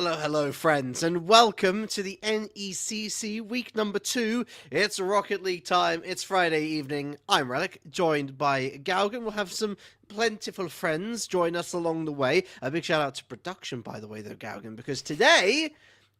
Hello, hello, friends, and welcome to the NECC week number 2. It's Rocket League time. It's Friday evening. I'm Relic, joined by Galgan. We'll have some plentiful friends join us along the way. A big shout out to production, by the way, though, Galgan, because today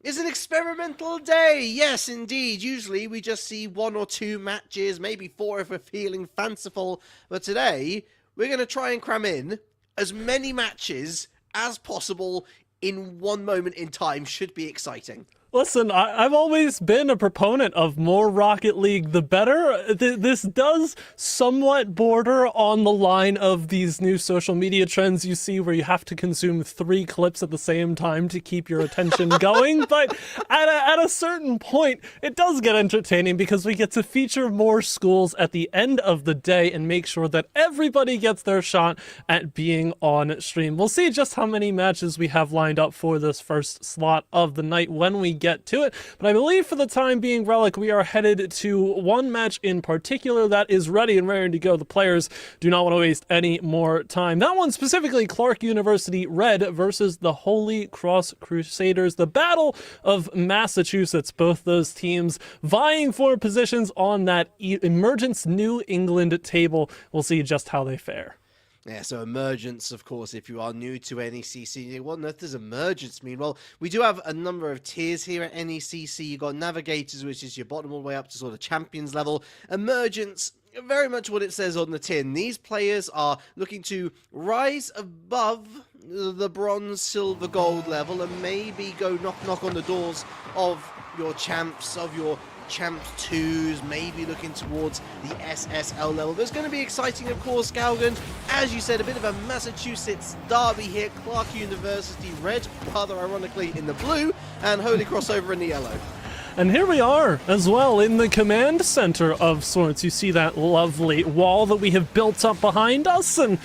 is an experimental day. Yes, indeed. Usually we just see 1 or 2 matches, maybe 4 if we're feeling fanciful. But today we're going to try and cram in as many matches as possible in one moment in time. Should be exciting. Listen, I've always been a proponent of more Rocket League, the better. This does somewhat border on the line of these new social media trends you see where you have to consume 3 clips at the same time to keep your attention going. But at a certain point, it does get entertaining because we get to feature more schools at the end of the day and make sure that everybody gets their shot at being on stream. We'll see just how many matches we have lined up for this first slot of the night when we get to it, but I believe for the time being, Relic, we are headed to one match in particular that is ready and raring to go. The players do not want to waste any more time. That one specifically, Clark University Red versus the Holy Cross Crusaders, the Battle of Massachusetts. Both those teams vying for positions on that Emergence New England table. We'll see just how they fare. Yeah, so Emergence, of course, if you are new to NECC, what on earth does Emergence mean? Well, we do have a number of tiers here at NECC. You've got Navigators, which is your bottom all the way up to sort of Champions level. Emergence, very much what it says on the tin. These players are looking to rise above the bronze, silver, gold level and maybe go knock on the doors of your champs, of your Champ 2s, maybe looking towards the SSL level. But it's going to be exciting, of course, Galgan. As you said, a bit of a Massachusetts derby here. Clark University Red, rather ironically, in the blue, and Holy Cross over in the yellow. And here we are, as well, in the command center of sorts. You see that lovely wall that we have built up behind us, and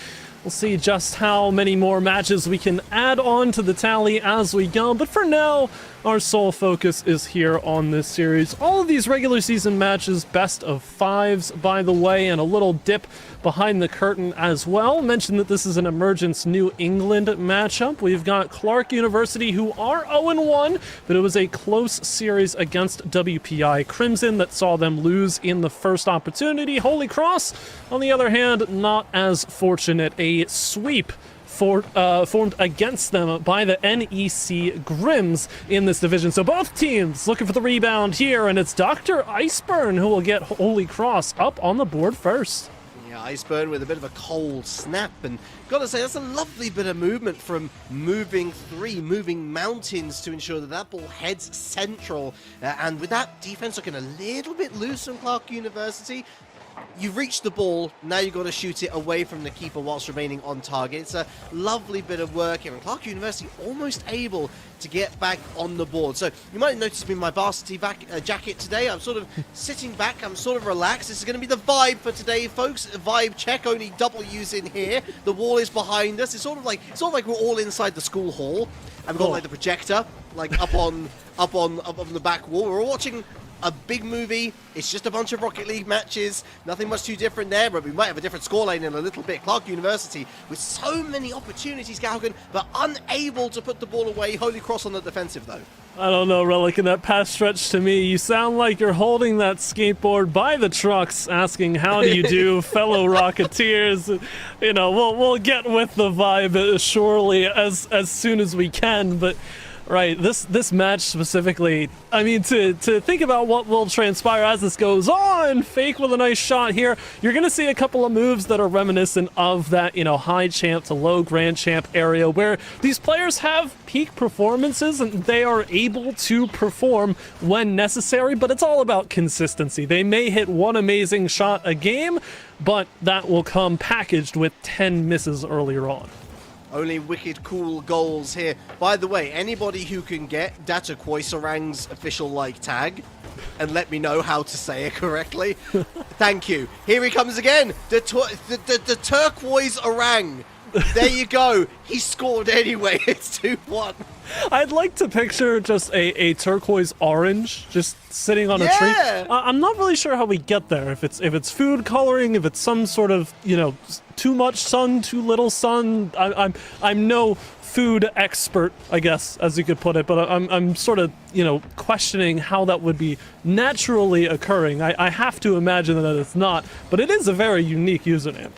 we'll see just how many more matches we can add on to the tally as we go. But for now, our sole focus is here on this series. All of these regular season matches, best of 5s, by the way, and a little dip behind the curtain as well. Mention that this is an Emergence New England matchup. We've got Clark University, who are 0-1, but it was a close series against WPI Crimson that saw them lose in the first opportunity. Holy Cross, on the other hand, not as fortunate. A sweep formed against them by the NEC Grims in this division. So both teams looking for the rebound here, and it's Dr. Iceburn who will get Holy Cross up on the board first. Yeah, Iceburn with a bit of a cold snap, and gotta say, that's a lovely bit of movement from moving mountains to ensure that that ball heads central. And with that defense looking a little bit loose from Clark University, you've reached the ball, now you've got to shoot it away from the keeper whilst remaining on target. It's a lovely bit of work here, and Clark University almost able to get back on the board. So you might have noticed me in my varsity jacket today. I'm sort of sitting back, I'm sort of relaxed. This is going to be the vibe for today, folks. Vibe check, only W's in here. The wall is behind us. It's sort of like we're all inside the school hall. I've got like the projector, like up on the back wall. We're watching a big movie. It's just a bunch of Rocket League matches. Nothing much too different there, but we might have a different scoreline in a little bit. Clark University with so many opportunities, Galgan, but unable to put the ball away. Holy Cross on the defensive, though. I don't know, Relic, in that pass stretch to me, you sound like you're holding that skateboard by the trucks, asking, how do you do, fellow Rocketeers? You know, we'll get with the vibe surely as soon as we can, but right, this match specifically, I mean, to think about what will transpire as this goes on, Fake with a nice shot here, you're going to see a couple of moves that are reminiscent of that, you know, high champ to low grand champ area where these players have peak performances and they are able to perform when necessary, but it's all about consistency. They may hit one amazing shot a game, but that will come packaged with 10 misses earlier on. Only wicked cool goals here. By the way, anybody who can get Data Koiserang's official tag and let me know how to say it correctly, thank you. Here he comes again. The turquoise orang. There you go. He scored anyway. It's 2-1. I'd like to picture just a turquoise orange just sitting on a tree. I'm not really sure how we get there. If it's food coloring, if it's some sort of, too much sun, too little sun. I'm no food expert, I guess, as you could put it, but I'm sort of, questioning how that would be naturally occurring. I have to imagine that it's not, but it is a very unique username.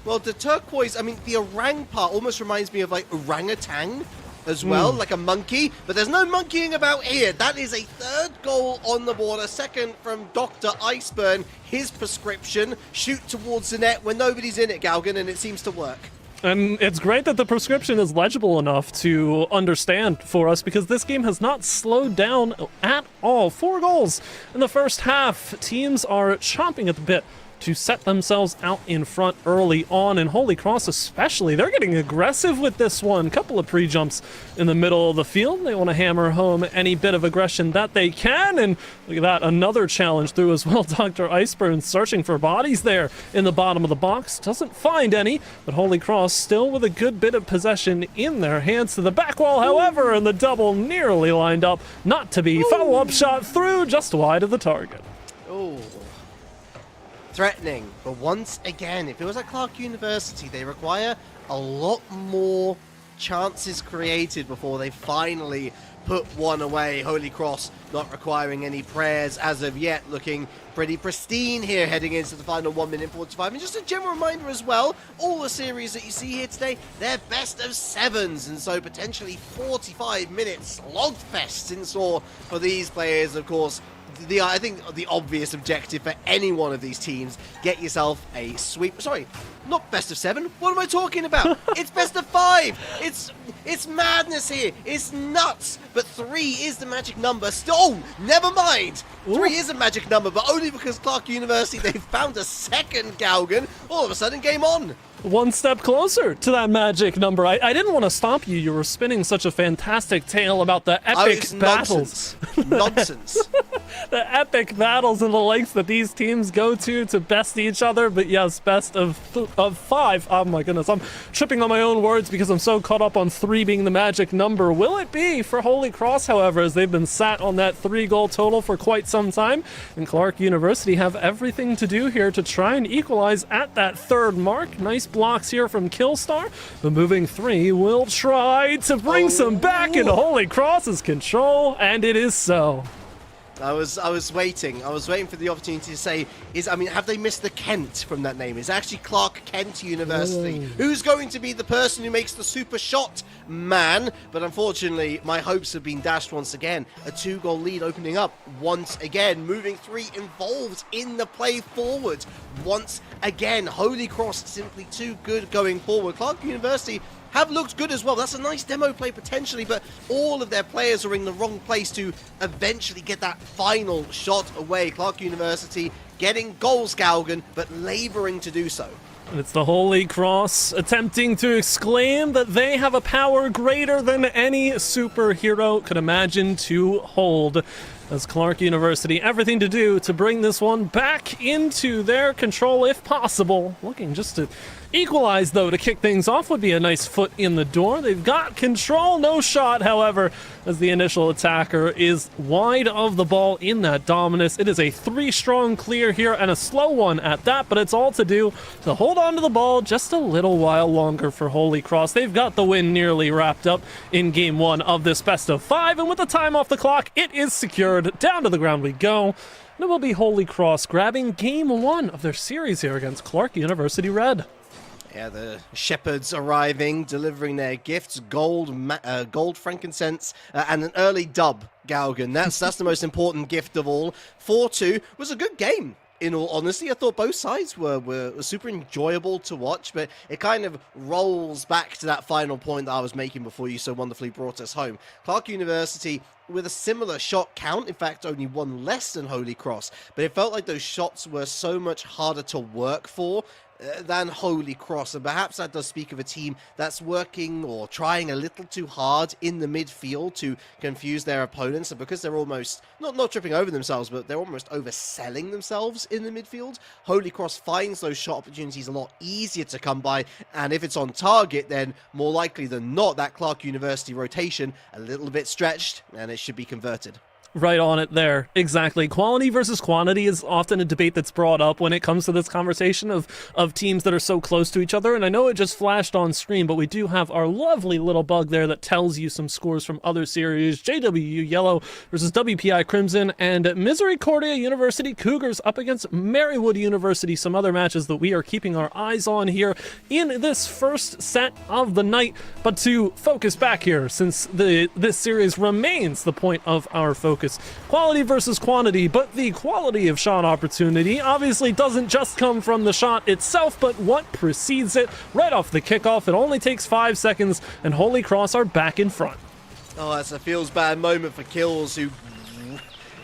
Well, the turquoise, the orang part almost reminds me of like orangutan as well, like a monkey, but there's no monkeying about here. That is a third goal on the board, a second from Dr. Iceburn. His prescription, shoot towards the net when nobody's in it, Galgan, and it seems to work. And it's great that the prescription is legible enough to understand for us, because this game has not slowed down at all. 4 goals in the first half. Teams are chomping at the bit to set themselves out in front early on, and Holy Cross especially, they're getting aggressive with this one. Couple of pre-jumps in the middle of the field. They want to hammer home any bit of aggression that they can, and look at that, another challenge through as well. Dr. Iceburn searching for bodies there in the bottom of the box. Doesn't find any, but Holy Cross still with a good bit of possession in their hands to the back wall, however, and the double nearly lined up. Not to be. Follow-up shot through, just wide of the target. Oh. Threatening, but once again, if it was at Clark University, they require a lot more chances created before they finally put one away. Holy Cross not requiring any prayers as of yet, looking pretty pristine here heading into the final 1 minute 45. And just a general reminder as well, all the series that you see here today, they're best of 7s, and so potentially 45 minutes slogfest in store for these players. Of course, I think the obvious objective for any one of these teams, get yourself a sweep. Sorry, not best of 7. What am I talking about? It's best of 5. It's madness here. It's nuts. But 3 is the magic number. Oh, never mind. 3 is a magic number, but only because Clark University, they've found a second Galgan. All of a sudden, game on. One step closer to that magic number. I didn't want to stop you. You were spinning such a fantastic tale about the epic battles. Nonsense. The epic battles and the lengths that these teams go to best each other. But yes, best of 5. Oh my goodness, I'm tripping on my own words because I'm so caught up on 3 being the magic number. Will it be for Holy Cross, however, as they've been sat on that 3-goal total for quite some time? And Clark University have everything to do here to try and equalize at that 3rd mark. Nice blocks here from Killstar. The moving 3 will try to bring some back into Holy Cross's control, and it is so. I was waiting for the opportunity to say, have they missed the Kent from that name? It's actually Clark Kent University. Who's going to be the person who makes the super shot man? But unfortunately, my hopes have been dashed once again. A 2-goal lead opening up once again. Moving 3 involved in the play forward once again. Holy Cross simply too good going forward. Clark University have looked good as well. That's a nice demo play potentially, but all of their players are in the wrong place to eventually get that final shot away. Clark University getting goals, Galgan, but laboring to do so. And it's the Holy Cross attempting to exclaim that they have a power greater than any superhero could imagine to hold. As Clark University, everything to do to bring this one back into their control if possible. Looking just to equalize, though, to kick things off would be a nice foot in the door. They've got control. No shot, however, as the initial attacker is wide of the ball in that Dominus. It is a 3-strong clear here and a slow one at that, but it's all to do to hold on to the ball just a little while longer for Holy Cross. They've got the win nearly wrapped up in game 1 of this best of 5, and with the time off the clock, it is secured. Down to the ground we go. And it will be Holy Cross grabbing game 1 of their series here against Clark University Red. Yeah, the shepherds arriving, delivering their gifts, gold, frankincense, and an early dub, Galgan. That's the most important gift of all. 4-2 was a good game. In all honesty, I thought both sides were super enjoyable to watch, but it kind of rolls back to that final point that I was making before you so wonderfully brought us home. Clark University with a similar shot count, in fact only one less than Holy Cross, but it felt like those shots were so much harder to work for than Holy Cross, and perhaps that does speak of a team that's working or trying a little too hard in the midfield to confuse their opponents, and because they're almost not tripping over themselves, but they're almost overselling themselves in the midfield, Holy Cross finds those shot opportunities a lot easier to come by, and if it's on target, then more likely than not that Clark University rotation a little bit stretched and it should be converted. Right on it there. Exactly. Quality versus quantity is often a debate that's brought up when it comes to this conversation of teams that are so close to each other. And I know it just flashed on screen, but we do have our lovely little bug there that tells you some scores from other series. JWU Yellow versus WPI Crimson, and Misericordia University Cougars up against Marywood University. Some other matches that we are keeping our eyes on here in this first set of the night. But to focus back here, since this series remains the point of our focus, quality versus quantity, but the quality of shot opportunity obviously doesn't just come from the shot itself, but what precedes it. Right off the kickoff, it only takes 5 seconds, and Holy Cross are back in front. Oh, that's a feels bad moment for Kills, who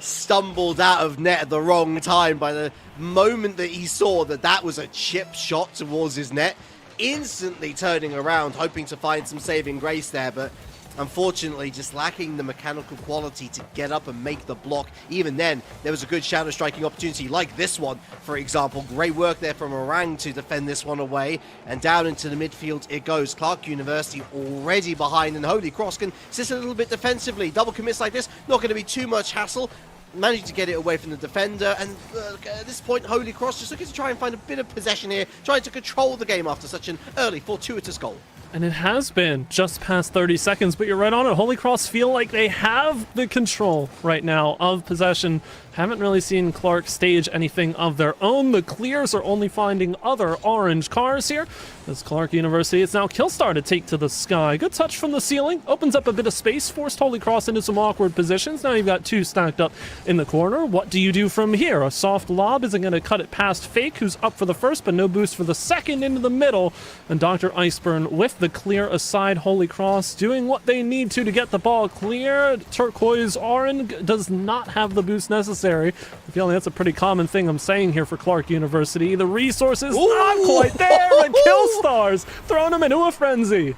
stumbled out of net at the wrong time. By the moment that he saw that was a chip shot towards his net, instantly turning around, hoping to find some saving grace there, but unfortunately just lacking the mechanical quality to get up and make the block. Even then, there was a good shadow striking opportunity like this one, for example. Great work there from Orang to defend this one away, and down into the midfield it goes. Clark University already behind, and Holy Cross can sit a little bit defensively. Double commits like this, not going to be too much hassle. Managing to get it away from the defender, and at this point Holy Cross just looking to try and find a bit of possession here, trying to control the game after such an early fortuitous goal. And it has been just past 30 seconds, but you're right on it. Holy Cross feel like they have the control right now of possession. Haven't really seen Clark stage anything of their own. The clears are only finding other orange cars here. As Clark University, it's now Killstar to take to the sky. Good touch from the ceiling. Opens up a bit of space. Forced Holy Cross into some awkward positions. Now you've got two stacked up in the corner. What do you do from here? A soft lob isn't going to cut it past Fake, who's up for the first, but no boost for the second into the middle. And Dr. Iceburn with the clear aside. Holy Cross doing what they need to get the ball clear. Turquoise Orange does not have the boost necessary. I feel like that's a pretty common thing I'm saying here for Clark University. The resources not quite there, but Killstars throwing them into a frenzy.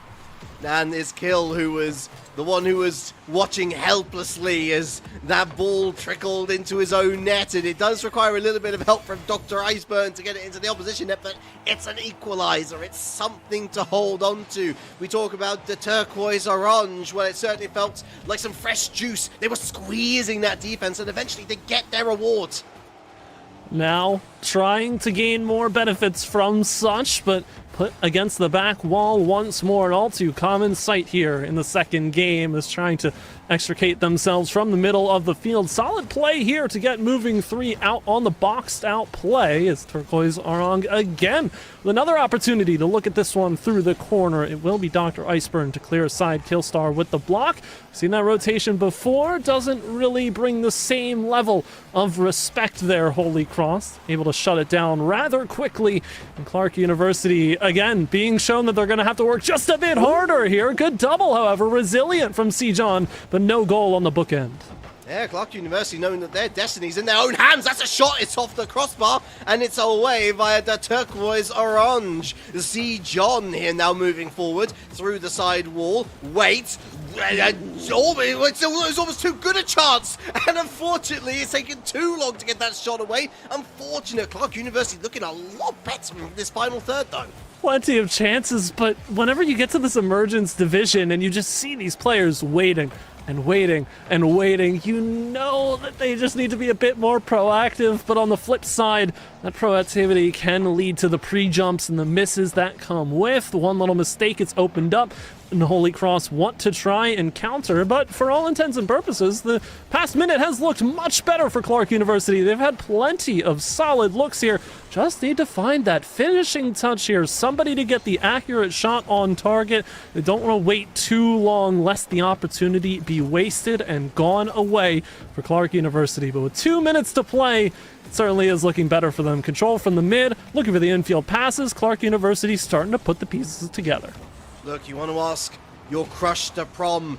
And it's Kill who was the one who was watching helplessly as that ball trickled into his own net, and it does require a little bit of help from Dr. Iceburn to get it into the opposition net, but it's an equalizer. It's something to hold on to. We talk about the turquoise orange. Well, it certainly felt like some fresh juice. They were squeezing that defense, and eventually they get their reward. Now trying to gain more benefits from such, but put against the back wall once more. And all too common sight here in the second game is trying to extricate themselves from the middle of the field. Solid play here to get moving three out on the boxed out play as Turquoise Orang again with another opportunity to look at this one through the corner. It will be Dr. Iceburn to clear aside Killstar with the block. Seen that rotation before, doesn't really bring the same level of respect there. Holy Cross able to shut it down rather quickly, and Clark University again being shown that they're going to have to work just a bit harder here. Good double, however, resilient from Sejon, but no goal on the bookend. Yeah, Clark University knowing that their destiny's in their own hands. That's a shot. It's off the crossbar, and it's away via the turquoise orange. See John here now moving forward through the side wall. Wait. It's almost too good a chance, and unfortunately it's taken too long to get that shot away. Unfortunate. Clark University looking a lot better in this final third, though. Plenty of chances, but whenever you get to this emergence division and you just see these players waiting and waiting and waiting, you know that they just need to be a bit more proactive. But on the flip side, that proactivity can lead to the pre-jumps and the misses that come with. One little mistake, it's opened up, and Holy Cross want to try and counter, but for all intents and purposes, the past minute has looked much better for Clark University. They've had plenty of solid looks here. Just need to find that finishing touch here. Somebody to get the accurate shot on target. They don't want to wait too long lest the opportunity be wasted and gone away for Clark University. But with 2 minutes to play, it certainly is looking better for them. Control from the mid, looking for the infield passes. Clark University starting to put the pieces together. Look, you want to ask your crush to prom,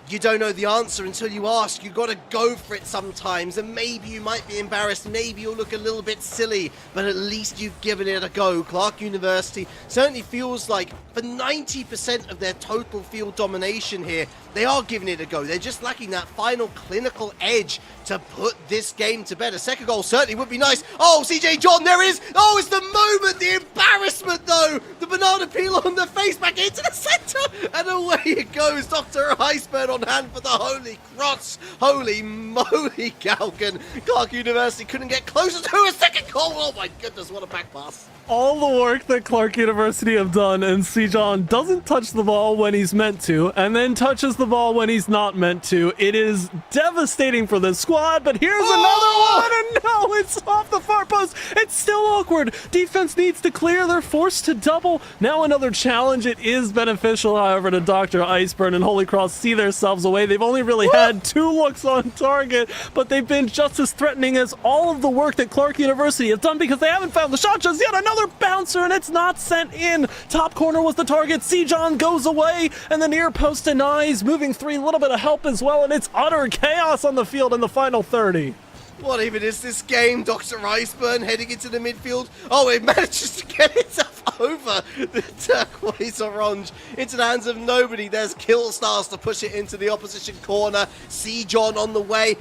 You don't know the answer until you ask. You gotta go for it sometimes, and maybe you might be embarrassed, maybe you'll look a little bit silly, but at least you've given it a go. Clark University certainly feels like for 90% of their total field domination here, they are giving it a go. They're just lacking that final clinical edge to put this game to bed. A second goal certainly would be nice. Oh, CJ John, there is. Oh, it's the moment, the embarrassment though. The banana peel on the face, back into the center, and away it goes. Dr. Iceberg on hand for the Holy Cross. Holy moly, Galgan. Clark University couldn't get closer to a second goal. Oh my goodness, what a back pass. All the work that Clark University have done, and Sejan doesn't touch the ball when he's meant to, and then touches the ball when he's not meant to. It is devastating for the squad, but here's another one, and no, it's off the far post. It's still awkward. Defense needs to clear. They're forced to double. Now another challenge. It is beneficial, however, to Dr. Iceburn and Holy Cross see themselves away. They've only really had 2 looks on target, but they've been just as threatening as all of the work that Clark University has done because they haven't found the shot just yet. Another bouncer, and it's not sent in. Top corner was the target. Sejan goes away, and the near post denies. Moving 3, a little bit of help as well, and it's utter chaos on the field in the final 30. What even is this game? Dr. Iceburn heading into the midfield. Oh, it manages to get itself over the turquoise orange into the hands of nobody. There's Killstars to push it into the opposition corner. John on the way.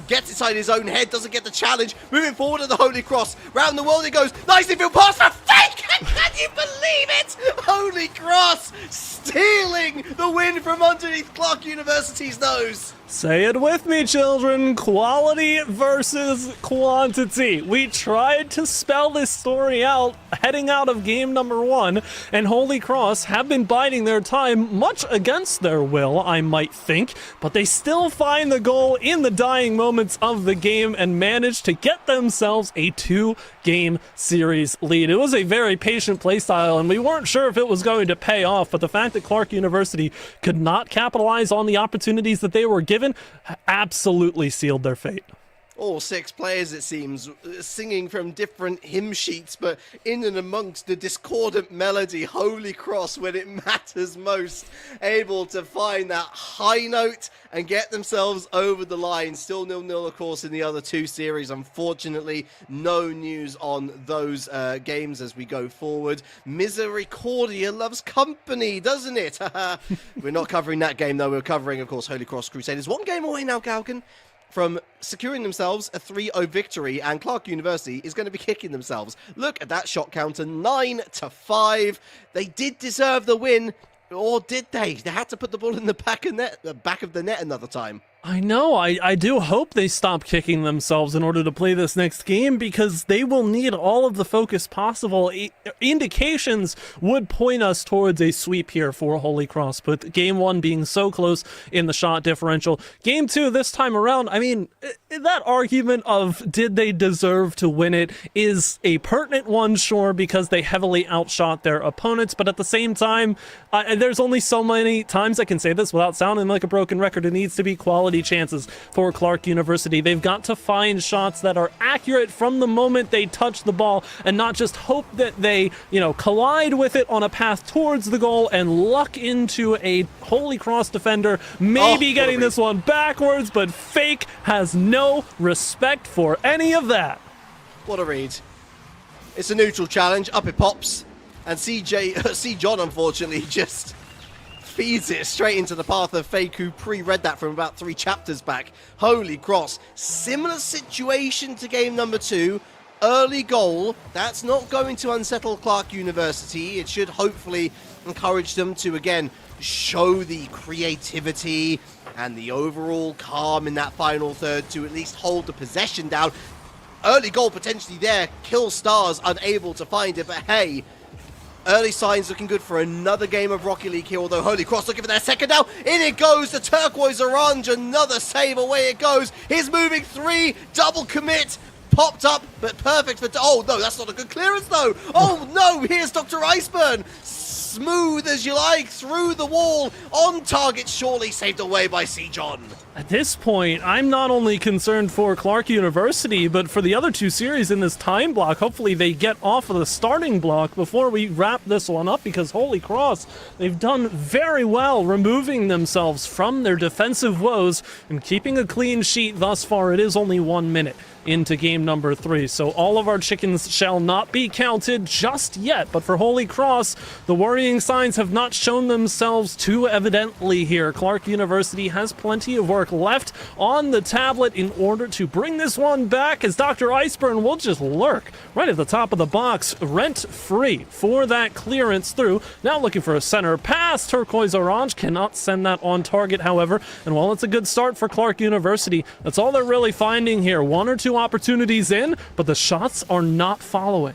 Gets inside his own head. Doesn't get the challenge. Moving forward to the Holy Cross. Round the world it goes. Nicely field pass for Fake. Can you believe it? Holy Cross stealing the win from underneath Clark University's nose. Say it with me, children. Quality versus quantity. We tried to spell this story out heading out of game number 1, and Holy Cross have been biding their time, much against their will, I might think, but they still find the goal in the dying moments of the game and manage to get themselves a 2-game series lead. It was a very patient playstyle, and we weren't sure if it was going to pay off, but the fact that Clark University could not capitalize on the opportunities that they were given absolutely sealed their fate. All 6 players, it seems, singing from different hymn sheets, but in and amongst the discordant melody, Holy Cross, when it matters most, able to find that high note and get themselves over the line. Still 0-0, of course, in the other 2 series. Unfortunately, no news on those games as we go forward. Misericordia loves company, doesn't it? We're not covering that game, though. We're covering, of course, Holy Cross Crusaders. 1 game away now, Galgan, from securing themselves a 3-0 victory, and Clark University is going to be kicking themselves. Look at that shot counter, 9-5. They did deserve the win, or did they? They had to put the ball in the back of the net another time. I know. I do hope they stop kicking themselves in order to play this next game, because they will need all of the focus possible. Indications would point us towards a sweep here for Holy Cross, but game 1 being so close in the shot differential. Game 2 this time around, I mean, that argument of did they deserve to win it is a pertinent one, sure, because they heavily outshot their opponents, but at the same time, there's only so many times I can say this without sounding like a broken record. It needs to be quality chances for Clark University. They've got to find shots that are accurate from the moment they touch the ball and not just hope that they, collide with it on a path towards the goal and luck into a Holy Cross defender, maybe getting this one backwards, but Fake has no respect for any of that. What a read. It's a neutral challenge. Up it pops. And C. John, unfortunately, just feeds it straight into the path of Fake, who pre-read that from about 3 chapters back. Holy Cross. Similar situation to game number 2. Early goal. That's not going to unsettle Clark University. It should hopefully encourage them to, again, show the creativity and the overall calm in that final third to at least hold the possession down. Early goal potentially there. Killstars unable to find it, but hey, early signs looking good for another game of Rocket League here, although Holy Cross looking for their second now. In it goes, the turquoise orange, another save, away it goes. He's moving 3, double commit, popped up, but perfect for, oh no, that's not a good clearance though. Oh no, here's Dr. Iceburn. Smooth as you like, through the wall, on target, surely saved away by C. John. At this point, I'm not only concerned for Clark University, but for the other two series in this time block. Hopefully they get off of the starting block before we wrap this one up, because holy cross, they've done very well removing themselves from their defensive woes and keeping a clean sheet thus far. It is only 1 minute into game number 3, so all of our chickens shall not be counted just yet. But for Holy Cross, the worrying signs have not shown themselves too evidently here. Clark University has plenty of work left on the tablet in order to bring this one back, as Dr. Iceburn will just lurk right at the top of the box, rent-free for that clearance through. Now looking for a center pass. Turquoise Orange cannot send that on target, however, and while it's a good start for Clark University, that's all they're really finding here. 1 or 2 opportunities in, but the shots are not following.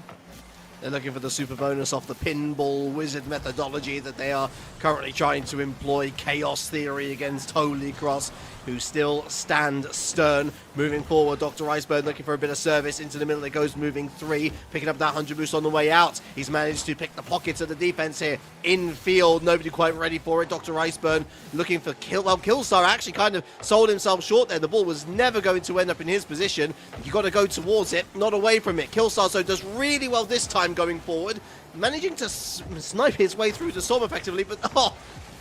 They're looking for the super bonus off the pinball wizard methodology that they are currently trying to employ. Chaos theory against Holy Cross, who still stand stern. Moving forward, Dr. Iceberg looking for a bit of service into the middle. It goes moving 3, picking up that 100 boost on the way out. He's managed to pick the pockets of the defense here. Infield, nobody quite ready for it. Dr. Iceburn looking for kill. Well, Killstar actually kind of sold himself short there. The ball was never going to end up in his position. You got to go towards it, not away from it. Killstar so does really well this time going forward, managing to snipe his way through the storm effectively, but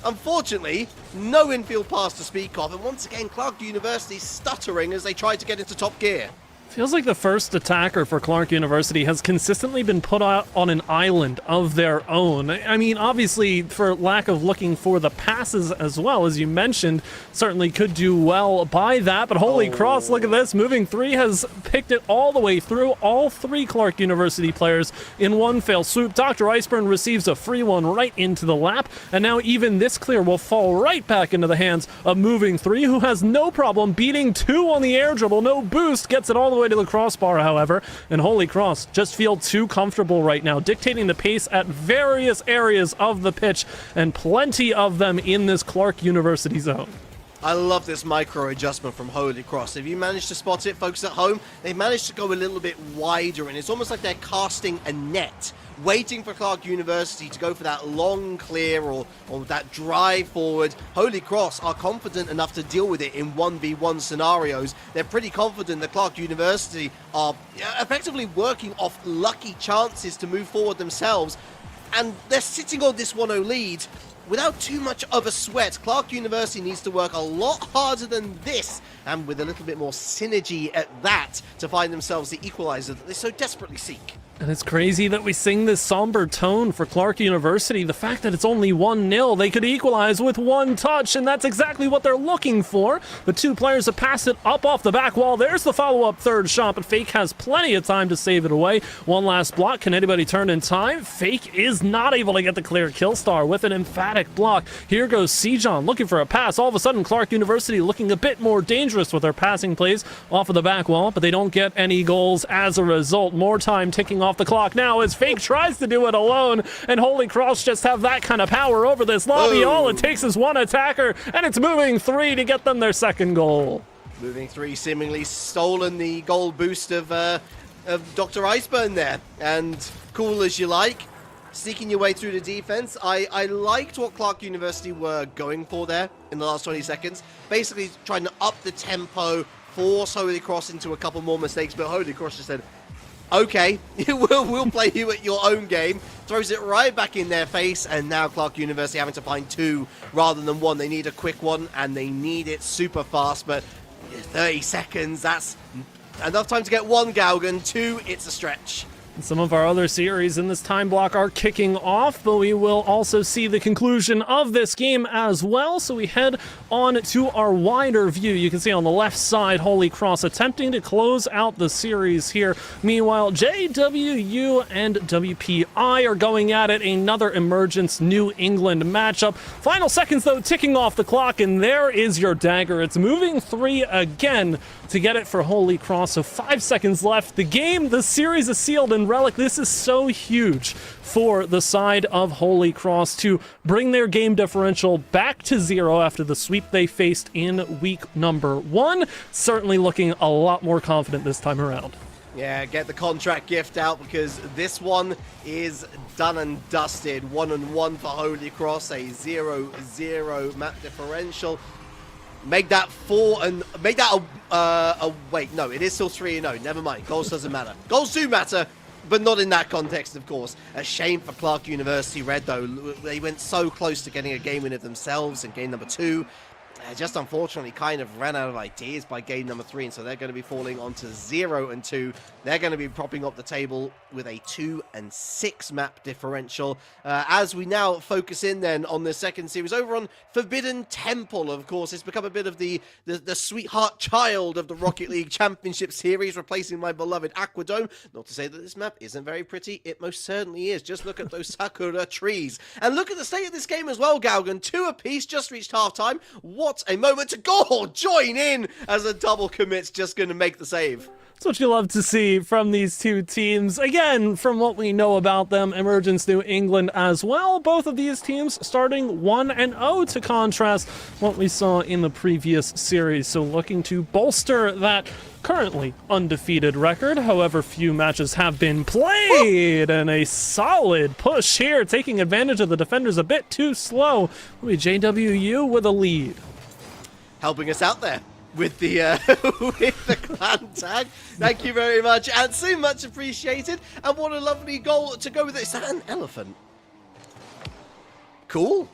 unfortunately, no infield pass to speak of, and once again, Clark University stuttering as they try to get into top gear. Feels like the first attacker for Clark University has consistently been put out on an island of their own. I mean, obviously, for lack of looking for the passes as well, as you mentioned, certainly could do well by that, but holy cross, look at this. Moving 3 has picked it all the way through. All 3 Clark University players in one fell swoop. Dr. Iceburn receives a free one right into the lap, and now even this clear will fall right back into the hands of Moving 3, who has no problem beating 2 on the air dribble. No boost, gets it all the way to the crossbar, however, and Holy Cross just feel too comfortable right now, dictating the pace at various areas of the pitch, and plenty of them in this Clark University zone. I love this micro adjustment from Holy Cross. If you manage to spot it, folks at home, they managed to go a little bit wider, and it's almost like they're casting a net, waiting for Clark University to go for that long clear or that drive forward. Holy Cross are confident enough to deal with it in 1v1 scenarios. They're pretty confident that Clark University are effectively working off lucky chances to move forward themselves, and they're sitting on this 1-0 lead without too much of a sweat. Clark University needs to work a lot harder than this, and with a little bit more synergy at that, to find themselves the equalizer that they so desperately seek. And it's crazy that we sing this somber tone for Clark University. The fact that it's only 1-0, they could equalize with 1 touch, and that's exactly what they're looking for. The 2 players have passed it up off the back wall. There's the follow-up third shot, but Fake has plenty of time to save it away. One last block. Can anybody turn in time? Fake is not able to get the clear. Killstar with an emphatic block. Here goes Sejan looking for a pass. All of a sudden, Clark University looking a bit more dangerous with their passing plays off of the back wall, but they don't get any goals as a result. More time ticking off the clock now as Fake tries to do it alone, and Holy Cross just have that kind of power over this lobby. All it takes is 1 attacker, and it's Moving 3 to get them their second goal. Moving 3 seemingly stolen the goal boost of Dr. Iceburn there, and cool as you like, sneaking your way through the defense. I liked what Clark University were going for there in the last 20 seconds, basically trying to up the tempo, force Holy Cross into a couple more mistakes, but Holy Cross just said, okay, we'll play you at your own game. Throws it right back in their face, and now Clark University having to find 2 rather than 1. They need a quick one, and they need it super fast, but 30 seconds, that's enough time to get 1 Galgan. 2, it's a stretch. Some of our other series in this time block are kicking off, but we will also see the conclusion of this game as well. So we head on to our wider view. You can see on the left side, Holy Cross attempting to close out the series here. Meanwhile, JWU and WPI are going at it. Another Emergence New England matchup. Final seconds, though, ticking off the clock, and there is your dagger. It's Moving 3 again to get it for Holy Cross. So 5 seconds left. The game, the series is sealed, and Relic, this is so huge for the side of Holy Cross to bring their game differential back to 0 after the sweep they faced in week number 1. Certainly looking a lot more confident this time around. Yeah, get the contract gift out, because this one is done and dusted. 1-1 for Holy Cross, a 0-0 map differential. Make that 4 and make that a wait, no, it is still 3-0. Never mind. Goals doesn't matter. Goals do matter, but not in that context, of course. A shame for Clark University Red, though. They went so close to getting a game win of themselves in game number 2. Just unfortunately kind of ran out of ideas by game number 3, and so they're going to be falling onto 0-2. They're going to be propping up the table with a 2-6 map differential. As we now focus in then on the second series over on Forbidden Temple, of course. It's become a bit of the sweetheart child of the Rocket League Championship Series, replacing my beloved Aquadome. Not to say that this map isn't very pretty. It most certainly is. Just look at those Sakura trees. And look at the state of this game as well, Galgan. 2 apiece, just reached halftime. What a moment to go! Join in as a double commit's just going to make the save. That's what you love to see from these two teams. Again, from what we know about them, Emergence New England as well. Both of these teams starting 1-0 to contrast what we saw in the previous series. So looking to bolster that currently undefeated record. However, few matches have been played, and a solid push here, taking advantage of the defenders a bit too slow. Will be JWU with a lead. Helping us out there with the with the clan tag. Thank you very much, and so much appreciated. And what a lovely goal to go with it. Is that an elephant? Cool.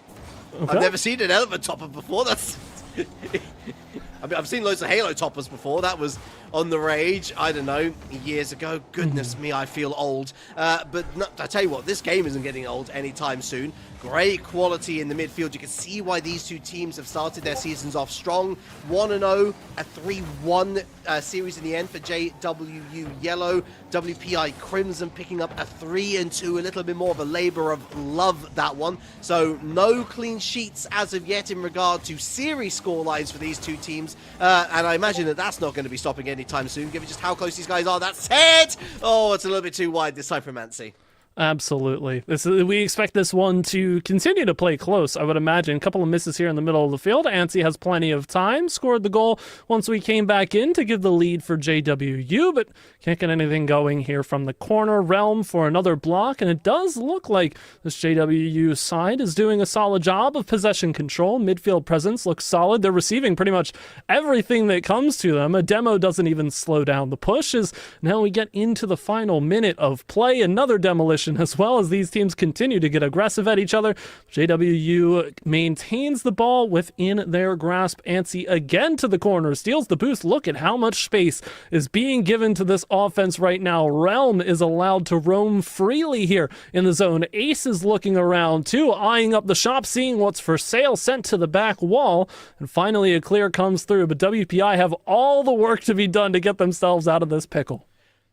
Okay. I've never seen an elephant topper before. That's I mean, I've seen loads of Halo toppers before. That was on the rage, I don't know, years ago. Goodness me, I feel old. But no, I tell you what, this game isn't getting old anytime soon. Great quality in the midfield. You can see why these two teams have started their seasons off strong. 1-0, a 3-1 series in the end for JWU Yellow. WPI Crimson picking up a 3-2, a little bit more of a labor of love, that one. So no clean sheets as of yet in regard to series scorelines for these two teams. And I imagine that that's not going to be stopping anytime soon, given just how close these guys are. That's it! Oh, it's a little bit too wide this time for Mancy. Absolutely. We expect this one to continue to play close, I would imagine. A couple of misses here in the middle of the field. Ansi has plenty of time, scored the goal once we came back in to give the lead for JWU, but can't get anything going here from the corner. Realm for another block, and it does look like this JWU side is doing a solid job of possession control. Midfield presence looks solid. They're receiving pretty much everything that comes to them. A demo doesn't even slow down the push, as now we get into the final minute of play. Another demolition as well, as these teams continue to get aggressive at each other. JWU maintains the ball within their grasp. Ansi again to the corner, steals the boost. Look at how much space is being given to this offense right now. Realm is allowed to roam freely here in the zone. Ace is looking around too, eyeing up the shop, seeing what's for sale, sent to the back wall, and finally a clear comes through. But WPI have all the work to be done to get themselves out of this pickle.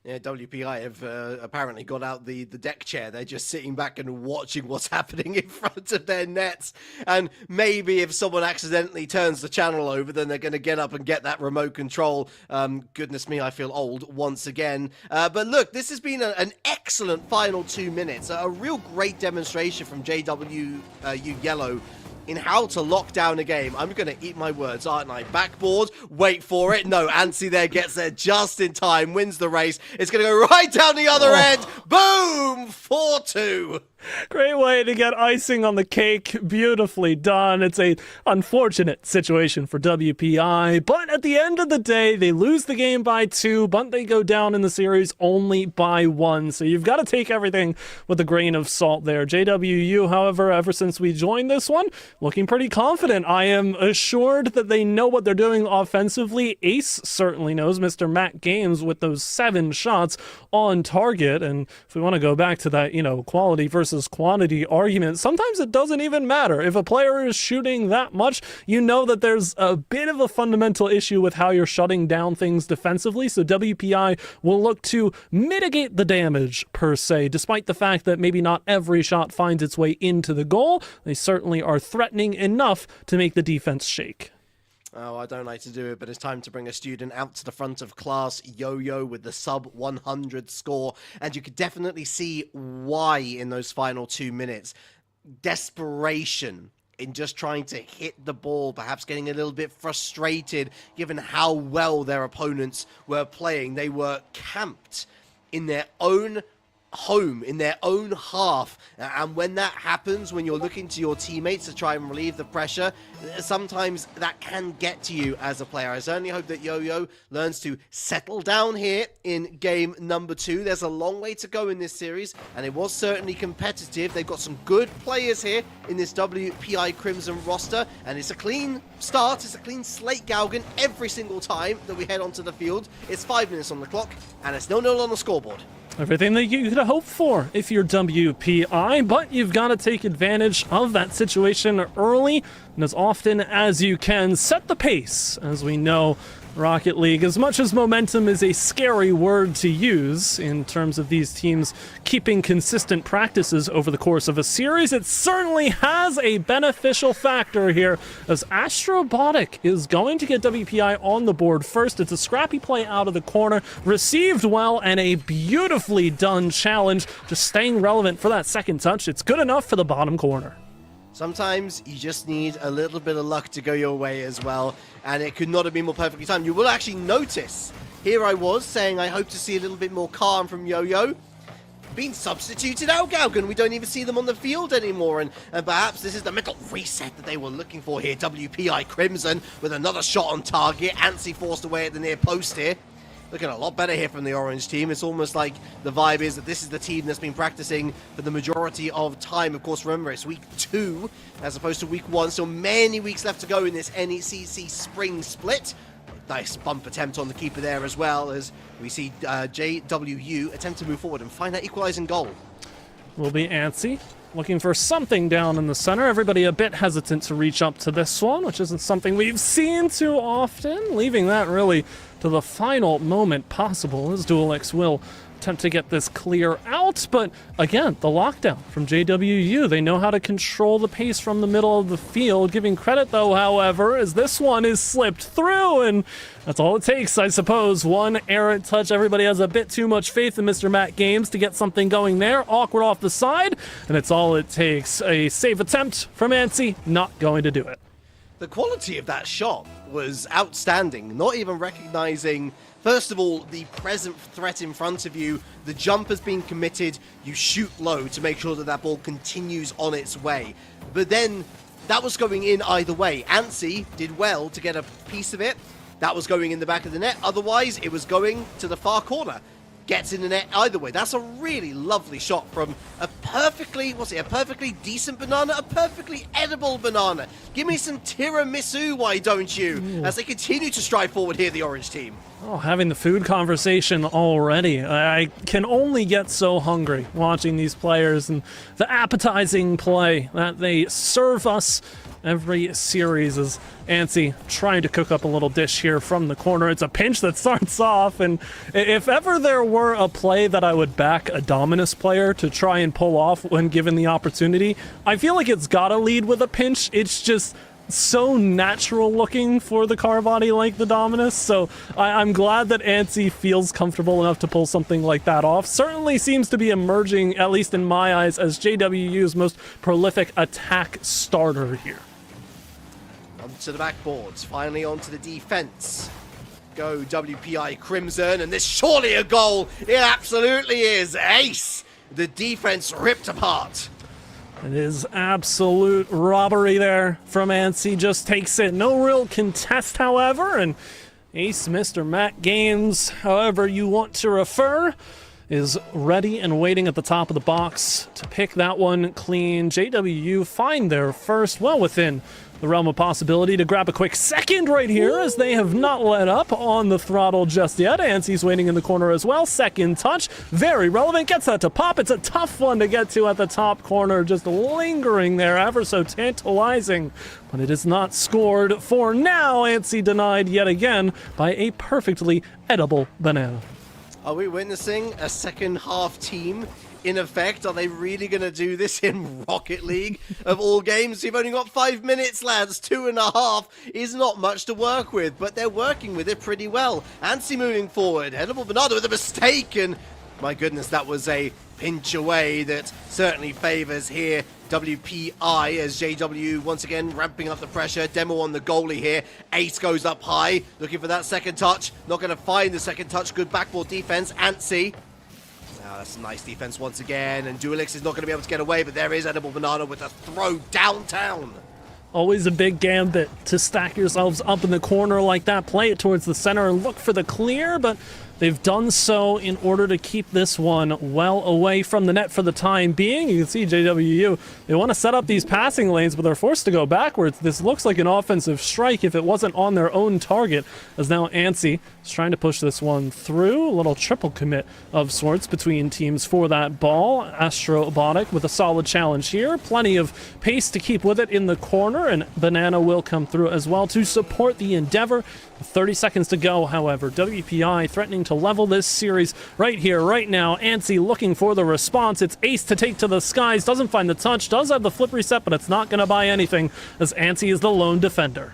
Yeah, WPI have apparently got out the deck chair. They're just sitting back and watching what's happening in front of their nets. And maybe if someone accidentally turns the channel over, then they're going to get up and get that remote control. Goodness me, I feel old once again. But look, this has been an excellent final 2 minutes. A real great demonstration from JWU Yellow in how to lock down a game. I'm going to eat my words, aren't I? Backboard, wait for it. No, Ansi there gets there just in time, wins the race. It's going to go right down the other end. Boom! 4-2. Great way to get icing on the cake. Beautifully done. It's a unfortunate situation for WPI, but at the end of the day, they lose the game by 2, but they go down in the series only by 1. So you've got to take everything with a grain of salt there. JWU, however, ever since we joined this one, looking pretty confident. I am assured that they know what they're doing offensively. Ace certainly knows, Mr. Matt Games, with those 7 shots on target. And if we want to go back to that, quality versus quantity argument, sometimes it doesn't even matter. If a player is shooting that much, you know that there's a bit of a fundamental issue with how you're shutting down things defensively. So WPI will look to mitigate the damage, per se, despite the fact that maybe not every shot finds its way into the goal. They certainly are threatening enough to make the defense shake. Oh, I don't like to do it, but it's time to bring a student out to the front of class. Yo-Yo with the sub 100 score. And you could definitely see why in those final 2 minutes. Desperation in just trying to hit the ball, perhaps getting a little bit frustrated given how well their opponents were playing. They were camped in their own home in their own half. And when that happens, when you're looking to your teammates to try and relieve the pressure, sometimes that can get to you as a player. I certainly hope that Yo-Yo learns to settle down here in game number 2. There's a long way to go in this series, and it was certainly competitive. They've got some good players here in this WPI Crimson roster, and it's a clean start. It's a clean slate, Galgan, every single time that we head onto the field. It's 5 minutes on the clock, and it's 0-0 on the scoreboard. Everything that you could hope for if you're WPI, but you've got to take advantage of that situation early and as often as you can. Set the pace. As we know, Rocket League, as much as momentum is a scary word to use in terms of these teams keeping consistent practices over the course of a series, it certainly has a beneficial factor here, as Astrobotic is going to get WPI on the board first. It's a scrappy play out of the corner, received well, and a beautifully done challenge, just staying relevant for that second touch. It's good enough for the bottom corner. Sometimes you just need a little bit of luck to go your way as well, and it could not have been more perfectly timed. You will actually notice, here I was saying I hope to see a little bit more calm from Yo-Yo, being substituted out, Galgan. We don't even see them on the field anymore, and perhaps this is the mental reset that they were looking for here. WPI Crimson with another shot on target. Antsy forced away at the near post here. Looking a lot better here from the orange team. It's almost like the vibe is that this is the team that's been practicing for the majority of time. Of course, remember, it's week 2 as opposed to week 1, so many weeks left to go in this NECC spring split. Nice bump attempt on the keeper there as well, as we see JWU attempt to move forward and find that equalizing goal. Will be Antsy looking for something down in the center. Everybody a bit hesitant to reach up to this one, which isn't something we've seen too often, leaving that really to the final moment possible, as Duelix will attempt to get this clear out. But again, the lockdown from JWU, they know how to control the pace from the middle of the field. Giving credit though, however, as this one is slipped through, and that's all it takes, I suppose. One errant touch. Everybody has a bit too much faith in Mr. Matt Games to get something going there. Awkward off the side, and it's all it takes. A save attempt from Antsy, not going to do it. The quality of that shot was outstanding, not even recognizing, first of all, the present threat in front of you. The jump has been committed. You shoot low to make sure that that ball continues on its way. But then that was going in either way. Antsy did well to get a piece of it. That was going in the back of the net. Otherwise, it was going to the far corner. Gets in the net either way. That's a really lovely shot from a perfectly, a perfectly decent banana? A perfectly edible banana. Give me some tiramisu, why don't you? Ooh. As they continue to stride forward here, the orange team. Oh, having the food conversation already. I can only get so hungry watching these players and the appetizing play that they serve us every series. As Antsy trying to cook up a little dish here from the corner. It's a pinch that starts off, and if ever there were a play that I would back a Dominus player to try and pull off when given the opportunity, I feel like it's gotta lead with a pinch. It's just so natural looking for the car body like the Dominus, so I'm glad that Antsy feels comfortable enough to pull something like that off. Certainly seems to be emerging, at least in my eyes, as JWU's most prolific attack starter here. Onto the backboards, finally onto the defense. Go WPI Crimson, and this surely a goal. It absolutely is. Ace. The defense ripped apart. It is absolute robbery there from Antsy. Just takes it. No real contest, however, and Ace, Mr. Matt Games, however you want to refer, is ready and waiting at the top of the box to pick that one clean. JWU find their first, well within the realm of possibility to grab a quick second right here, as they have not let up on the throttle just yet. Antsy's waiting in the corner as well. Second touch, very relevant, gets that to pop. It's a tough one to get to at the top corner, just lingering there, ever so tantalizing, but it is not scored for now. Antsy denied yet again by a perfectly edible banana. Are we witnessing a second half team in effect? Are they really going to do this in Rocket League of all games? You've only got 5 minutes, lads. 2.5 is not much to work with, but they're working with it pretty well. Antsy moving forward. Edible Bernardo with a mistake, and my goodness, that was a pinch away that certainly favors here WPI, as JW once again ramping up the pressure. Demo on the goalie here. Ace goes up high, looking for that second touch. Not going to find the second touch. Good backboard defense. Antsy Now that's a nice defense once again, and Duelix is not going to be able to get away, but there is Edible Banana with a throw downtown. Always a big gambit to stack yourselves up in the corner like that, play it towards the center and look for the clear, but they've done so in order to keep this one well away from the net for the time being. You can see JWU, they want to set up these passing lanes, but they're forced to go backwards. This looks like an offensive strike if it wasn't on their own target, as now Ansi is trying to push this one through. A little triple commit of sorts between teams for that ball. Astrobotic with a solid challenge here. Plenty of pace to keep with it in the corner, and Banana will come through as well to support the endeavor. 30 seconds to go, however. WPI threatening to level this series right here, right now. Ansi looking for the response. It's Ace to take to the skies. Doesn't find the touch. Does have the flip reset, but it's not going to buy anything as Ansi is the lone defender.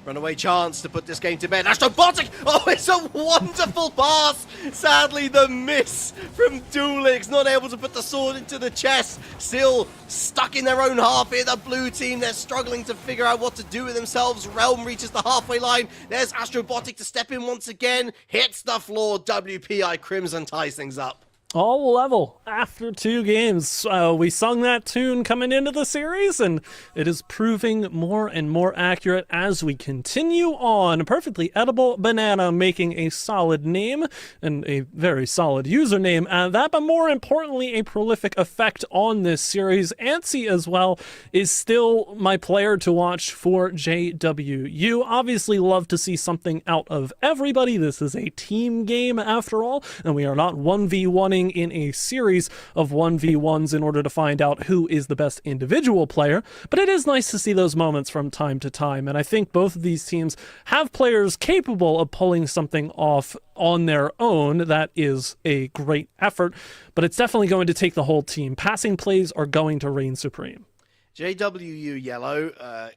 Runaway chance to put this game to bed. Astrobotic! Oh, it's a wonderful pass! Sadly, the miss from Duelix. Not able to put the sword into the chest. Still stuck in their own half here. The blue team, they're struggling to figure out what to do with themselves. Realm reaches the halfway line. There's Astrobotic to step in once again. Hits the floor. WPI Crimson ties things up. All level after 2 games. We sung that tune coming into the series, and it is proving more and more accurate as we continue on. Perfectly Edible Banana making a solid name and a very solid username at that, but more importantly, a prolific effect on this series. Ansi as well is still my player to watch for JWU. Obviously love to see something out of everybody. This is a team game after all, and we are not 1v1ing in a series of 1v1s in order to find out who is the best individual player, but it is nice to see those moments from time to time, and I think both of these teams have players capable of pulling something off on their own. That is a great effort, but it's definitely going to take the whole team. Passing plays are going to reign supreme. JWU Yellow,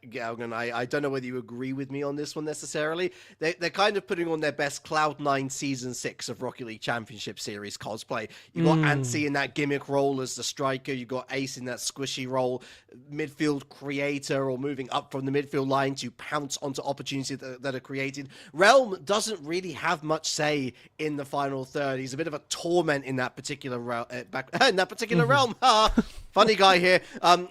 Galgan, I don't know whether you agree with me on this one necessarily. They're kind of putting on their best Cloud9 Season 6 of Rocket League Championship Series cosplay. You got Ansi in that gimmick role as the striker. You got Ace in that squishy role, midfield creator, or moving up from the midfield line to pounce onto opportunities that are created. Realm doesn't really have much say in the final third. He's a bit of a torment in that particular realm. Funny guy here,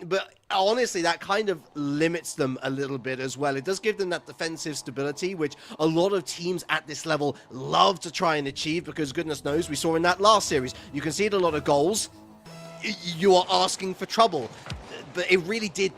but honestly, that kind of limits them a little bit as well. It does give them that defensive stability, which a lot of teams at this level love to try and achieve, because goodness knows, we saw in that last series, you concede a lot of goals, you are asking for trouble. But it really did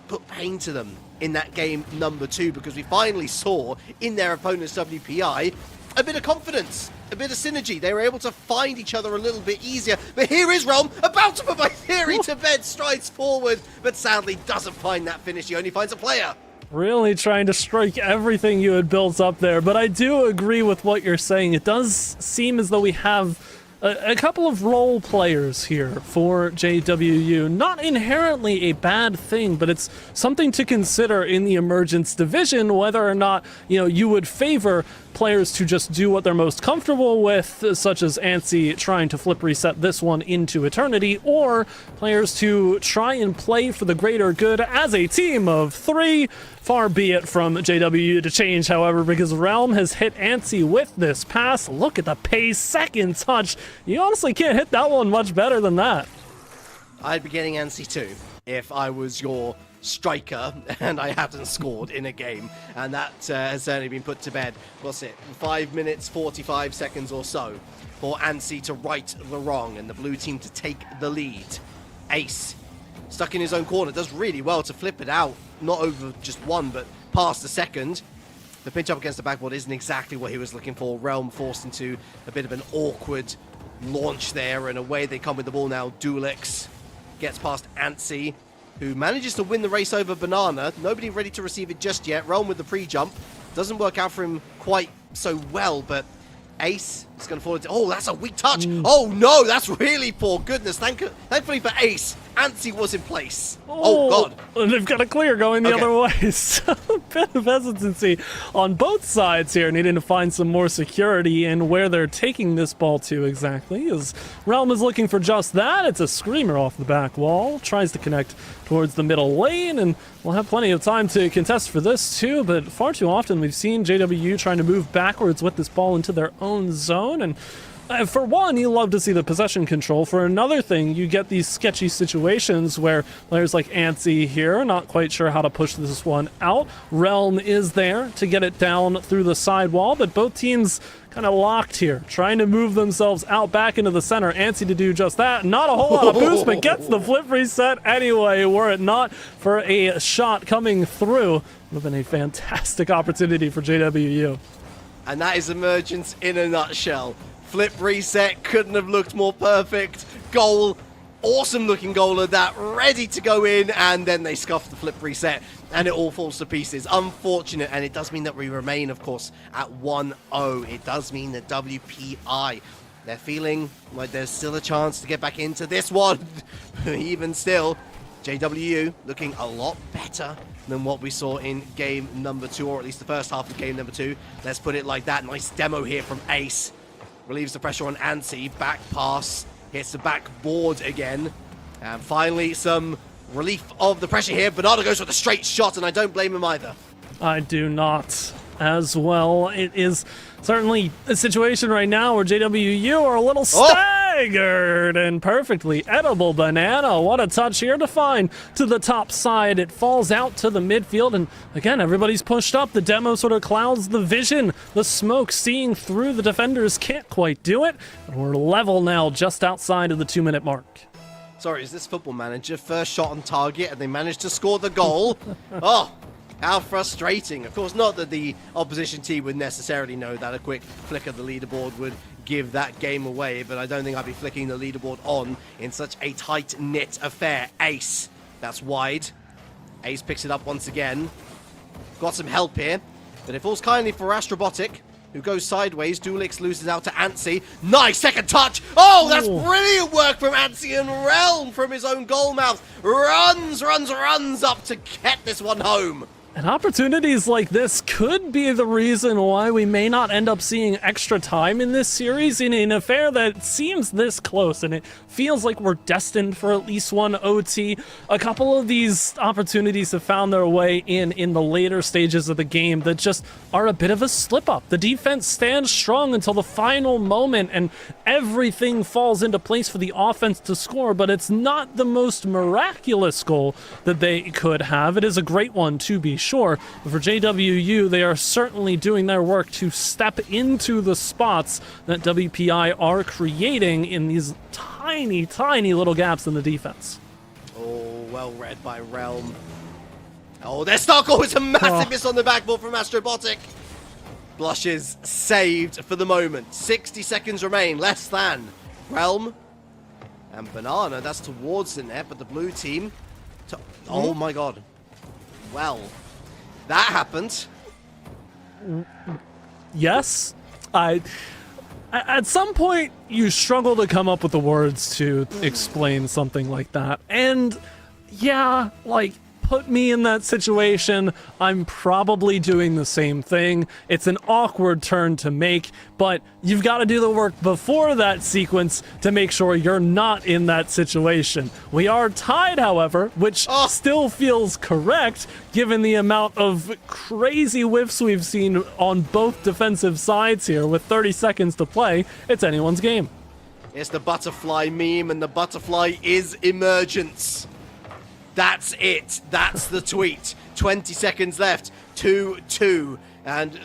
put pain to them in that game number 2, because we finally saw in their opponent's WPI a bit of confidence, a bit of synergy. They were able to find each other a little bit easier. But here is Realm, about to put my theory to bed, strides forward, but sadly doesn't find that finish. He only finds a player. Really trying to strike everything you had built up there, but I do agree with what you're saying. It does seem as though we have a couple of role players here for JWU. Not inherently a bad thing, but it's something to consider in the Emergence division, whether or not, you would favor players to just do what they're most comfortable with, such as Ansi trying to flip reset this one into eternity, or players to try and play for the greater good as a team of 3. Far be it from JWU to change, however, because Realm has hit Ansi with this pass. Look at the pace, second touch. You honestly can't hit that one much better than that. I'd be getting Ansi too if I was your striker and I hadn't scored in a game, and that has certainly been put to bed. What's it, 5 minutes 45 seconds or so for Ansi to right the wrong and the blue team to take the lead. Ace stuck in his own corner, does really well to flip it out, not over just one but past the second. The pinch up against the backboard isn't exactly what he was looking for. Realm forced into a bit of an awkward launch there, and away they come with the ball now. Duelix gets past Ansi, who manages to win the race over Banana. Nobody ready to receive it just yet. Realm with the pre-jump. Doesn't work out for him quite so well, but Ace is going to fall into... Oh, that's a weak touch. Oh, no, that's really poor. Goodness, thankfully for Ace, Ansi was in place. Oh, God. And they've got a clear going the other way. So a bit of hesitancy on both sides here, needing to find some more security in where they're taking this ball to exactly, as Realm is looking for just that. It's a screamer off the back wall. Tries to connect towards the middle lane, and we'll have plenty of time to contest for this too, but far too often we've seen JWU trying to move backwards with this ball into their own zone, and For one, you love to see the possession control. For another thing, you get these sketchy situations where players like Antsy here, not quite sure how to push this one out. Realm is there to get it down through the sidewall, but both teams kind of locked here, trying to move themselves out back into the center. Antsy to do just that. Not a whole lot of boost, but gets the flip reset anyway, were it not for a shot coming through. Would have been a fantastic opportunity for JWU. And that is Emergence in a nutshell. Flip reset, couldn't have looked more perfect. Goal, awesome looking goal of that, ready to go in, and then they scuff the flip reset, and it all falls to pieces. Unfortunate, and it does mean that we remain, of course, at 1-0. It does mean that WPI, they're feeling like there's still a chance to get back into this one. Even still, JWU looking a lot better than what we saw in game number 2, or at least the first half of game number 2. Let's put it like that. Nice demo here from Ace. Relieves the pressure on Antsy. Back pass. Hits the backboard again. And finally, some relief of the pressure here. Bernardo goes for the straight shot, and I don't blame him either. I do not as well. It is certainly a situation right now where JWU are a little staggered, and perfectly edible banana. What a touch here to find to the top side. It falls out to the midfield, and again, everybody's pushed up. The demo sort of clouds the vision. The smoke seeing through the defenders can't quite do it. And we're level now just outside of the 2-minute mark. Sorry, is this Football Manager? First shot on target, and they managed to score the goal. Oh, how frustrating. Of course, not that the opposition team would necessarily know that a quick flick of the leaderboard would give that game away, but I don't think I'd be flicking the leaderboard on in such a tight-knit affair. Ace, that's wide. Ace picks it up once again. Got some help here, but it falls kindly for Astrobotic, who goes sideways. Dulix loses out to Antsy. Nice second touch. Oh, that's brilliant work from Antsy, and Realm from his own goal mouth runs up to get this one home. And opportunities like this could be the reason why we may not end up seeing extra time in this series in an affair that seems this close, and it feels like we're destined for at least one OT. A couple of these opportunities have found their way in the later stages of the game that just are a bit of a slip-up. The defense stands strong until the final moment, and everything falls into place for the offense to score, but it's not the most miraculous goal that they could have. It is a great one, to be sure, but for JWU, they are certainly doing their work to step into the spots that WPI are creating in these tiny, tiny little gaps in the defense. Oh, well read by Realm. Oh, their start goal is a massive miss on the backboard from Astrobotic. Blushes saved for the moment. 60 seconds remain, less than. Realm and Banana, that's towards the net, but the blue team... Oh my god. Well, that happened. Yes, at some point, you struggle to come up with the words to explain something like that. And yeah, like, put me in that situation, I'm probably doing the same thing. It's an awkward turn to make, but you've got to do the work before that sequence to make sure you're not in that situation. We are tied, however, which still feels correct given the amount of crazy whiffs we've seen on both defensive sides here. With 30 seconds to play, it's anyone's game. It's the butterfly meme, and the butterfly is Emergence. That's it. That's the tweet. 20 seconds left. 2-2. And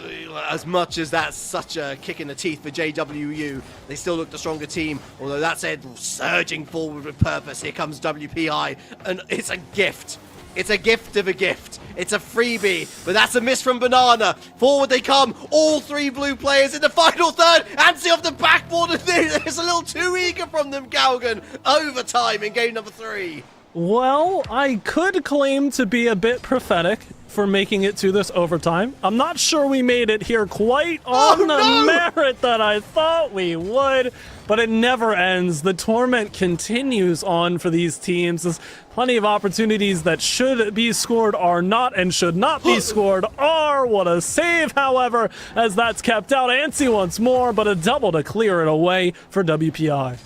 as much as that's such a kick in the teeth for JWU, they still look the stronger team. Although that said, surging forward with purpose. Here comes WPI. And it's a gift. It's a gift of a gift. It's a freebie. But that's a miss from Banana. Forward they come. All three blue players in the final third. Antsy off the backboard. It's a little too eager from them, Galgan. Overtime in game number 3. Well, I could claim to be a bit prophetic for making it to this overtime. I'm not sure we made it here quite on the merit that I thought we would, but it never ends. The torment continues on for these teams. There's plenty of opportunities that should be scored are not, and should not be scored are. What a save, however, as that's kept out. Antsy once more, but a double to clear it away for WPI.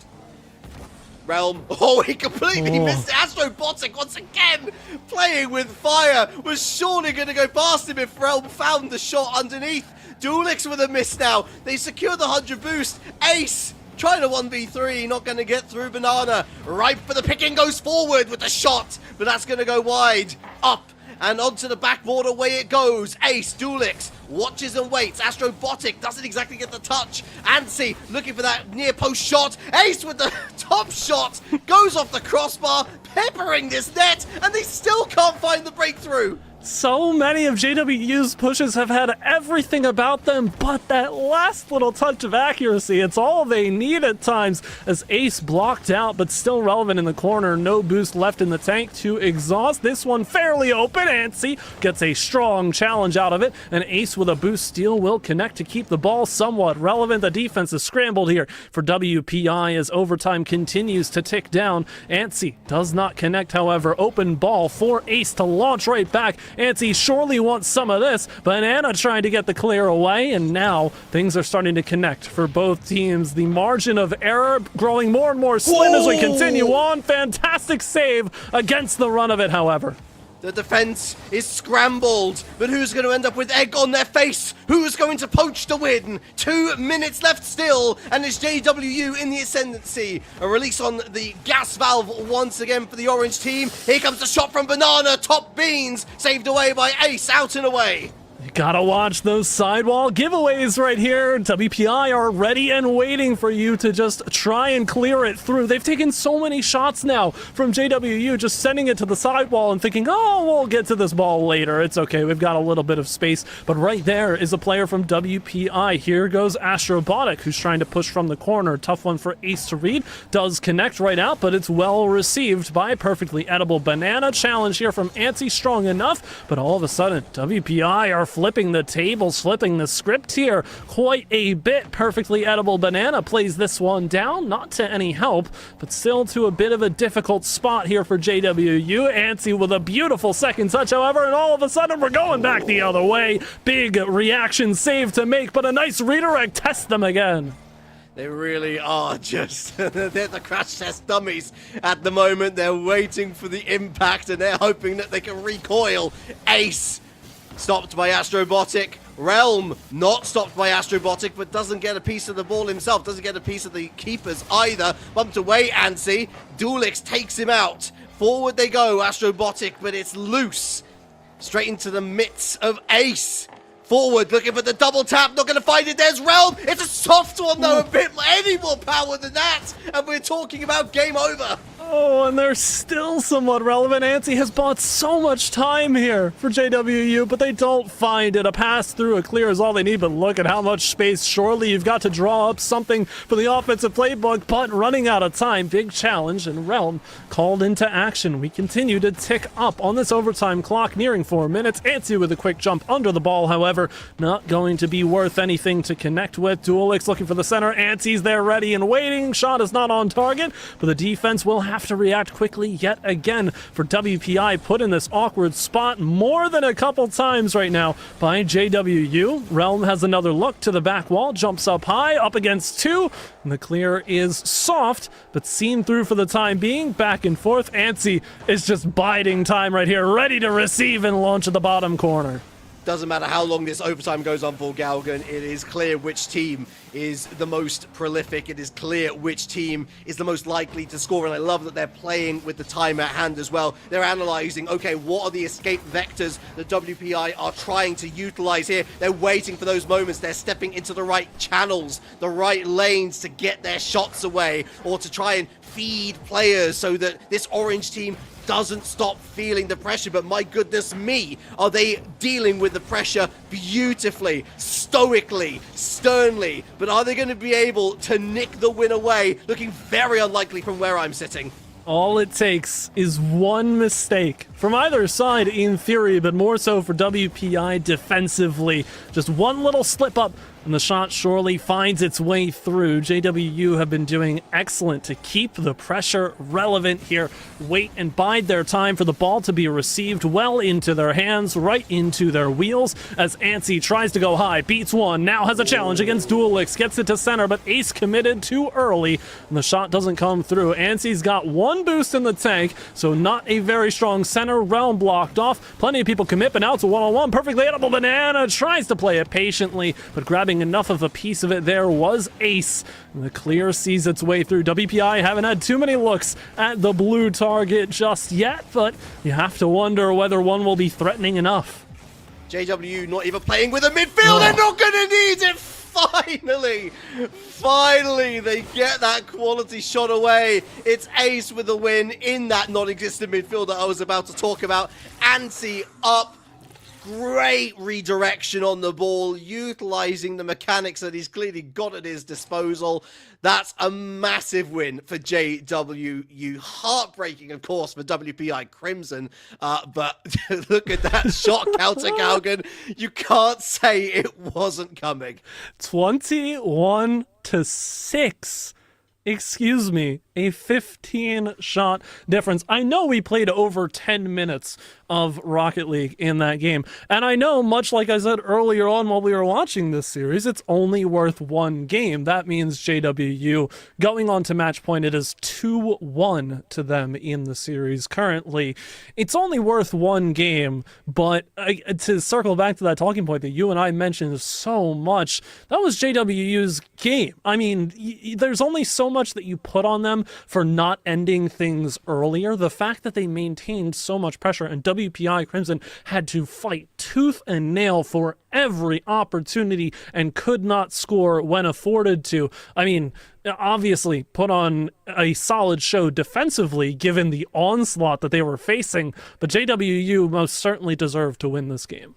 Realm. Oh, he completely missed it. Astrobotic once again playing with fire. Was surely going to go past him if Realm found the shot underneath. Dulix with a miss now. They secure the 100 boost. Ace trying to 1v3, not going to get through Banana. Ripe for the picking, goes forward with the shot, but that's going to go wide. Up and onto the backboard, away it goes. Ace, Dulix, watches and waits. Astrobotic doesn't exactly get the touch. Ansi looking for that near post shot. Ace with the top shot, goes off the crossbar, peppering this net, and they still can't find the breakthrough. So many of JWU's pushes have had everything about them, but that last little touch of accuracy, it's all they need at times, as Ace blocked out, but still relevant in the corner. No boost left in the tank to exhaust. This one fairly open. Ansi gets a strong challenge out of it, and Ace with a boost steal will connect to keep the ball somewhat relevant. The defense is scrambled here for WPI as overtime continues to tick down. Ansi does not connect, however. Open ball for Ace to launch right back. Ansi surely wants some of this. Banana trying to get the clear away, and now things are starting to connect for both teams. The margin of error growing more and more slim as we continue on. Fantastic save against the run of it, however. The defense is scrambled, but who's going to end up with egg on their face? Who's going to poach the win? 2 minutes left still, and it's JWU in the ascendancy. A release on the gas valve once again for the orange team. Here comes the shot from Banana, top beans, saved away by Ace, out and away. You gotta watch those sidewall giveaways right here. WPI are ready and waiting for you to just try and clear it through. They've taken so many shots now from JWU, just sending it to the sidewall and thinking, oh, we'll get to this ball later. It's okay, we've got a little bit of space. But right there is a player from WPI. Here goes Astrobotic, who's trying to push from the corner. Tough one for Ace to read. Does connect right out, but it's well received by Perfectly Edible Banana. Challenge here from Ansi, strong enough, but all of a sudden, WPI are flipping the tables, flipping the script here quite a bit. Perfectly Edible Banana plays this one down, not to any help, but still to a bit of a difficult spot here for JWU. Ansi with a beautiful second touch, however, and all of a sudden we're going back the other way. Big reaction save to make, but a nice redirect. Test them again. They really are just, they're the crash test dummies at the moment. They're waiting for the impact and they're hoping that they can recoil. Ace stopped by Astrobotic. Realm not stopped by Astrobotic, but doesn't get a piece of the ball himself. Doesn't get a piece of the keepers either. Bumped away, Ansi. Dulix takes him out. Forward they go, Astrobotic, but it's loose. Straight into the midst of Ace. Forward, looking for the double tap, not going to find it. There's Realm. It's a soft one, though, a bit any more power than that. And we're talking about game over. Oh, and they're still somewhat relevant. Ansi has bought so much time here for JWU, but they don't find it. A pass through, a clear is all they need, but look at how much space. Surely you've got to draw up something for the offensive playbook, but running out of time. Big challenge, and Realm called into action. We continue to tick up on this overtime clock, nearing 4 minutes. Ansi with a quick jump under the ball, however, not going to be worth anything to connect with. Dulix looking for the center. Ansi's there ready and waiting. Shot is not on target, but the defense will have to react quickly yet again for WPI, put in this awkward spot more than a couple times right now by JWU. Realm has another look to the back wall, jumps up high, up against two, and the clear is soft, but seen through for the time being. Back and forth. Ansi is just biding time right here, ready to receive and launch at the bottom corner. Doesn't matter how long this overtime goes on for Galgan, it is clear which team is the most prolific. It is clear which team is the most likely to score, and I love that they're playing with the time at hand as well. They're analyzing, okay, what are the escape vectors that WPI are trying to utilize here? They're waiting for those moments. They're stepping into the right channels, the right lanes to get their shots away, or to try and feed players so that this orange team doesn't stop feeling the pressure. But my goodness me, are they dealing with the pressure beautifully, stoically, sternly. But are they going to be able to nick the win away? Looking very unlikely from where I'm sitting. All it takes is one mistake from either side in theory, but more so for WPI defensively. Just one little slip up and the shot surely finds its way through. JWU have been doing excellent to keep the pressure relevant here. Wait and bide their time for the ball to be received well into their hands, right into their wheels, as Ansi tries to go high, beats one, now has a challenge against Dulix, gets it to center, but Ace committed too early, and the shot doesn't come through. Ansi's got one boost in the tank, so not a very strong center. Realm blocked off. Plenty of people commit, but now it's a one-on-one. Perfectly Edible Banana tries to play it patiently, but grabbing getting enough of a piece of it there was Ace. And the clear sees its way through. WPI haven't had too many looks at the blue target just yet, but you have to wonder whether one will be threatening enough. JW not even playing with a midfield. They're not going to need it. Finally, they get that quality shot away. It's Ace with the win in that non-existent midfield that I was about to talk about. Anti up. Great redirection on the ball, utilizing the mechanics that he's clearly got at his disposal. That's a massive win for JWU. Heartbreaking, of course, for WPI Crimson. But look at that shot counter, Galgan. You can't say it wasn't coming. 21-6. Excuse me, a 15-shot difference. I know we played over 10 minutes of Rocket League in that game, and I know, much like I said earlier on while we were watching this series, it's only worth one game. That means JWU going on to match point, it is 2-1 to them in the series currently. It's only worth one game, but to circle back to that talking point that you and I mentioned so much, that was JWU's game. I mean, there's only so much that you put on them for not ending things earlier. The fact that they maintained so much pressure and WPI Crimson had to fight tooth and nail for every opportunity and could not score when afforded to. I mean, obviously put on a solid show defensively given the onslaught that they were facing, but JWU most certainly deserved to win this game.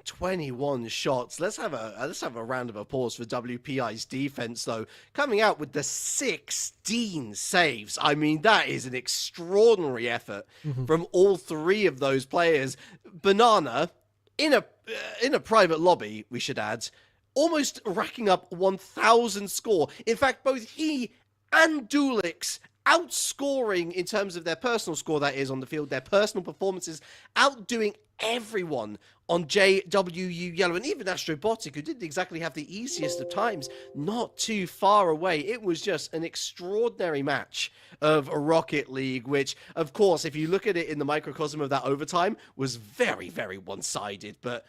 21 shots. Let's have a round of applause for WPI's defense, though, coming out with the 16 saves. I mean, that is an extraordinary effort from all three of those players. Banana in a private lobby, we should add, almost racking up 1,000 score. In fact, both he and Dulix outscoring in terms of their personal score, that is, on the field, their personal performances, outdoing everyone on JWU Yellow, and even Astrobotic, who didn't exactly have the easiest of times, not too far away. It was just an extraordinary match of Rocket League, which, of course, if you look at it in the microcosm of that overtime, was very, very one-sided, but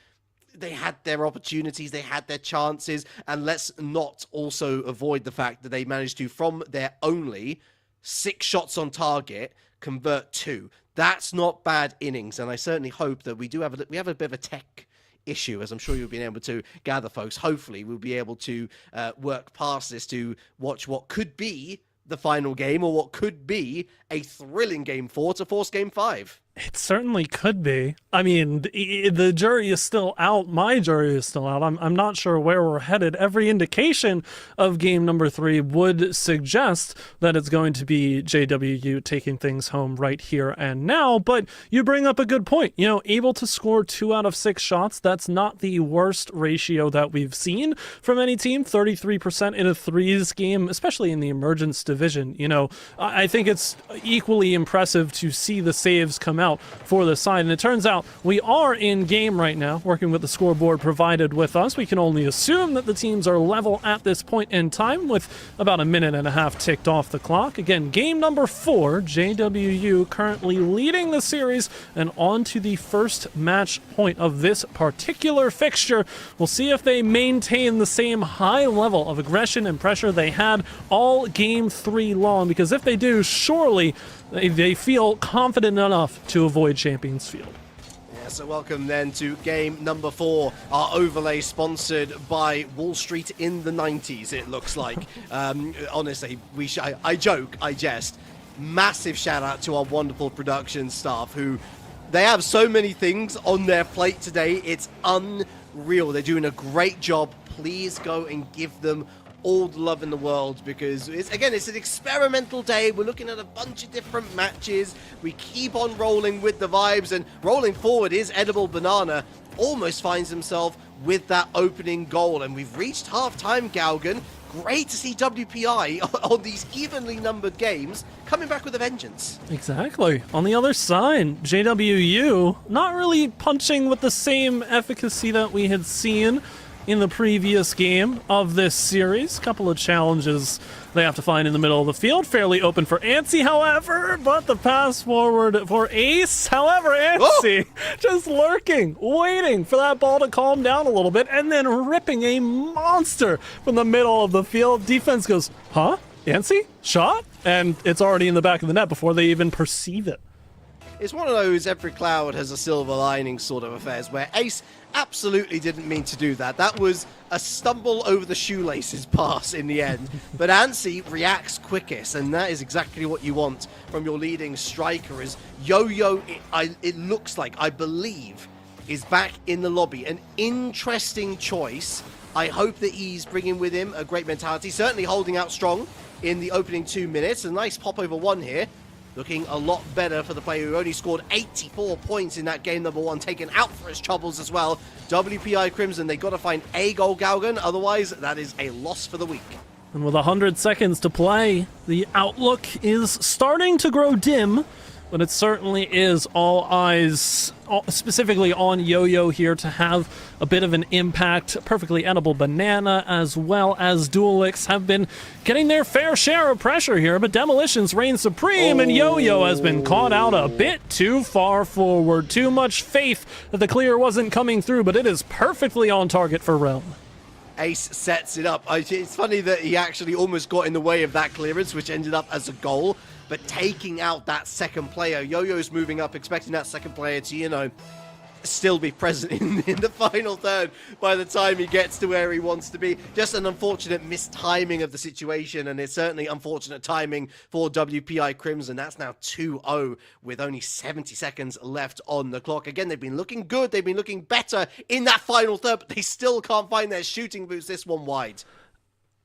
they had their opportunities, they had their chances, and let's not also avoid the fact that they managed to, from their only 6 shots on target, convert 2. That's not bad innings, and I certainly hope that we have a bit of a tech issue, as I'm sure you've been able to gather, folks. Hopefully, we'll be able to work past this to watch what could be the final game, or what could be a thrilling game 4 to force game 5. It certainly could be. I mean, the jury is still out. My jury is still out. I'm not sure where we're headed. Every indication of game number 3 would suggest that it's going to be JWU taking things home right here and now. But you bring up a good point. You know, able to score 2 out of 6 shots. That's not the worst ratio that we've seen from any team. 33% in a threes game, especially in the emergence division. You know, I think it's equally impressive to see the saves come out for the side, and it turns out we are in game right now, working with the scoreboard provided with us. We can only assume that the teams are level at this point in time, with about a minute and a half ticked off the clock. Again, game number 4, JWU currently leading the series and on to the first match point of this particular fixture. We'll see if they maintain the same high level of aggression and pressure they had all game 3 long, because if they do, surely they feel confident enough to avoid Champions Field. Yeah, so welcome then to game number 4, our overlay sponsored by Wall Street in the 90s, it looks like. Honestly, I joke, I jest. Massive shout out to our wonderful production staff, who they have so many things on their plate today. It's unreal. They're doing a great job. Please go and give them all the love in the world, because it's an experimental day. We're looking at a bunch of different matches. We keep on rolling with the vibes, and rolling forward is Edible Banana. Almost finds himself with that opening goal, and we've reached half-time, Galgan. Great to see WPI on these evenly numbered games coming back with a vengeance. Exactly. On the other side, JWU not really punching with the same efficacy that we had seen in the previous game of this series. A couple of challenges they have to find in the middle of the field. Fairly open for Antsy, however, but the pass forward for Ace. However, Antsy just lurking, waiting for that ball to calm down a little bit, and then ripping a monster from the middle of the field. Defense goes, huh? Antsy? Shot? And it's already in the back of the net before they even perceive it. It's one of those every cloud has a silver lining sort of affairs where Ace absolutely didn't mean to do that. That was a stumble over the shoelaces pass in the end. But Antsy reacts quickest, and that is exactly what you want from your leading striker. As Yo-Yo, it looks like, I believe, is back in the lobby. An interesting choice. I hope that he's bringing with him a great mentality. Certainly holding out strong in the opening 2 minutes. A nice pop over one here. Looking a lot better for the player who only scored 84 points in that game number 1, taken out for his troubles as well. WPI Crimson, they got to find a goal, Galgan, otherwise that is a loss for the week. And with 100 seconds to play, the outlook is starting to grow dim, but it certainly is all eyes specifically on Yo-Yo here to have a bit of an impact. Perfectly edible banana as well as Duelix have been getting their fair share of pressure here, but Demolitions reign supreme, and Yo-Yo has been caught out a bit too far forward. Too much faith that the clear wasn't coming through, but it is perfectly on target for Realm. Ace sets it up. It's funny that he actually almost got in the way of that clearance, which ended up as a goal. But taking out that second player, Yo-Yo's moving up, expecting that second player to, still be present in the final third by the time he gets to where he wants to be. Just an unfortunate mistiming of the situation, and it's certainly unfortunate timing for WPI Crimson. That's now 2-0 with only 70 seconds left on the clock. Again, they've been looking good, they've been looking better in that final third, but they still can't find their shooting boots this one wide.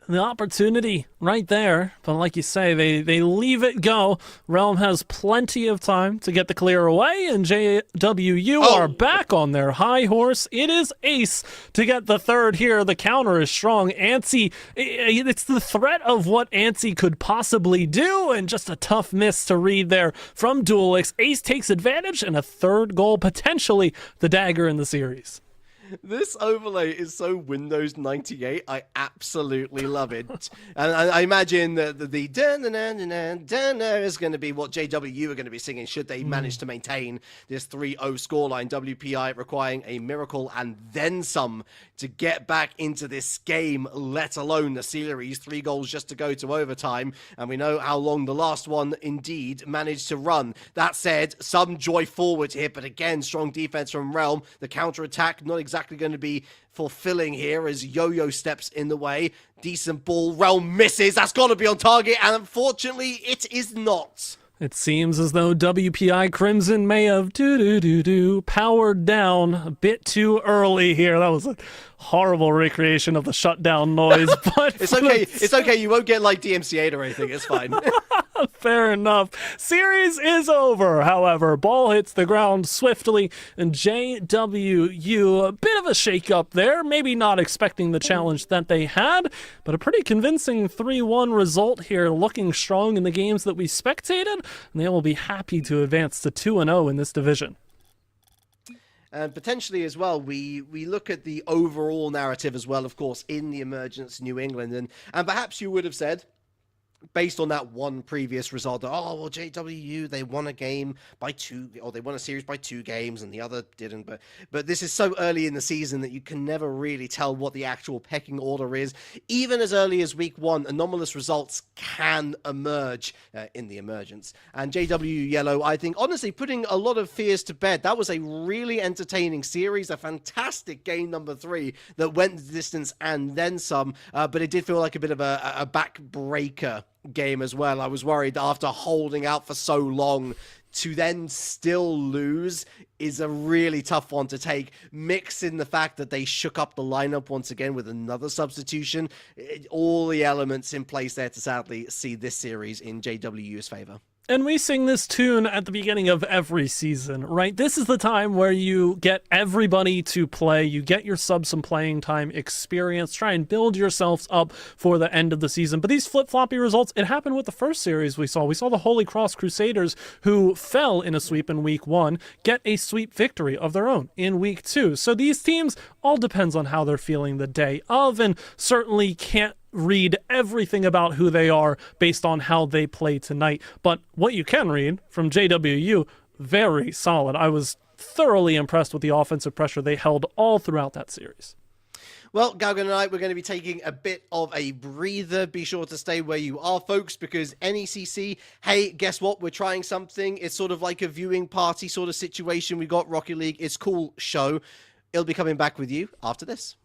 The opportunity right there, but like you say, they leave it go. Realm has plenty of time to get the clear away, and JWU are back on their high horse. It is Ace to get the third here. The counter is strong. Antsy, it's the threat of what Antsy could possibly do, and just a tough miss to read there from Duelix. Ace takes advantage, and a third goal, potentially the dagger in the series. This overlay is so Windows 98. I absolutely love it. And I imagine that the dun-dun-dun-dun-dun is going to be what JWU are going to be singing should they manage to maintain this 3-0 scoreline. WPI requiring a miracle and then some to get back into this game, let alone the series. 3 goals just to go to overtime. And we know how long the last one indeed managed to run. That said, some joy forward here, but again, strong defense from Realm. The counter-attack not exactly going to be fulfilling here as Yo-Yo steps in the way. Decent ball, Realm misses. That's got to be on target, and unfortunately, it is not. It seems as though WPI Crimson may have powered down a bit too early here. That was a horrible recreation of the shutdown noise, but it's okay. It's okay. You won't get like DMCA'd or anything. It's fine. Fair enough. Series is over, however. Ball hits the ground swiftly, and JWU, a bit of a shake-up there. Maybe not expecting the challenge that they had, but a pretty convincing 3-1 result here, looking strong in the games that we spectated, and they will be happy to advance to 2-0 in this division. And potentially as well, we look at the overall narrative as well, of course, in the Emergence New England. And perhaps you would have said, based on that one previous result, that, oh, well, JWU, they won a game by 2, or they won a series by 2 games, and the other didn't. But this is so early in the season that you can never really tell what the actual pecking order is. Even as early as week 1, anomalous results can emerge in the Emergence. And JW Yellow, I think, honestly, putting a lot of fears to bed. That was a really entertaining series, a fantastic game number 3 that went the distance and then some, but it did feel like a bit of a backbreaker game as well. I was worried after holding out for so long to then still lose is a really tough one to take. Mix in the fact that they shook up the lineup once again with another substitution. All the elements in place there to sadly see this series in JWU's favor. And we sing this tune at the beginning of every season, right? This is the time where you get everybody to play, you get your subs some playing time experience, try and build yourselves up for the end of the season. But these flip-floppy results, it happened with the first series we saw. We saw the Holy Cross Crusaders, who fell in a sweep in week 1, get a sweep victory of their own in week 2. So these teams all depends on how they're feeling the day of, and certainly can't read everything about who they are based on how they play tonight. But what you can read from JWU, very solid. I was thoroughly impressed with the offensive pressure they held all throughout that series. Well, Galgan and I, we're going to be taking a bit of a breather. Be sure to stay where you are, folks, because NECC, hey, guess what? We're trying something. It's sort of like a viewing party sort of situation. We got Rocket League. It's cool show. It'll be coming back with you after this.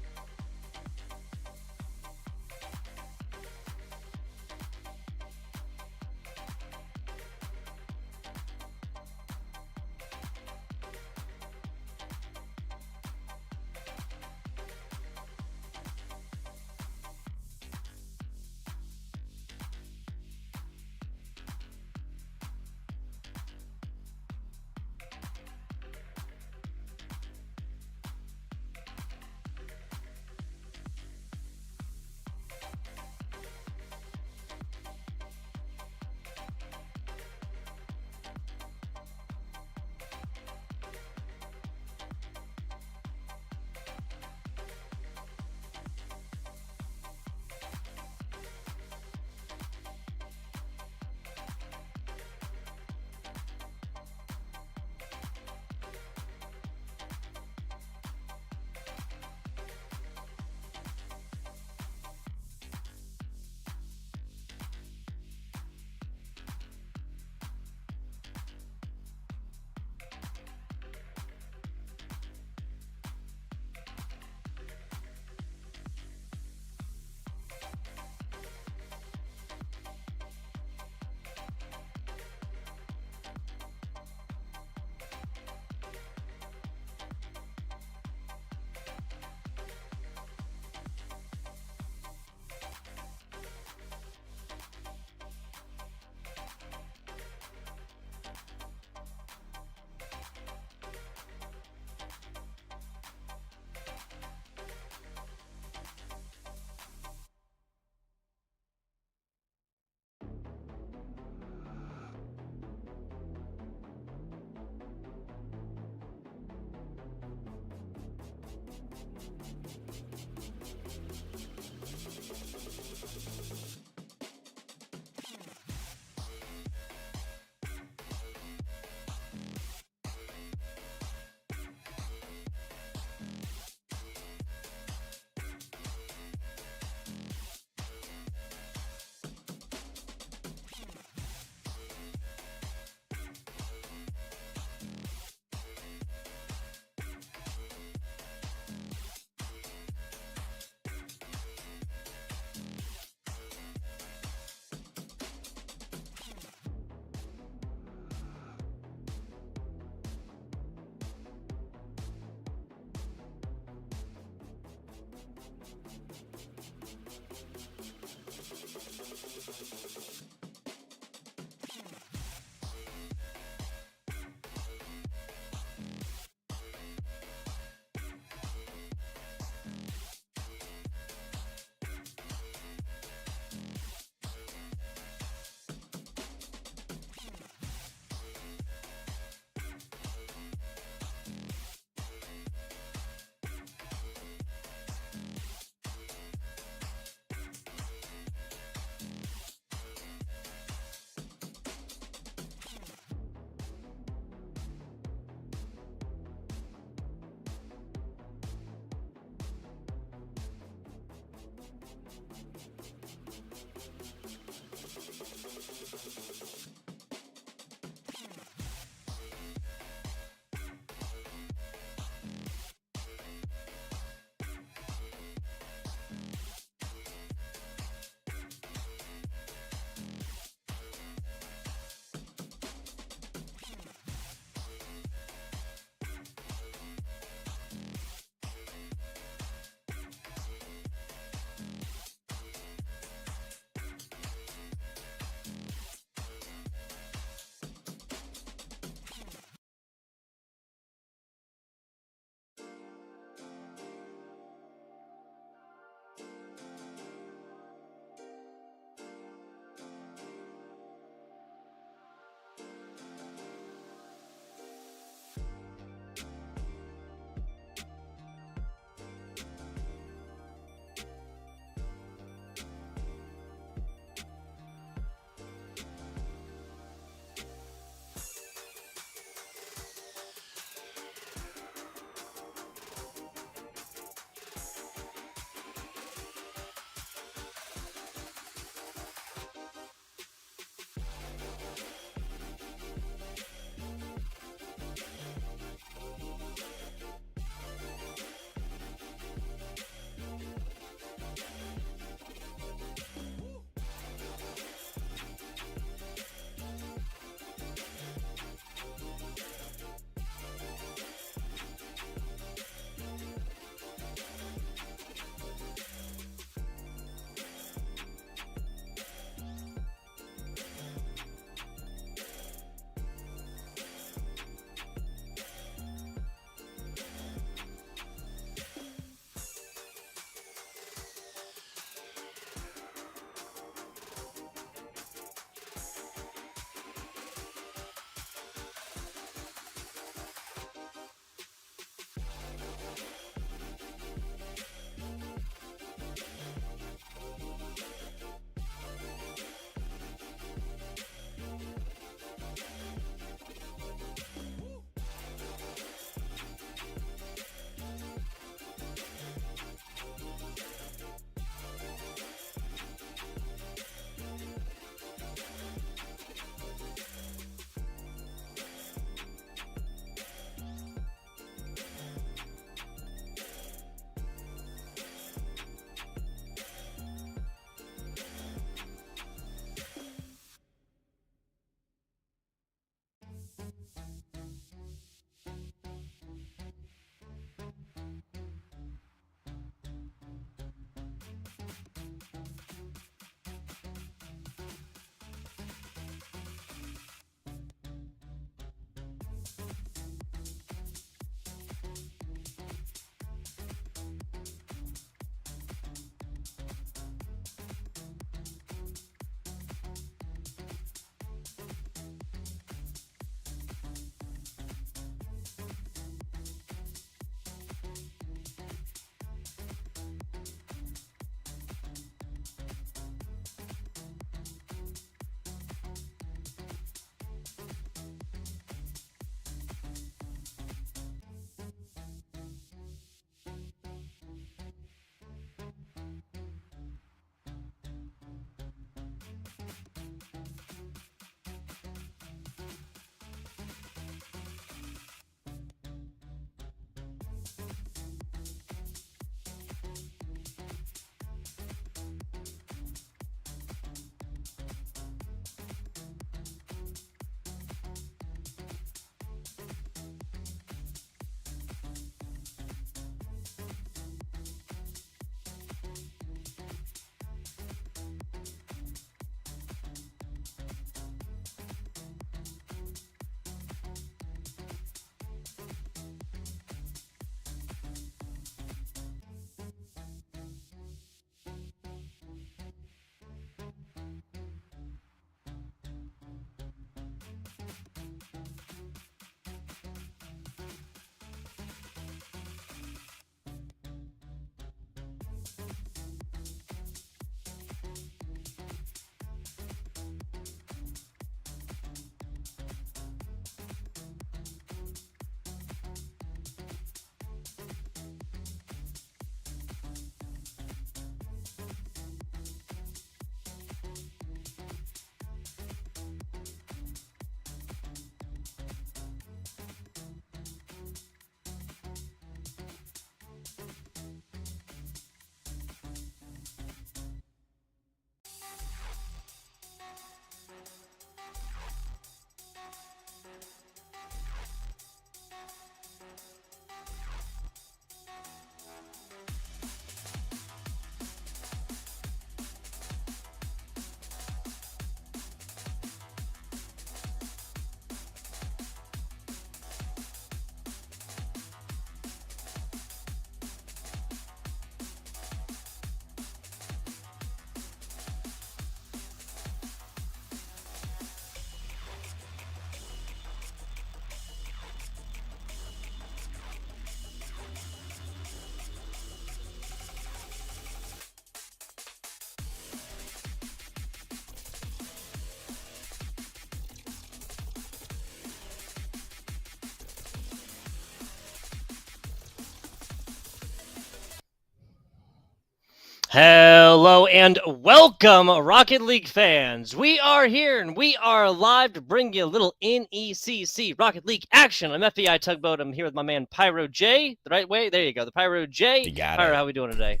Hello and welcome, Rocket League fans. We are here and we are live to bring you a little NECC Rocket League action. I'm FBI Tugboat. I'm here with my man Pyro J. The right way? There you go. The Pyro J. You got Pyro, it. how we doing today?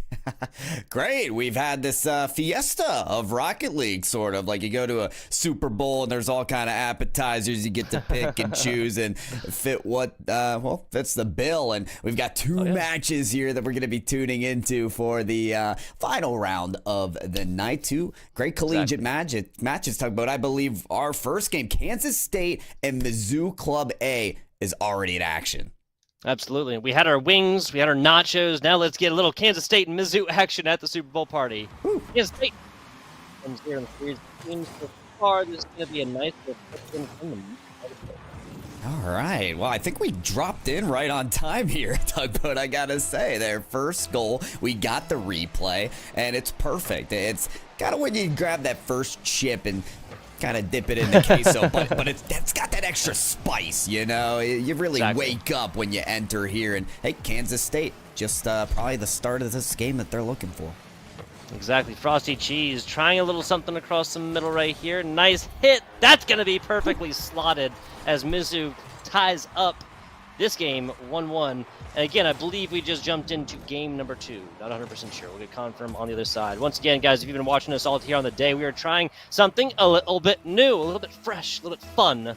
Great. We've had this fiesta of Rocket League, sort of like you go to a Super Bowl and there's all kind of appetizers you get to pick and choose and fit what fits the bill. And we've got two matches here that we're going to be tuning into for the final round of the night. Two great collegiate matches. Tugboat. I believe our first game, Kansas State and Mizzou Club A, is already in action. Absolutely. We had our wings, we had our nachos. Now let's get a little Kansas State and Mizzou action at the Super Bowl party. Woo. Kansas State comes here in the series. Teams so far, this is going to be a nice little from them. All right. Well, I think we dropped in right on time here, Tugboat. I gotta say, their first goal, we got the replay, and it's perfect. It's kind of when you grab that first chip and kind of dip it in the queso, but it's got that extra spice, you know? You really wake up when you enter here, and hey, Kansas State, just probably the start of this game that they're looking for. Exactly. Frosty Cheese trying a little something across the middle right here. Nice hit. That's going to be perfectly slotted as Mizzou ties up this game 1-1. And again, I believe we just jumped into game number 2. Not 100% sure. We'll get confirmed on the other side. Once again, guys, if you've been watching us all here on the day, we are trying something a little bit new, a little bit fresh, a little bit fun.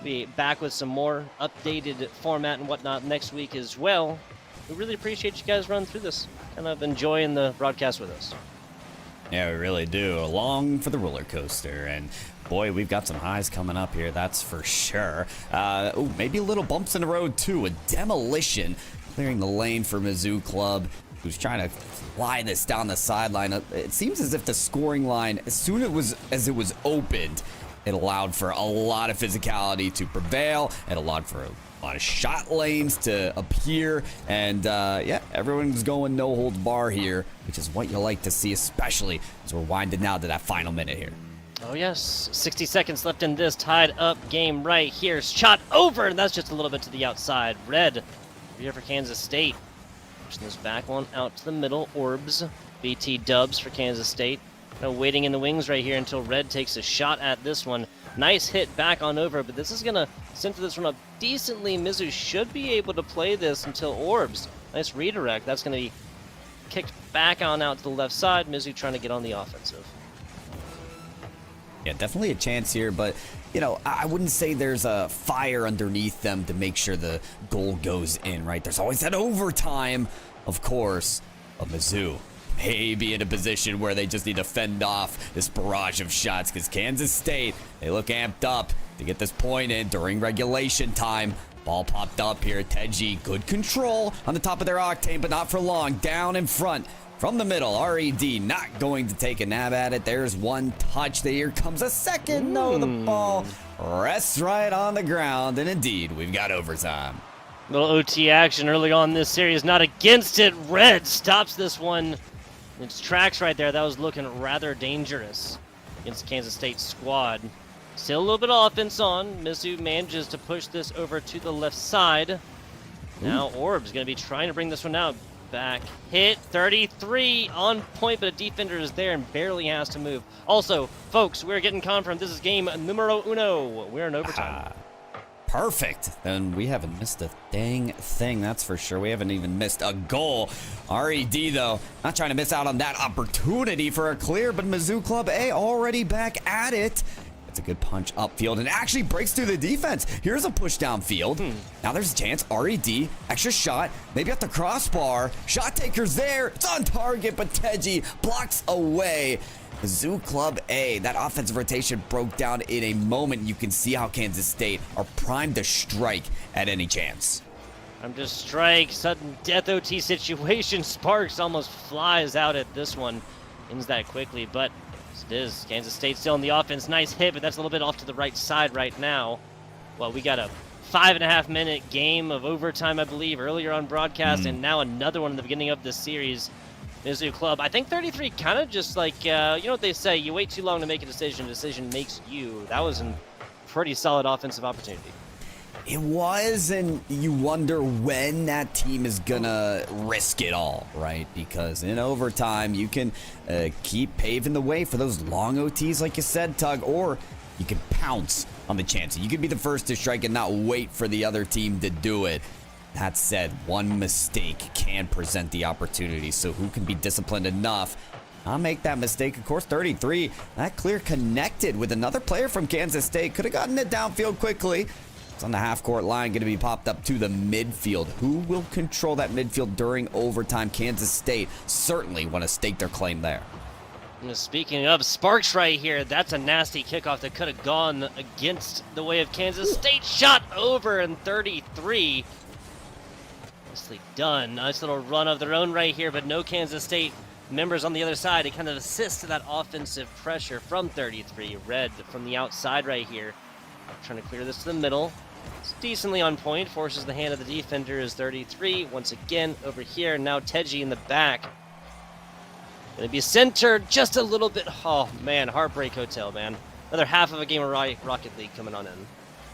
Be back with some more updated format and whatnot next week as well. We really appreciate you guys running through this, kind of enjoying the broadcast with us. Yeah, we really do. Along for the roller coaster, and boy, we've got some highs coming up here, that's for sure. Maybe a little bumps in the road too. A demolition clearing the lane for Mizzou Club, who's trying to fly this down the sideline. It seems as if the scoring line, as soon as it was opened, it allowed for a lot of physicality to prevail. It allowed for a lot of shot lanes to appear, and yeah, everyone's going no holds bar here, which is what you like to see, especially as we're winding down to that final minute here. Oh yes, 60 seconds left in this tied up game right here. Shot over, and that's just a little bit to the outside. Red here for Kansas State. Pushing this back one out to the middle. Orbs, BT dubs for Kansas State. Now waiting in the wings right here until Red takes a shot at this one. Nice hit back on over, but this is going to center this one up decently. Mizzou should be able to play this until Orbs. Nice redirect. That's going to be kicked back on out to the left side. Mizzou trying to get on the offensive. Yeah, definitely a chance here, but, you know, I wouldn't say there's a fire underneath them to make sure the goal goes in, right? There's always that overtime, of course, of Mizzou. Maybe in a position where they just need to fend off this barrage of shots, because Kansas State, they look amped up to get this point in during regulation time. Ball popped up here. Teji, good control on the top of their octane, but not for long. Down in front from the middle. RED not going to take a nab at it. There's one touch. Here comes a second. No, the ball rests right on the ground, and indeed, we've got overtime. Little OT action early on in this series. Not against it. Red stops this one. Its tracks right there. That was looking rather dangerous against the Kansas State squad. Still a little bit of offense on. Mizzou manages to push this over to the left side. Now Orb's going to be trying to bring this one out. Back hit 33 on point, but a defender is there and barely has to move. Also, folks, we're getting confirmed. This is game numero uno. We're in overtime. Perfect. Then we haven't missed a dang thing, that's for sure. We haven't even missed a goal. RED, though, not trying to miss out on that opportunity for a clear, but Mizzou Club A already back at it. It's a good punch upfield and actually breaks through the defense. Here's a push downfield. Now there's a chance. RED, extra shot, maybe at the crossbar. Shot taker's there. It's on target, but Teji blocks away. Mizzou Club A, that offensive rotation broke down in a moment. You can see how Kansas State are primed to strike at any chance. I'm just strike, sudden death OT situation. Sparks almost flies out at this one. Ends that quickly, but it is. Kansas State still in the offense. Nice hit, but that's a little bit off to the right side right now. Well, we got a 5.5 minute game of overtime, I believe, earlier on broadcast, and now another one in the beginning of this series. Mizzou Club, I think 33 kind of just like, you know what they say, you wait too long to make a decision makes you. That was a pretty solid offensive opportunity. It was, and you wonder when that team is gonna risk it all, right? Because in overtime, you can keep paving the way for those long OTs, like you said, Tug, or you can pounce on the chance. You can be the first to strike and not wait for the other team to do it. That said, one mistake can present the opportunity, so who can be disciplined enough? I'll make that mistake. Of course, 33, that clear connected with another player from Kansas State. Could have gotten it downfield quickly. It's on the half-court line, going to be popped up to the midfield. Who will control that midfield during overtime? Kansas State certainly want to stake their claim there. Speaking of Sparks right here, that's a nasty kickoff that could have gone against the way of Kansas State. Shot over in 33. Nicely done. Nice little run of their own right here, but no Kansas State members on the other side. It kind of assists to that offensive pressure from 33. Red from the outside right here. Trying to clear this to the middle. It's decently on point. Forces the hand of the defender is 33. Once again, over here. Now Teji in the back. Going to be centered just a little bit. Oh, man. Heartbreak Hotel, man. Another half of a game of Rocket League coming on in.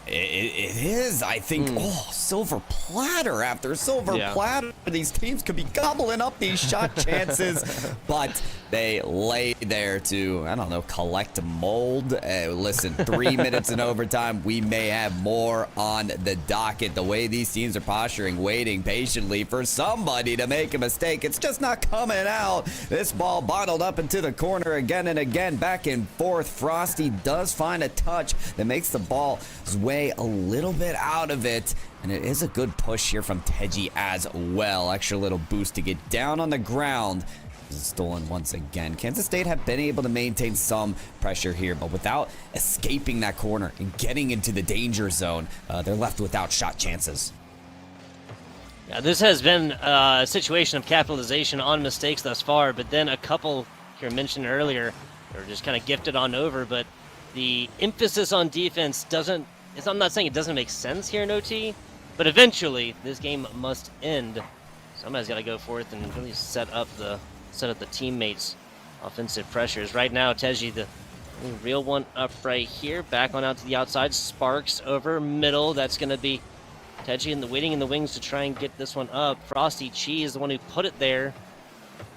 It is, I think. Oh, silver platter after silver platter. These teams could be gobbling up these shot chances, but they lay there to, I don't know, collect mold. Listen, 3 minutes in overtime. We may have more on the docket. The way these teams are posturing, waiting patiently for somebody to make a mistake. It's just not coming out. This ball bottled up into the corner again and again, back and forth. Frosty does find a touch that makes the ball sway a little bit out of it, and it is a good push here from Teji as well. Extra little boost to get down on the ground. This is stolen once again. Kansas State have been able to maintain some pressure here, but without escaping that corner and getting into the danger zone, they're left without shot chances. Yeah, this has been a situation of capitalization on mistakes thus far, but then a couple here mentioned earlier are just kind of gifted on over, but the emphasis on defense doesn't, I'm not saying it doesn't make sense here in OT, but eventually this game must end. Somebody's got to go forth and really set up the teammates' offensive pressures. Right now, Teji, the real one up right here, back on out to the outside. Sparks over middle. That's going to be Teji waiting in the wings to try and get this one up. Frosty Cheese, the one who put it there.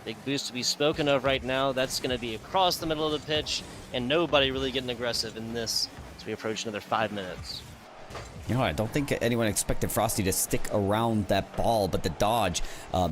Big boost to be spoken of right now. That's going to be across the middle of the pitch, and nobody really getting aggressive in this as we approach another 5 minutes. You know, I don't think anyone expected Frosty to stick around that ball, but the dodge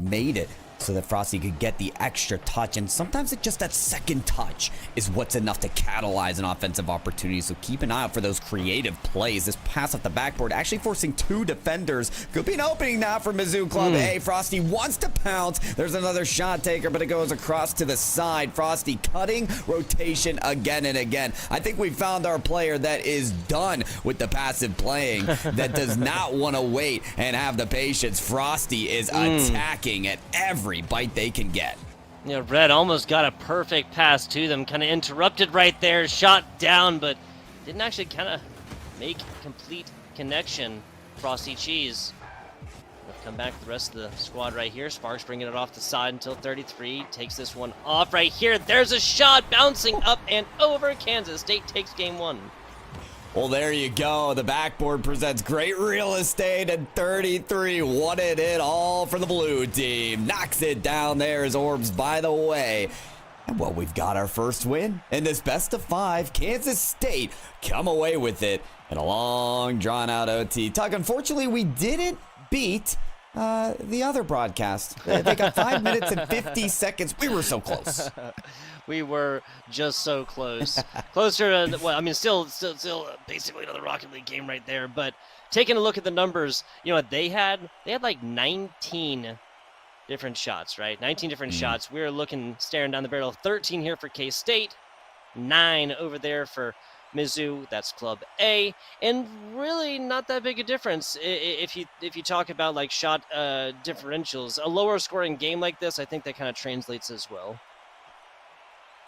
made it so that Frosty could get the extra touch, and sometimes it's just that second touch is what's enough to catalyze an offensive opportunity. So keep an eye out for those creative plays. This pass off the backboard actually forcing 2 defenders. Could be an opening now for Mizzou Club A. Frosty wants to pounce. There's another shot taker, but it goes across to the side. Frosty cutting rotation again and again. I think we found our player that is done with the passive playing, that does not want to wait and have the patience. Frosty is attacking at every bite they can get. You know, Red almost got a perfect pass to them, kind of interrupted right there, shot down, but didn't actually kind of make complete connection. Frosty Cheese. We'll come back to the rest of the squad right here. Sparks bringing it off the side until 33. Takes this one off right here. There's a shot bouncing up and over. Kansas State takes game 1. Well, there you go. The backboard presents great real estate, and 33 wanted it all for the blue team. Knocks it down there as Orbs by the way. And well, we've got our first win in this best of 5. Kansas State come away with it in a long, drawn-out OT. Tug, unfortunately, we didn't beat the other broadcast. They got 5 minutes and 50 seconds. We were so close. We were just so close. Closer to, well, I mean, still basically another Rocket League game right there. But taking a look at the numbers, you know what they had? They had like 19 different shots, right? 19 different shots. We were staring down the barrel of 13 here for K-State, 9 over there for Mizzou. That's Club A, and really not that big a difference if you talk about like shot differentials. A lower scoring game like this, I think that kind of translates as well.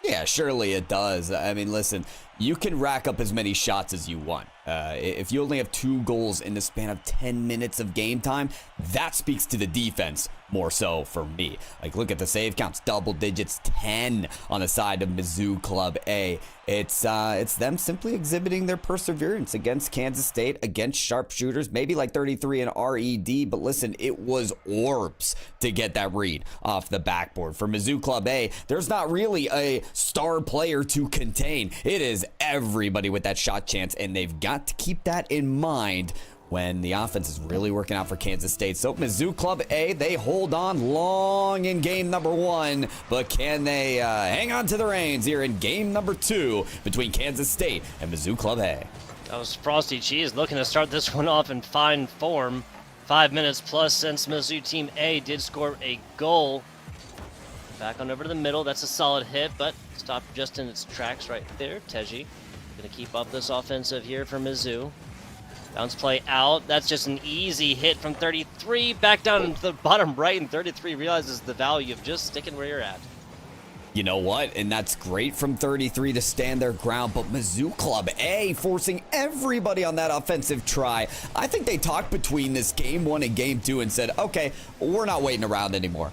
Yeah, surely it does. I mean, listen, you can rack up as many shots as you want. If you only have 2 goals in the span of 10 minutes of game time, that speaks to the defense more so for me. Like, look at the save counts, double digits, 10 on the side of Mizzou Club A. It's them simply exhibiting their perseverance against Kansas State, against sharpshooters, maybe like 33 and RED, but listen, it was orbs to get that read off the backboard. For Mizzou Club A, there's not really a star player to contain. It is everybody with that shot chance, and they've got to keep that in mind when the offense is really working out for Kansas State. So Mizzou Club A, they hold on long in game number 1, but can they hang on to the reins here in game number 2 between Kansas State and Mizzou Club A? That was Frosty Cheese looking to start this one off in fine form. 5 minutes plus since Mizzou Team A did score a goal. Back on over to the middle. That's a solid hit, but stopped just in its tracks right there. Teji going to keep up this offensive here for Mizzou. Bounce play out. That's just an easy hit from 33. Back down into the bottom right, and 33 realizes the value of just sticking where you're at. You know what? And that's great from 33 to stand their ground, but Mizzou Club A forcing everybody on that offensive try. I think they talked between this game 1 and game 2 and said, okay, we're not waiting around anymore.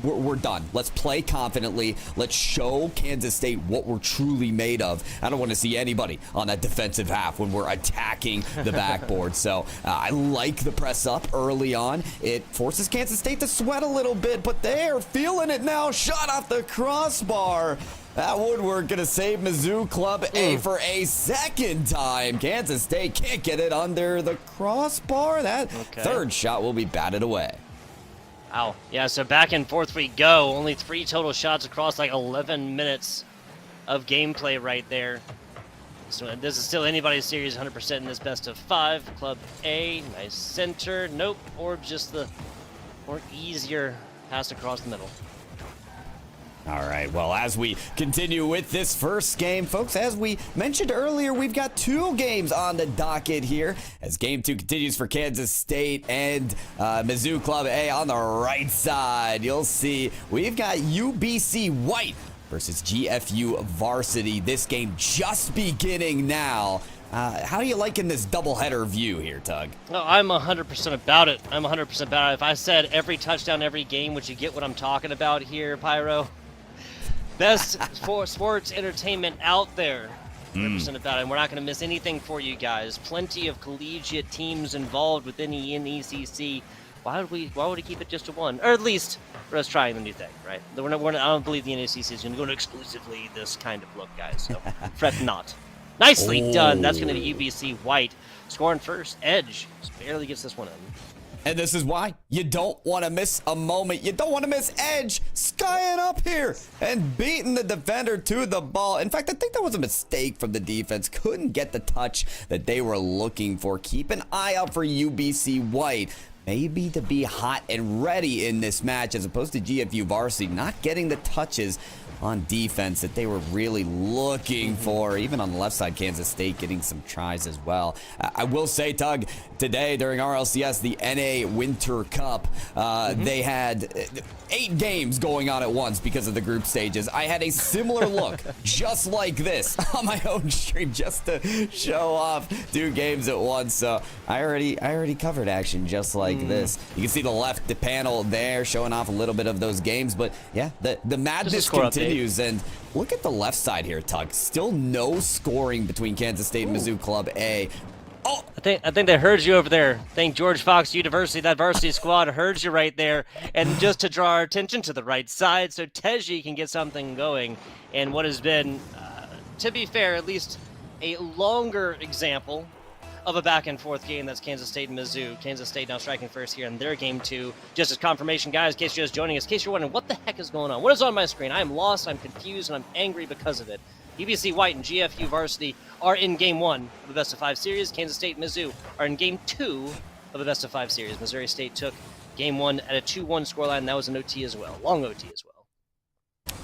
We're done. Let's play confidently. Let's show Kansas State what we're truly made of. I don't want to see anybody on that defensive half when we're attacking the backboard. So I like the press up early on. It forces Kansas State to sweat a little bit, but they are feeling it now. Shot off the crossbar. That woodwork gonna save Mizzou Club A for a second time. Kansas State can't get it under the crossbar. That third shot will be batted away. Ow. Yeah, so back and forth we go. Only 3 total shots across like 11 minutes of gameplay right there. So this is still anybody's series, 100% in this best of 5. Club A, nice center. Nope, or just the more easier pass across the middle. All right, well, as we continue with this first game, folks, as we mentioned earlier, we've got 2 games on the docket here as game 2 continues for Kansas State and Mizzou Club A. On the right side, you'll see we've got UBC White versus GFU Varsity. This game just beginning now. How are you liking this doubleheader view here, Tug? No, I'm 100% about it. I'm 100% about it. If I said every touchdown, every game, would you get what I'm talking about here, Pyro? Best for sports entertainment out there. 100% about it. And we're not going to miss anything for you guys. Plenty of collegiate teams involved within the NECC. Why would we keep it just to 1? Or at least for us trying the new thing, right? I don't believe the NECC is going to go to exclusively this kind of look, guys. So fret not. Nicely done. That's going to be UBC White scoring first. Edge just barely gets this one in. And this is why you don't want to miss a moment. You don't want to miss Edge skying up here and beating the defender to the ball. In fact, I think that was a mistake from the defense. Couldn't get the touch that they were looking for. Keep an eye out for UBC White. Maybe to be hot and ready in this match as opposed to GFU Varsity not getting the touches on defense that they were really looking for. Even on the left side, Kansas State getting some tries as well. I will say, Tug, today during RLCS, the NA Winter Cup, they had 8 games going on at once because of the group stages. I had a similar look, just like this, on my own stream, just to show off 2 games at once. So I already covered action just like this. You can see the left panel there showing off a little bit of those games. But yeah, the madness continues. And look at the left side here, Tug. Still no scoring between Kansas State and Mizzou Club A. Oh, I think they heard you over there. Thank George Fox University. That varsity squad heard you right there. And just to draw our attention to the right side so Teji can get something going. And what has been, to be fair, at least a longer example of a back-and-forth game. That's Kansas State and Mizzou. Kansas State now striking first here in their game 2. Just as confirmation, guys, in case you're just joining us, in case you're wondering what the heck is going on, what is on my screen? I am lost, I'm confused, and I'm angry because of it. UBC White and GFU Varsity are in Game 1 of the Best of 5 series. Kansas State and Mizzou are in Game 2 of the Best of 5 series. Missouri State took Game 1 at a 2-1 scoreline. That was an OT as well. Long OT as well.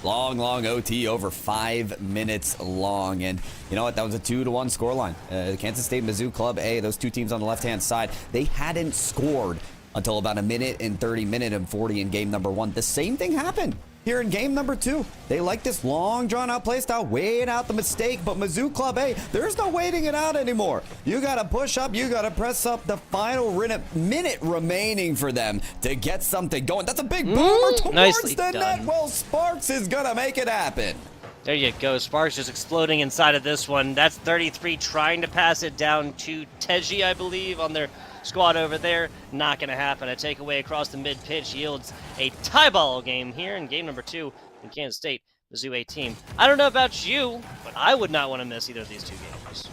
Long OT, over 5 minutes long. And you know what? That was a 2-1 scoreline. Kansas State, Mizzou Club A, those 2 teams on the left-hand side, they hadn't scored until about 1 minute and 30, minute and 40 in game number 1. The same thing happened here in game number 2. They like this long, drawn-out playstyle, wait out the mistake, but Mizzou Club, hey, there's no waiting it out anymore. You got to push up, you got to press up. The final minute remaining for them to get something going. That's a big boomer towards nicely the net. done. Well, Sparks is going to make it happen. There you go. Sparks just exploding inside of this one. That's 33 trying to pass it down to Teji, I believe, on their squad over there. Not going to happen. A takeaway across the mid-pitch yields a tie ball game here in game number 2 in Kansas State, Mizzou 18. I don't know about you, but I would not want to miss either of these two games.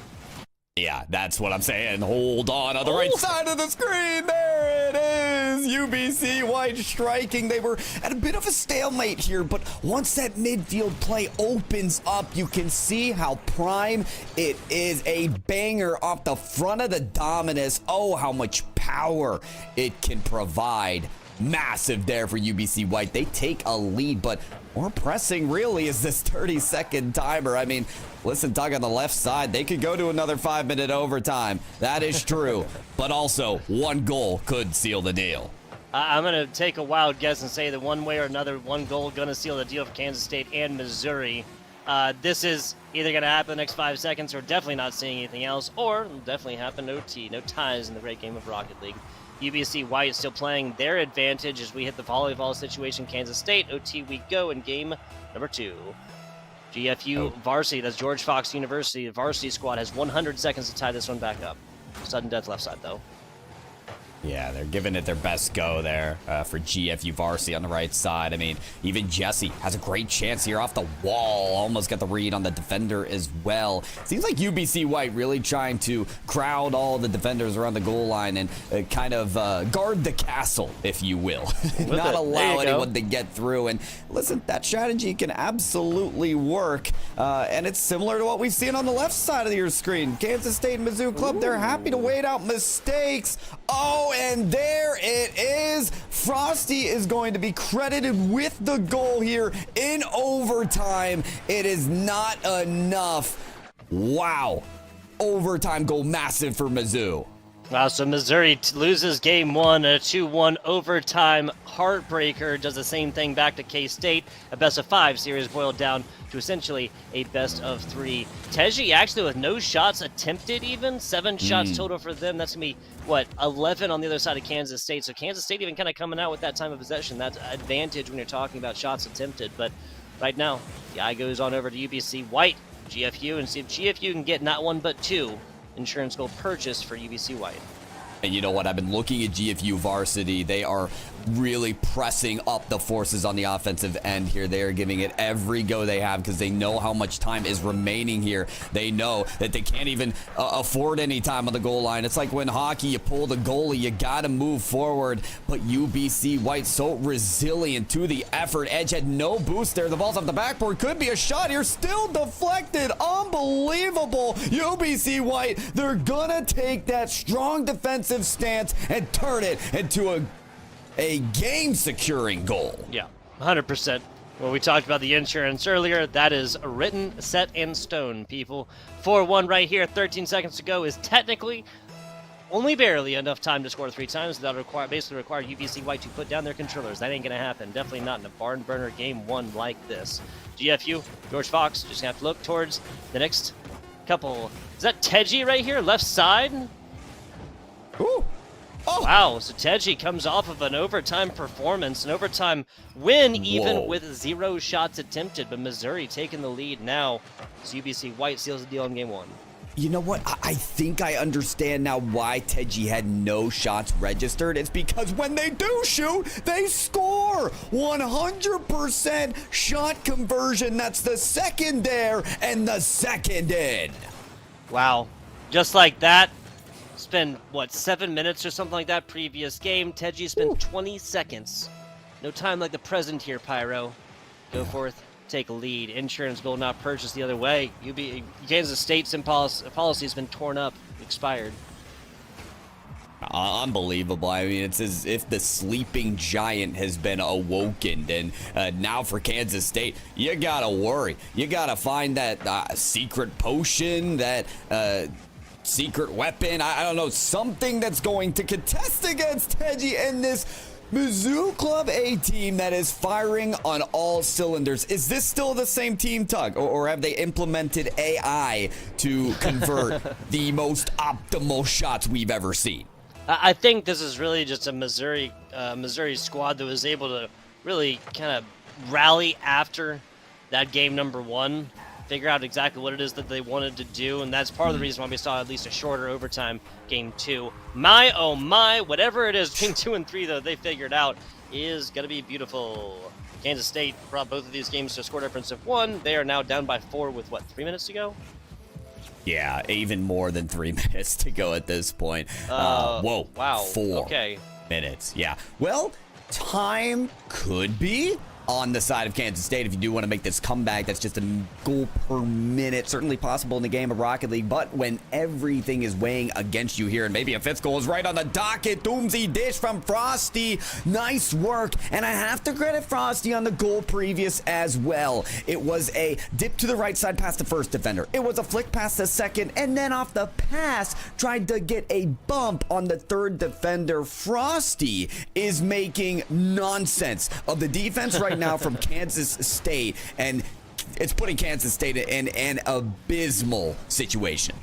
Yeah, that's what I'm saying. Hold on the right side of the screen. There it is. UBC White striking. They were at a bit of a stalemate here, but once that midfield play opens up, you can see how prime it is. A banger off the front of the Dominus. Oh, how much power it can provide. Massive there for UBC White. They take a lead, but more pressing really is this 30-second timer. I mean, listen, Doug, on the left side, they could go to another 5-minute overtime. That is true. But also, one goal could seal the deal. I'm going to take a wild guess and say that one way or another, one goal going to seal the deal for Kansas State and Missouri. This is either going to happen in the next 5 seconds or definitely not seeing anything else, or it'll definitely happen OT. No ties in the great game of Rocket League. UBC White still playing their advantage as we hit the volleyball situation. Kansas State, OT we go in game number 2. GFU varsity, that's George Fox University. The varsity squad has 100 seconds to tie this one back up. Sudden death left side, though. Yeah, they're giving it their best go there for GFU varsity on the right side. I mean, even Jesse has a great chance here off the wall. Almost got the read on the defender as well. Seems like UBC White really trying to crowd all the defenders around the goal line and kind of guard the castle, if you will. Not allow anyone to get through. And listen, that strategy can absolutely work. And it's similar to what we've seen on the left side of your screen. Kansas State and Mizzou Club, they're happy to wait out mistakes. Oh, and there it is. Frosty is going to be credited with the goal here in overtime. It is not enough. Wow. Overtime goal, massive for Mizzou. Wow, so Missouri loses game 1, a 2-1 overtime heartbreaker. Does the same thing back to K-State. A best-of-5 series boiled down to essentially a best-of-3. Teji actually with no shots attempted even. 7 shots total for them. That's going to be, what, 11 on the other side of Kansas State. So Kansas State even kind of coming out with that time of possession. That's advantage when you're talking about shots attempted. But right now, the eye goes on over to UBC White, GFU, and see if GFU can get not 1 but 2 insurance goal purchase for UBC White. And you know what? I've been looking at GFU varsity. They are really pressing up the forces on the offensive end here. They are giving it every go they have because they know how much time is remaining here. They know that they can't even afford any time on the goal line. It's like when hockey, you pull the goalie, you got to move forward. But UBC White so resilient to the effort. Edge had no boost there. The ball's off the backboard. Could be a shot here. Still deflected. Unbelievable. UBC White, they're going to take that strong defensive stance and turn it into a game-securing goal. Yeah, 100%. Well, we talked about the insurance earlier. That is written, set in stone, people. 4-1 right here, 13 seconds to go is technically only barely enough time to score 3 times. That'll basically require UBC White to put down their controllers. That ain't going to happen. Definitely not in a barn burner game 1 like this. GFU, George Fox, just have to look towards the next couple. Is that Teji right here, left side? Ooh. Oh. Wow, so Teji comes off of an overtime performance, an overtime win, even with 0 shots attempted. But Missouri taking the lead now. So UBC White seals the deal in game 1. You know what? I think I understand now why Teji had no shots registered. It's because when they do shoot, they score. 100% shot conversion. That's the second there and the second in. Wow, just like that. Spend, what, 7 minutes or something like that previous game. Teji spent 20 seconds. No time like the present here, Pyro. Go forth, take a lead. Insurance goal not purchased the other way. Kansas State's policy has been torn up, expired. Unbelievable. I mean, it's as if the sleeping giant has been awoken. And now for Kansas State, you gotta worry. You gotta find that secret potion, that secret weapon, I don't know, something that's going to contest against Teji in this Mizzou Club A team that is firing on all cylinders. Is this still the same team, Tug? Or have they implemented AI to convert the most optimal shots we've ever seen? I think this is really just a Missouri squad that was able to really kind of rally after that game number 1, figure out exactly what it is that they wanted to do, and that's part of the reason why we saw at least a shorter overtime game 2. My, oh my, whatever it is, game 2 and 3, though, they figured out is going to be beautiful. Kansas State brought both of these games to a score difference of 1. They are now down by 4 with, 3 minutes to go? Yeah, even more than 3 minutes to go at this point. Whoa. Wow. 4 minutes. Yeah. Well, time could be on the side of Kansas State if you do want to make this comeback. That's just a goal per minute, certainly possible in the game of Rocket League, but when everything is weighing against you here, and maybe a 5th goal is right on the docket, Doomsy dish from Frosty, nice work, and I have to credit Frosty on the goal previous as well. It was a dip to the right side past the first defender, it was a flick past the second, and then off the pass, tried to get a bump on the third defender. Frosty is making nonsense of the defense right now from Kansas State, and it's putting Kansas State in an abysmal situation.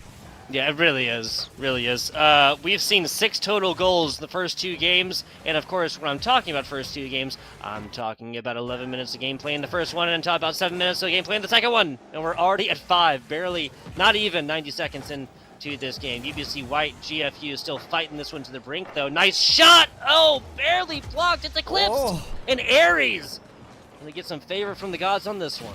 Yeah, it really is. Really is. We've seen 6 total goals the first 2 games, and of course, when I'm talking about first 2 games, I'm talking about 11 minutes of gameplay in the first one, and about 7 minutes of gameplay in the second one, and we're already at 5, barely, not even 90 seconds into this game. UBC White, GFU still fighting this one to the brink, though. Nice shot! Oh, barely blocked. It's eclipsed! And Aries! Gonna get some favor from the gods on this one.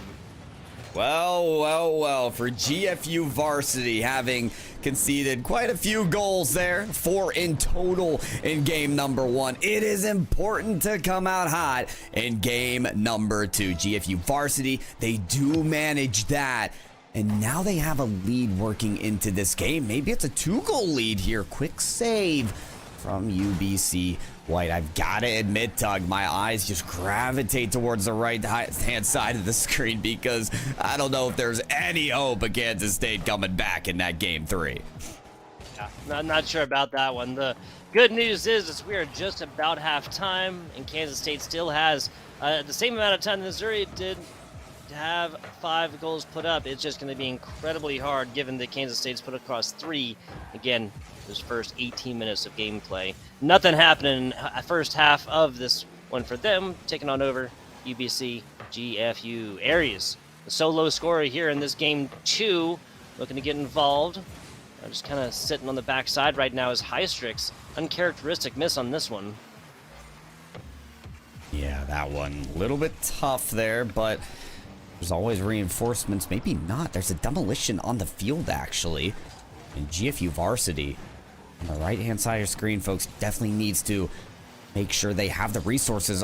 Well, for GFU varsity having conceded quite a few goals there, 4 in total in game number 1, it is important to come out hot in game number 2. GFU varsity, they do manage that, and now they have a lead working into this game. Maybe it's a 2-goal lead here. Quick save from UBC White. I've got to admit, Tug, my eyes just gravitate towards the right-hand side of the screen because I don't know if there's any hope of Kansas State coming back in that game 3. Yeah, I'm not sure about that one. The good news is we are just about halftime, and Kansas State still has the same amount of time Missouri did to have 5 goals put up. It's just going to be incredibly hard given that Kansas State's put across 3. Again, those first 18 minutes of gameplay. Nothing happening in the first half of this one for them, taking on over UBC GFU. Aries, the solo scorer here in this game 2, looking to get involved. Just kind of sitting on the backside right now is Hystrix. Uncharacteristic miss on this one. Yeah, that one a little bit tough there, but there's always reinforcements. Maybe not. There's a demolition on the field, actually. And GFU varsity on the right-hand side of your screen, folks, definitely needs to make sure they have the resources.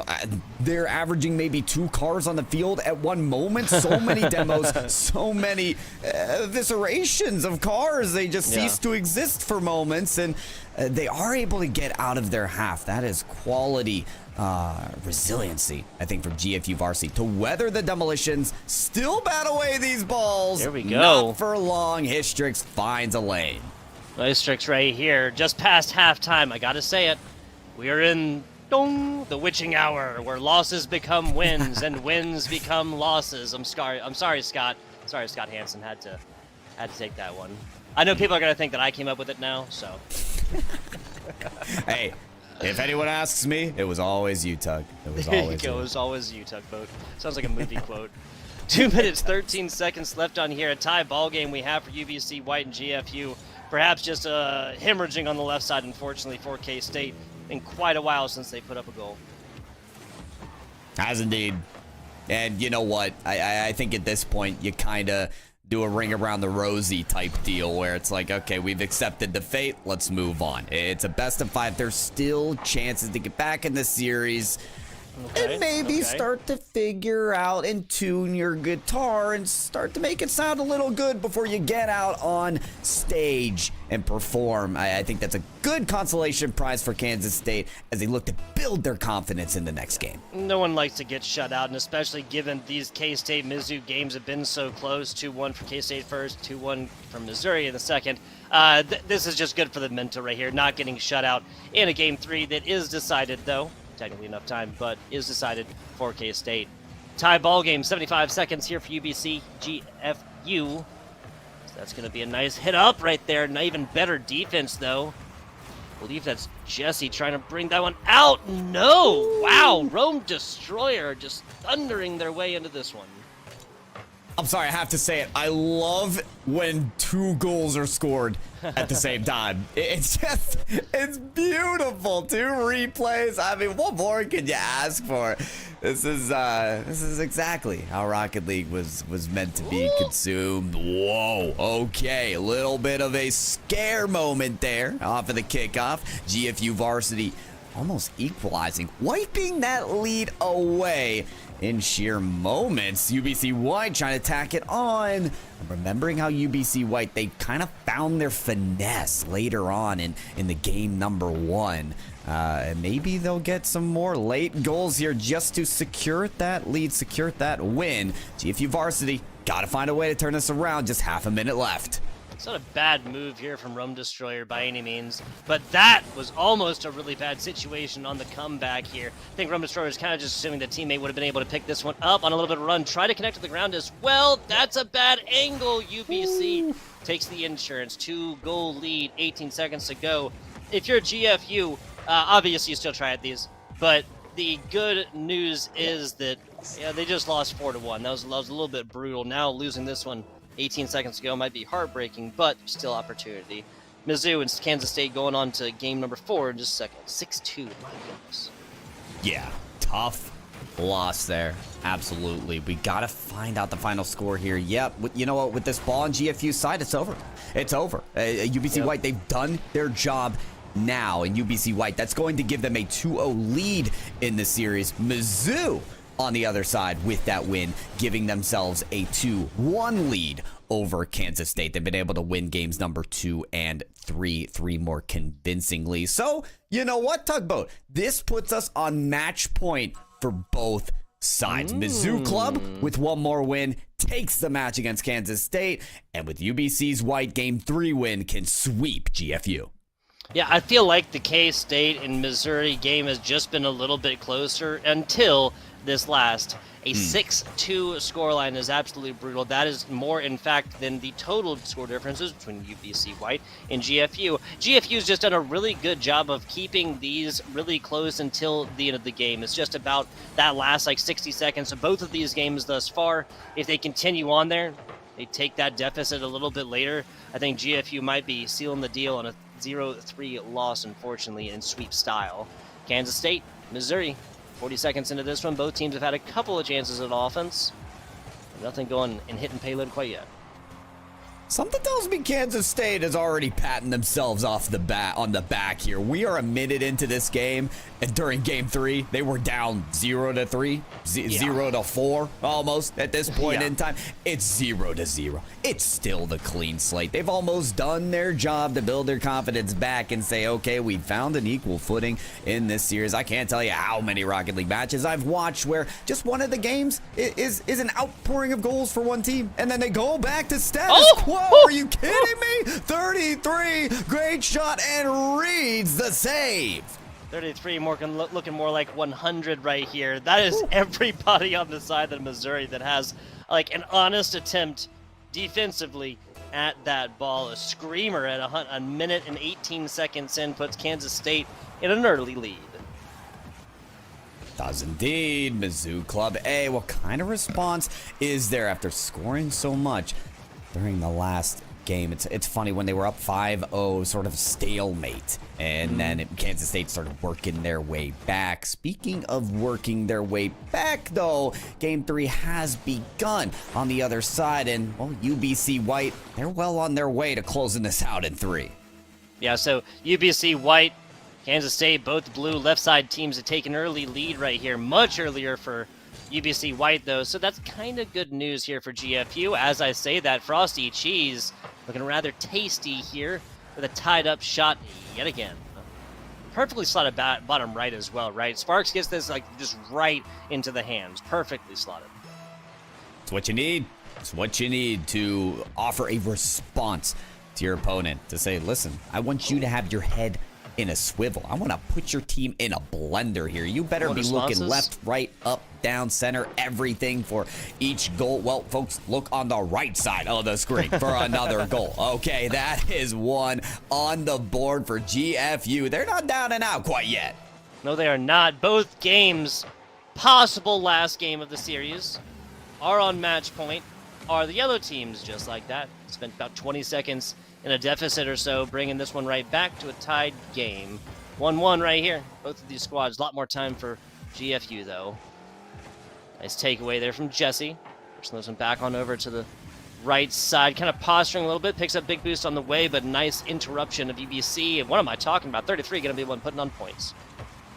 They're averaging maybe 2 cars on the field at one moment. So many demos, so many eviscerations of cars. They just cease to exist for moments, and they are able to get out of their half. That is quality resiliency, I think, from GFU varsity to weather the demolitions, still bat away these balls. There we go. Not for long. Hystrix finds a lane. Hystrix right here, just past halftime. I gotta say it. We are in the witching hour, where losses become wins and wins become losses. I'm sorry, Scott. Sorry, Scott Hansen had to take that one. I know people are gonna think that I came up with it now, so. Hey, if anyone asks me, it was always you, Tug. It was always you. It was always you, Tugboat. Sounds like a movie quote. 2 minutes, 13 seconds left on here. A tie ball game we have for UBC White and GFU. Perhaps just hemorrhaging on the left side, unfortunately, for K-State. Been quite a while since they put up a goal. Has indeed. And you know what? I think at this point, you kind of do a ring around the rosy type deal where it's like, okay, we've accepted the fate. Let's move on. It's a best of 5. There's still chances to get back in the series. And maybe start to figure out and tune your guitar and start to make it sound a little good before you get out on stage and perform. I think that's a good consolation prize for Kansas State as they look to build their confidence in the next game. No one likes to get shut out, and especially given these K-State Mizzou games have been so close. 2-1 for K-State first, 2-1 from Missouri in the second. This is just good for the mental right here, not getting shut out in a game 3 that is decided, though. technically enough time, but is decided for K-State. Tie ball game, 75 seconds here for UBC GFU. So that's going to be a nice hit up right there. Not even better defense, though. I believe that's Jesse trying to bring that one out. No! Wow, Rome Destroyer just thundering their way into this one. I'm sorry, I have to say it. I love when 2 goals are scored at the same time. It's beautiful. 2 replays. I mean, what more could you ask for? This is exactly how Rocket League was meant to be consumed. Whoa, okay, a little bit of a scare moment there off of the kickoff. GFU varsity almost equalizing, wiping that lead away in sheer moments. UBC White trying to tack it on. I'm remembering how UBC White, they kind of found their finesse later on in the game number 1. And maybe they'll get some more late goals here just to secure that lead, secure that win. GFU varsity, got to find a way to turn this around. Just half a minute left. It's not a bad move here from Rome Destroyer by any means, but that was almost a really bad situation on the comeback here. I think Rome Destroyer is kind of just assuming the teammate would have been able to pick this one up on a little bit of a run, try to connect to the ground as well. That's a bad angle. UBC takes the insurance. 2-goal lead, 18 seconds to go. If you're GFU, obviously you still try at these, but the good news is that they just lost 4-1. That was a little bit brutal. Now losing this one 18 seconds ago might be heartbreaking, but still opportunity. Mizzou and Kansas State going on to game number 4 in just a second. 6-2, my goodness. Yeah, tough loss there. Absolutely. We got to find out the final score here. Yep, you know what? With this ball on GFU's side, it's over. It's over. UBC White, they've done their job now. And UBC White, that's going to give them a 2-0 lead in the series. Mizzou on the other side with that win, giving themselves a 2-1 lead over Kansas State. They've been able to win games number 2 and 3 more convincingly. So, you know what, Tugboat? This puts us on match point for both sides. Mizzou Club, with 1 more win, takes the match against Kansas State, and with UBC's White game 3 win, can sweep GFU. Yeah, I feel like the K-State and Missouri game has just been a little bit closer until this last. A 6-2 scoreline is absolutely brutal. That is more, in fact, than the total score differences between UBC White and GFU. GFU's just done a really good job of keeping these really close until the end of the game. It's just about that last, 60 seconds of both of these games thus far. If they continue on there, they take that deficit a little bit later, I think GFU might be sealing the deal on a 0-3 loss, unfortunately, in sweep style. Kansas State, Missouri, 40 seconds into this one. Both teams have had a couple of chances at offense. Nothing going and hitting payload quite yet. Something tells me Kansas State is already patting themselves off the bat on the back here. We are a minute into this game, and during game 3, they were down 0-3, 0-4 almost at this point in time. It's 0-0. It's still the clean slate. They've almost done their job to build their confidence back and say, okay, we found an equal footing in this series. I can't tell you how many Rocket League matches I've watched where just one of the games is an outpouring of goals for one team, and then they go back to status quo. Are you kidding me? 33, great shot, and reads the save. 33 looking more like 100 right here. That is everybody on the side of Missouri that has an honest attempt defensively at that ball. A screamer at a minute and 18 seconds in puts Kansas State in an early lead. Does indeed. Mizzou Club A. What kind of response is there after scoring so much during the last game? It's funny, when they were up 5-0, sort of stalemate, and then Kansas State started working their way back. Speaking of working their way back, though, game 3 has begun on the other side, and well, UBC White, they're well on their way to closing this out in 3. Yeah, so UBC White, Kansas State, both blue left side teams have taken early lead right here, much earlier for UBC White, though, so that's kind of good news here for GFU. As I say that, Frosty Cheese looking rather tasty here with a tied-up shot yet again. Perfectly slotted bottom right as well, right? Sparks gets this just right into the hands. Perfectly slotted. It's what you need. It's what you need to offer a response to your opponent, to say, listen, I want you to have your head in a swivel. I want to put your team in a blender here. You better be looking left, right, up, down, center, everything for each goal. Well, folks, look on the right side of the screen for another goal. Okay, that is one on the board for GFU. They're not down and out quite yet. No, they are not. Both games, possible last game of the series, are on match point. Are the yellow teams just like that? Spent about 20 seconds in a deficit or so, bringing this one right back to a tied game. 1-1 right here. Both of these squads, a lot more time for GFU, though. Nice takeaway there from Jesse. Pushing this one back on over to the right side, kind of posturing a little bit, picks up big boost on the way, but nice interruption of UBC. And what am I talking about? 33 going to be the one putting on points.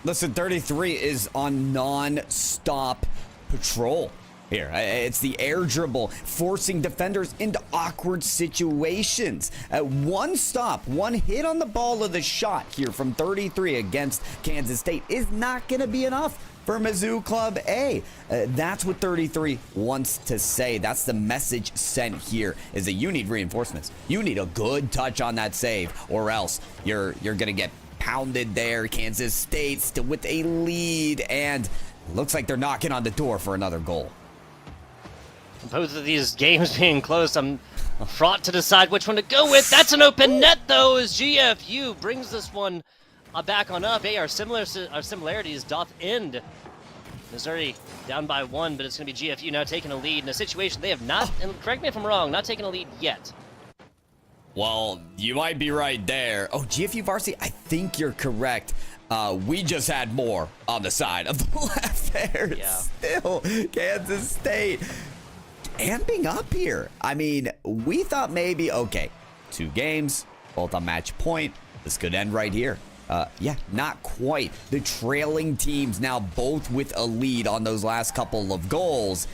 Listen, 33 is on non-stop patrol here. It's the air dribble, forcing defenders into awkward situations. One stop, one hit on the ball of the shot here from 33 against Kansas State is not going to be enough for Mizzou Club A. That's what 33 wants to say. That's the message sent here, is that you need reinforcements. You need a good touch on that save, or else you're going to get pounded there. Kansas State still with a lead, and looks like they're knocking on the door for another goal. Both of these games being close, I'm fraught to decide which one to go with. That's an open net, though, as GFU brings this one back on up. Hey, our similarities doth end. Missouri down by 1, but it's going to be GFU now taking a lead in a situation they have not, and correct me if I'm wrong, not taking a lead yet. Well, you might be right there. Oh, GFU varsity, I think you're correct. We just had more on the side of the left there. Yeah. Still, Kansas State amping up here. I mean, we thought maybe, okay, 2 games, both on match point. This could end right here. Yeah, not quite. The trailing teams now both with a lead on those last couple of goals.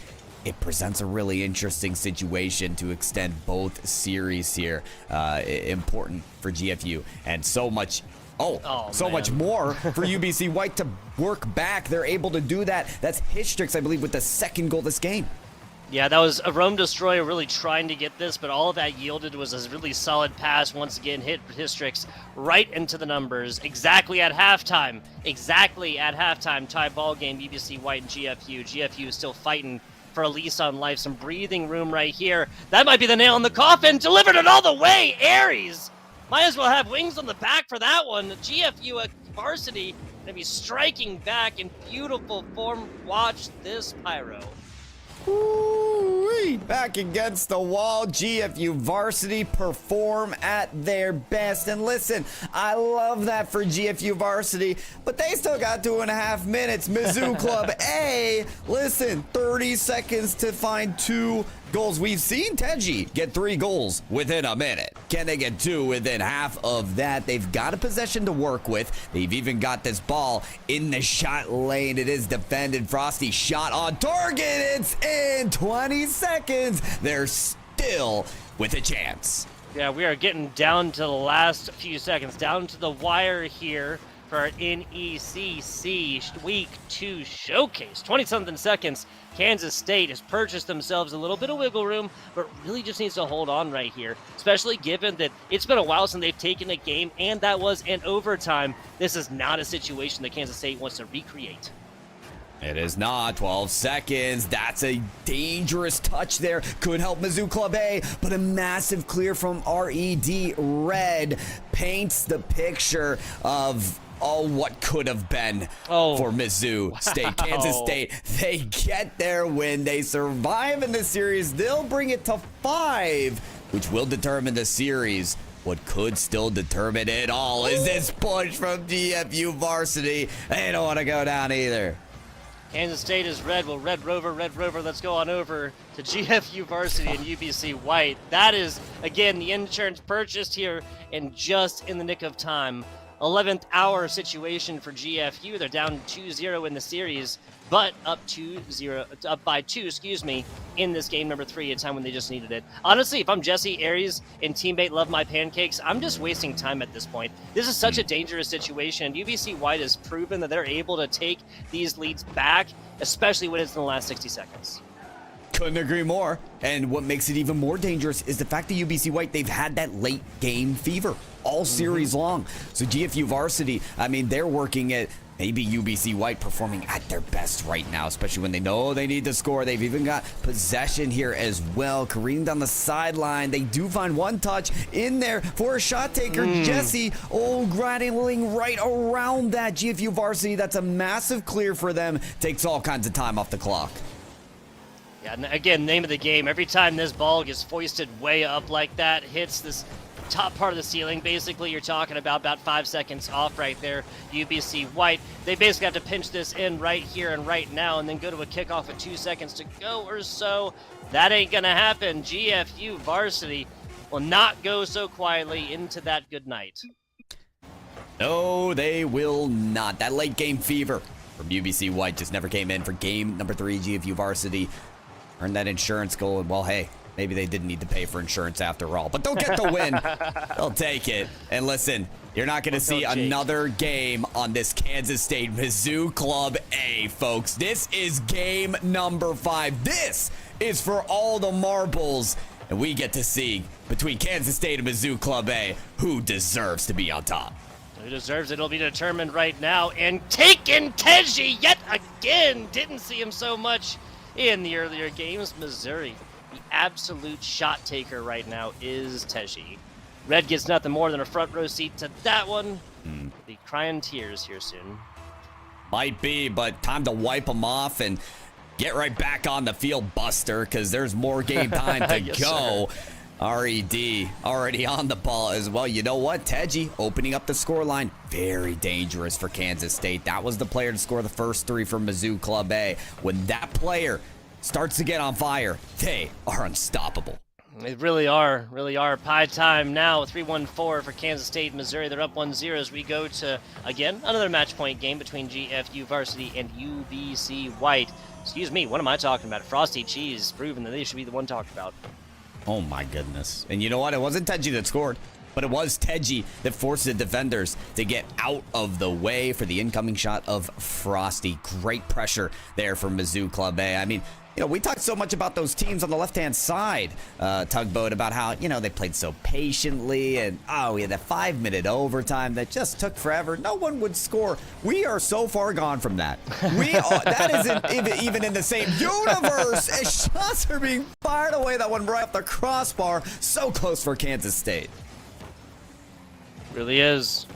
It presents a really interesting situation to extend both series here. Important for GFU, and so much much more for UBC White to work back. They're able to do that. That's Histrix, I believe, with the second goal this game. Yeah, that was a Rome Destroyer really trying to get this, but all that yielded was a really solid pass. Once again, hit Histrix right into the numbers. Exactly at halftime. Tie ball game, UBC White and GFU. GFU is still fighting for a lease on life. Some breathing room right here. That might be the nail in the coffin. Delivered it all the way. Aries. Might as well have wings on the back for that one. GFU varsity going to be striking back in beautiful form. Watch this pyro. Ooh-wee. Back against the wall, GFU varsity perform at their best. And listen, I love that for GFU varsity, but they still got 2.5 minutes. Mizzou Club A, listen, 30 seconds to find 2 goals. We've seen Teji get 3 goals within a minute. Can they get 2 within half of that? They've got a possession to work with. They've even got this ball in the shot lane. It is defended. Frosty shot on target. It's in 20 seconds. They're still with a chance. Yeah, we are getting down to the last few seconds, down to the wire here for our NECC Week 2 showcase. 20-something seconds. Kansas State has purchased themselves a little bit of wiggle room, but really just needs to hold on right here, especially given that it's been a while since they've taken a game, and that was in overtime. This is not a situation that Kansas State wants to recreate. It is not. 12 seconds. That's a dangerous touch there. Could help Mizzou Club A, but a massive clear from RED Red paints the picture of what could have been for Mizzou State. Kansas State, they get their win. They survive in the series. They'll bring it to 5, which will determine the series. What could still determine it all is this push from GFU varsity. They don't want to go down either. Kansas State is red. Well, Red Rover, let's go on over to GFU varsity and UBC White. That is, again, the insurance purchased here and just in the nick of time. 11th hour situation for GFU. They're down 2-0 in the series, but up by 2, in this game number 3, a time when they just needed it. Honestly, if I'm Jesse, Aries, and teammate Love My Pancakes, I'm just wasting time at this point. This is such a dangerous situation. UBC White has proven that they're able to take these leads back, especially when it's in the last 60 seconds. Couldn't agree more. And what makes it even more dangerous is the fact that UBC White, they've had that late game fever all series long. So GFU Varsity, I mean, they're working at maybe UBC White performing at their best right now, especially when they know they need to score. They've even got possession here as well. Careening down the sideline. They do find one touch in there for a shot taker. Jesse, grinding right around that. GFU Varsity, that's a massive clear for them. Takes all kinds of time off the clock. Yeah, and again, name of the game. Every time this ball gets foisted way up like that, hits this top part of the ceiling, basically, you're talking about 5 seconds off right there. UBC White, they basically have to pinch this in right here and right now and then go to a kickoff with 2 seconds to go or so. That ain't gonna happen. GFU Varsity will not go so quietly into that good night. No, they will not. That late game fever from UBC White just never came in for game number 3. GFU Varsity earned that insurance goal, and well, hey, maybe they didn't need to pay for insurance after all, but they'll get the win. They'll take it. And listen, you're not going to see another game on this Kansas State Mizzou Club A, folks. This is game number 5. This is for all the marbles, and we get to see between Kansas State and Mizzou Club A who deserves to be on top. Who deserves it? It'll be determined right now. And taken Teji yet again. Didn't see him so much in the earlier games. Missouri, the absolute shot taker right now is Teji. Red gets nothing more than a front row seat to that one. Be crying tears here soon. Might be, but time to wipe them off and get right back on the field, Buster, because there's more game time to Yes, go. RED already on the ball as well. You know what? Teji opening up the scoreline. Very dangerous for Kansas State. That was the player to score the first 3 for Mizzou Club A. When that player starts to get on fire, they are unstoppable. They really are, really are. Pie time now, 3-1-4 for Kansas State, Missouri. They're up 1-0 as we go to, again, another match point game between GFU Varsity and UBC White. Excuse me, what am I talking about? Frosty Cheese, proving that they should be the one talked about. Oh my goodness. And you know what? It wasn't Teji that scored, but it was Teji that forced the defenders to get out of the way for the incoming shot of Frosty. Great pressure there for Mizzou Club A. I mean, you know, we talked so much about those teams on the left-hand side, Tugboat, about how, you know, they played so patiently and, we had that 5-minute overtime that just took forever. No one would score. We are so far gone from that. That isn't even in the same universe as shots are being fired away. That one right up the crossbar. So close for Kansas State. Really is.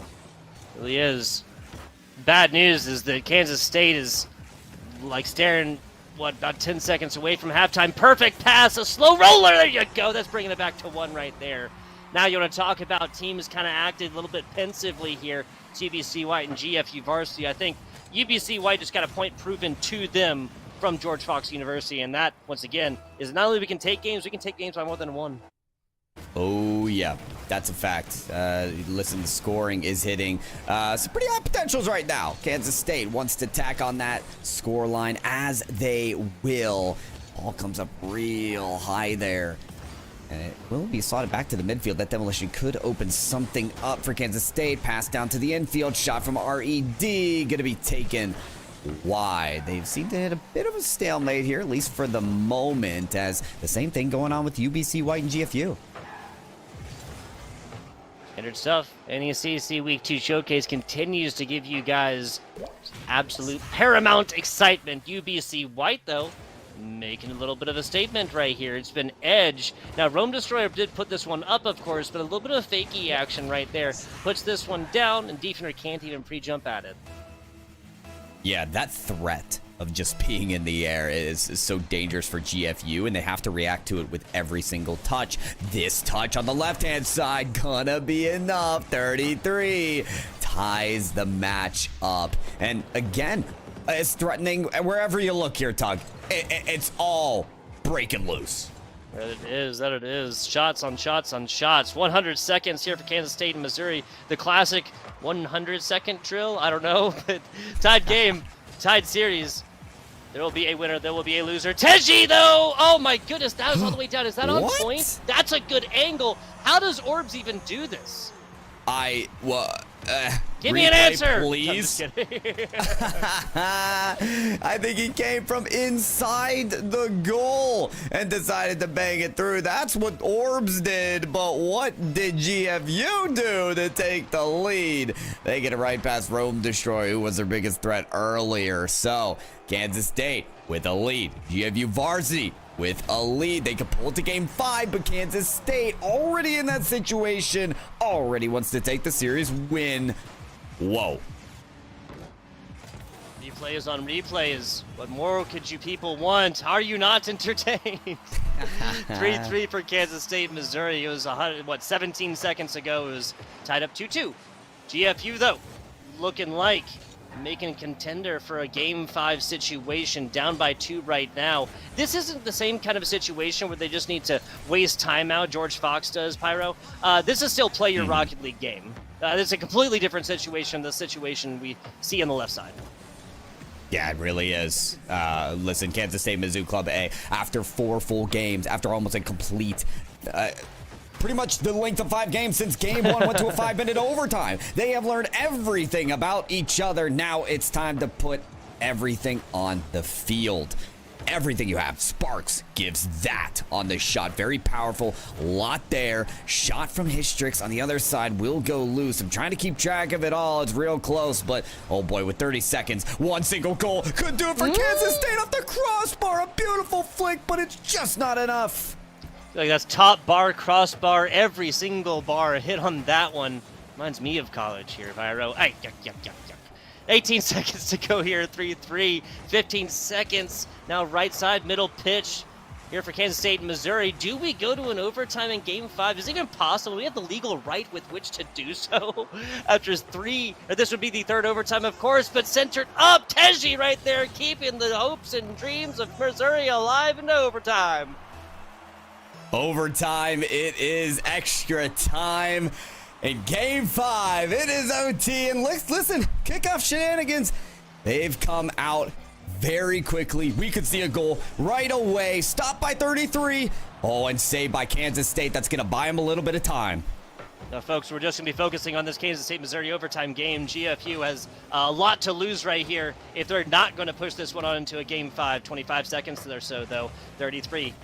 Really is. Bad news is that Kansas State is like staring, about 10 seconds away from halftime. Perfect pass, a slow roller. There you go. That's bringing it back to 1 right there. Now you want to talk about teams kind of acted a little bit pensively here. UBC White and GFU Varsity. I think UBC White just got a point proven to them from George Fox University, and that, once again, is not only we can take games by more than 1. Oh, yeah, that's a fact. Listen, the scoring is hitting some pretty high potentials right now. Kansas State wants to tack on that score line, as they will. Ball comes up real high there. And it will be slotted back to the midfield. That demolition could open something up for Kansas State. Pass down to the infield. Shot from RED. Going to be taken wide. They've seemed to hit a bit of a stalemate here, at least for the moment, as the same thing going on with UBC White and GFU. Standard stuff. NECC Week 2 Showcase continues to give you guys absolute paramount excitement. UBC White, though, making a little bit of a statement right here. It's been Edge. Now, Rome Destroyer did put this one up, of course, but a little bit of fakey action right there. Puts this one down, and Defender can't even pre-jump at it. Yeah, that threat of just being in the air is so dangerous for GFU, and they have to react to it with every single touch. This touch on the left-hand side gonna be enough. 33 ties the match up. And again, it's threatening wherever you look here, Tug. It's all breaking loose. That it is. Shots on shots on shots. 100 seconds here for Kansas State and Missouri. The classic 100-second drill. I don't know, but tied game, tied series. There will be a winner. There will be a loser. Teji, though! Oh, my goodness. That was all the way down. Is that on point? That's a good angle. How does Orbs even do this? Give me an replay, answer! please. I'm just kidding. I think he came from inside the goal and decided to bang it through. That's what Orbs did, but what did GFU do to take the lead? They get it right past Rome Destroy, who was their biggest threat earlier. So, Kansas State with a lead. GFU Varsity with a lead. They could pull it to game 5, but Kansas State already in that situation, already wants to take the series win. Whoa. Replays on replays. What more could you people want? Are you not entertained? 3-3 for Kansas State, Missouri. It was 17 seconds ago. It was tied up 2-2. GFU though, looking like making a contender for a game 5 situation, down by 2 right now. This isn't the same kind of a situation where they just need to waste time out. George Fox does, Pyro. This is still play your Rocket League game. This is a completely different situation than the situation we see on the left side. Yeah, it really is. Listen, Kansas State Mizzou Club A, after 4 full games, after almost a complete, pretty much the length of 5 games since game 1 went to a 5-minute overtime. They have learned everything about each other. Now it's time to put everything on the field. Everything you have. Sparks gives that on the shot. Very powerful. Lot there. Shot from Histrix on the other side will go loose. I'm trying to keep track of it all. It's real close, but oh boy, with 30 seconds, one single goal could do it for Kansas State off the crossbar. A beautiful flick, but it's just not enough. Like that's top bar, crossbar, every single bar hit on that one. Reminds me of college here, Pyro. Ay, yuck, yuck, yuck, yuck. 18 seconds to go here, 3-3. 15 seconds. Now right side, middle pitch here for Kansas State and Missouri. Do we go to an overtime in game 5? Is it even possible? We have the legal right with which to do so after 3, or this would be the 3rd overtime, of course, but centered up. Teji right there, keeping the hopes and dreams of Missouri alive in overtime. Overtime, it is extra time. In game 5, it is OT. And listen, kickoff shenanigans, they've come out very quickly. We could see a goal right away. Stopped by 33. Oh, and saved by Kansas State. That's going to buy them a little bit of time. Now, folks, we're just going to be focusing on this Kansas State-Missouri overtime game. GFU has a lot to lose right here if they're not going to push this one on into a game 5. 25 seconds or so, though. 33.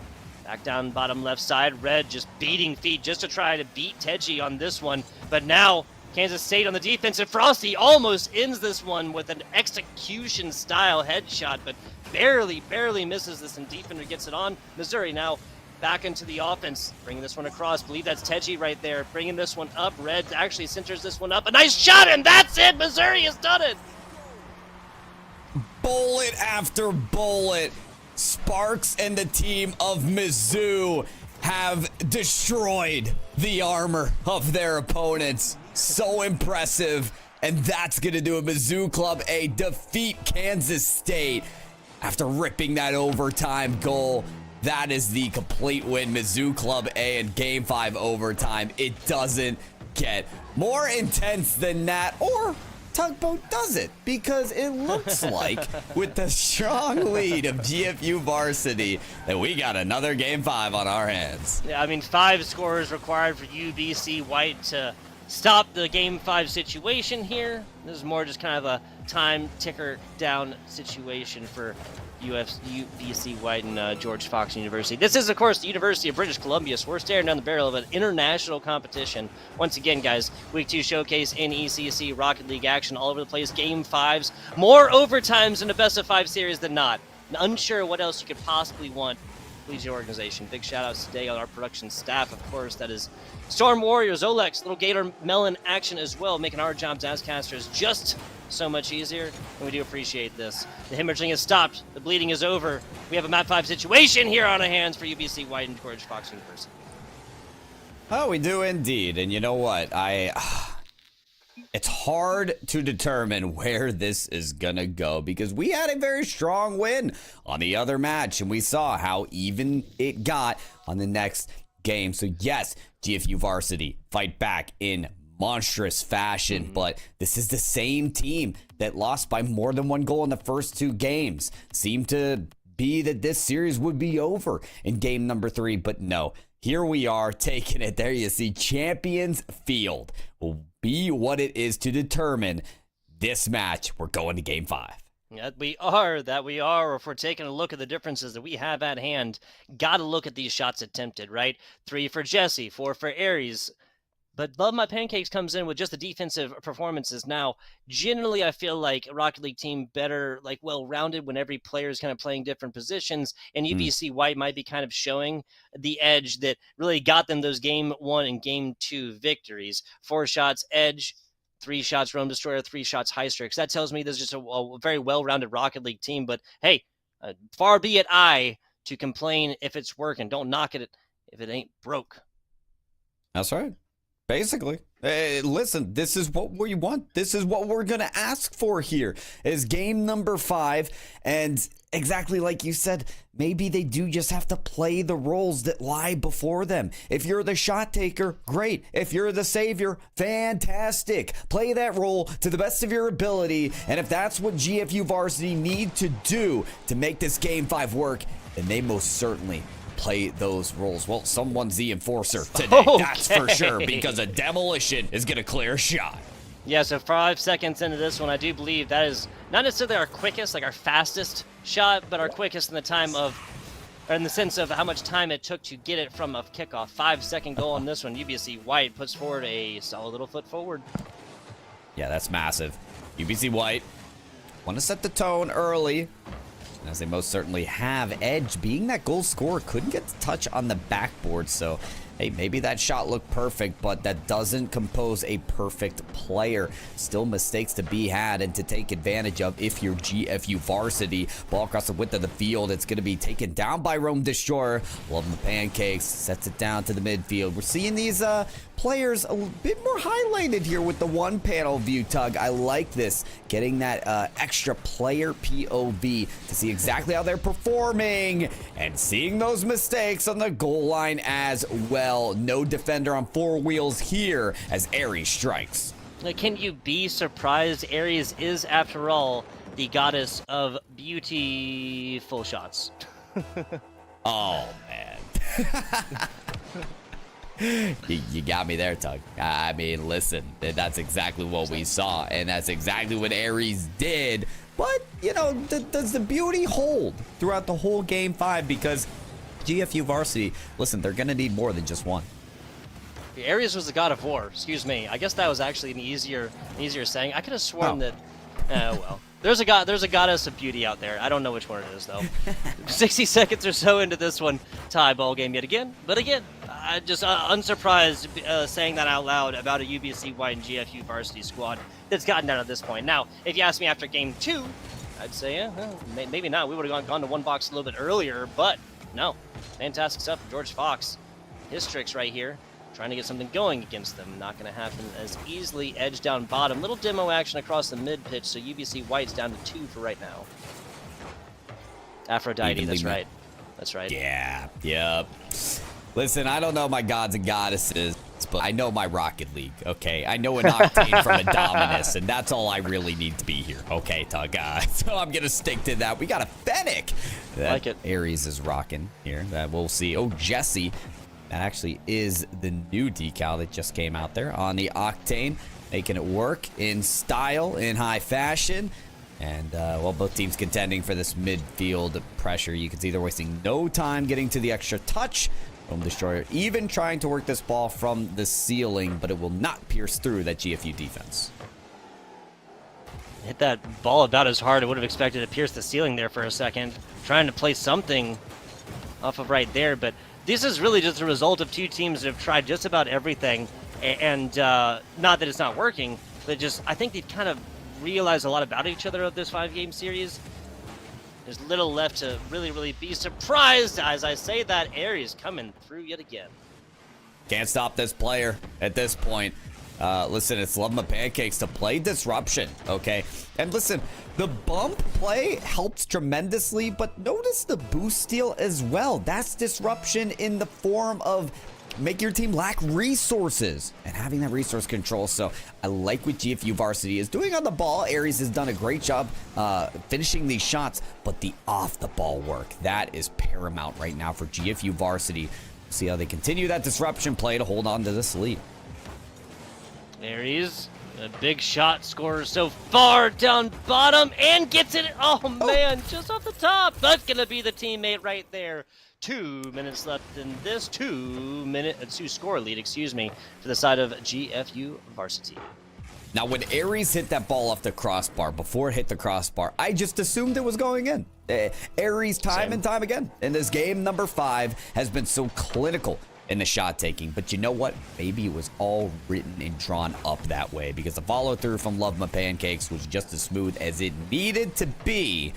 Back down bottom left side. Red just beating feet just to try to beat Teji on this one. But now Kansas State on the defense, and Frosty almost ends this one with an execution-style headshot, but barely misses this, and defender gets it on. Missouri now back into the offense, bringing this one across. Believe that's Teji right there, bringing this one up. Red actually centers this one up. A nice shot, and that's it! Missouri has done it! Bullet after bullet. Sparks and the team of Mizzou have destroyed the armor of their opponents. So impressive. And that's going to do it. Mizzou Club A defeat Kansas State after ripping that overtime goal. That is the complete win. Mizzou Club A in game 5 overtime. It doesn't get more intense than that, or Tugboat does it, because it looks like with the strong lead of GFU varsity that we got another game 5 on our hands. Yeah, I mean, 5 scores required for UBC White to stop the game 5 situation here. This is more just kind of a time ticker down situation for UBC White and George Fox University. This is, of course, the University of British Columbia, so we're staring down the barrel of an international competition. Once again, guys, Week 2 showcase in NECC, Rocket League action all over the place, Game 5s, more overtimes in a best-of-5 series than not. Unsure what else you could possibly want. Please, your organization. Big shout-outs today on our production staff, of course. That is Storm Warriors, Olex, Little Gator Melon action as well, making our jobs as casters just so much easier, and we do appreciate this. The hemorrhaging has stopped. The bleeding is over. We have a map 5 situation here on our hands for UBC White and George Fox University. Oh, we do indeed. And you know what? It's hard to determine where this is gonna go, because we had a very strong win on the other match, and we saw how even it got on the next game. So yes, GFU varsity fight back in monstrous fashion, but this is the same team that lost by more than 1 goal in the first 2 games. Seemed to be that this series would be over in game number 3, but no. Here we are taking it. There you see Champions Field will be what it is to determine this match. We're going to game 5. That we are. If we're taking a look at the differences that we have at hand, gotta look at these shots attempted, right? 3 for Jesse, 4 for Aries. But Love My Pancakes comes in with just the defensive performances. Now, generally, I feel like a Rocket League team better, like well-rounded when every player is kind of playing different positions. And UBC White might be kind of showing the edge that really got them those game 1 and game 2 victories. 4 shots Edge, 3 shots Rome Destroyer, 3 shots Hystrix. That tells me there's just a very well-rounded Rocket League team. But hey, far be it I to complain if it's working. Don't knock it if it ain't broke. That's right. Basically, listen, this is what we want. This is what we're going to ask for here is game number 5. And exactly like you said, maybe they do just have to play the roles that lie before them. If you're the shot taker, great. If you're the savior, fantastic. Play that role to the best of your ability. And if that's what GFU Varsity need to do to make this game 5 work, then they most certainly play those roles. Well, someone's the enforcer today, Okay. That's for sure, because a demolition is going to clear a shot. Yeah, so 5 seconds into this one, I do believe that is not necessarily our quickest, like our fastest shot, but our quickest in the time of, or in the sense of how much time it took to get it from a kickoff. 5-second goal on this one. UBC White puts forward a solid little foot forward. Yeah, that's massive. UBC White want to set the tone early, as they most certainly have. Edge, being that goal scorer, couldn't get the touch on the backboard, so hey, maybe that shot looked perfect, but that doesn't compose a perfect player. Still mistakes to be had and to take advantage of if you're GFU Varsity. Ball across the width of the field. It's going to be taken down by Rome Destroyer. Love the Pancakes. Sets it down to the midfield. We're seeing these players a bit more highlighted here with the one panel view, Tug. I like this. Getting that extra player POV to see exactly how they're performing and seeing those mistakes on the goal line as well. No defender on 4 wheels here as Aries strikes. Can you be surprised? Aries is, after all, the goddess of beautiful shots. Oh, man. You got me there, Tug. I mean, listen, that's exactly what we saw, and that's exactly what Aries did. But, you know, does the beauty hold throughout the whole game 5? Because GFU Varsity, listen, they're going to need more than just one. Aries was the god of war. Excuse me. I guess that was actually an easier saying. I could have sworn that. Well, there's a goddess of beauty out there. I don't know which one it is though. 60 seconds or so into this one, tie ball game yet again. But again, just unsurprised saying that out loud about a UBC White and GFU Varsity squad that's gotten down at this point. Now, if you ask me after game 2, I'd say yeah, well, maybe not. We would have gone to one box a little bit earlier, but no. Fantastic stuff from George Fox. His tricks right here. Trying to get something going against them. Not going to happen as easily. Edge down bottom. Little demo action across the mid pitch, so UBC White's down to 2 for right now. Aphrodite, that's right. That's right. Yeah, yep. Listen, I don't know my gods and goddesses, but I know my Rocket League, okay? I know an Octane from Indominus, and that's all I really need to be here, okay, Tug? So I'm going to stick to that. We got a Fennec. That like it. Aries is rocking here. That we'll see. Oh, Jesse. That actually is the new decal that just came out there on the Octane. Making it work in style, in high fashion. And, well, both teams contending for this midfield pressure. You can see they're wasting no time getting to the extra touch. Rome Destroyer even trying to work this ball from the ceiling, but it will not pierce through that GFU defense. Hit that ball about as hard. I would have expected to pierce the ceiling there for a second. Trying to play something off of right there, but this is really just a result of 2 teams that have tried just about everything, and not that it's not working, but just I think they've kind of realized a lot about each other of this 5-game series. There's little left to really be surprised as I say that. Aries coming through yet again. Can't stop this player at this point. Listen, it's Love My Pancakes to play disruption, okay? And listen, the bump play helps tremendously, but notice the boost steal as well. That's disruption in the form of make your team lack resources and having that resource control. So I like what GFU Varsity is doing on the ball. Aries has done a great job finishing these shots, but the off-the-ball work, that is paramount right now for GFU Varsity. See how they continue that disruption play to hold on to this lead. Aries, a big shot scorer so far down bottom and gets it. Oh man, just off the top. That's gonna be the teammate right there. 2 minutes left in this 2-score lead, for the side of GFU Varsity. Now, when Aries hit that ball off the crossbar, before it hit the crossbar, I just assumed it was going in. Aries, time and time again in this game, number 5, has been so clinical in the shot taking. But you know what? Maybe it was all written and drawn up that way because the follow through from Love My Pancakes was just as smooth as it needed to be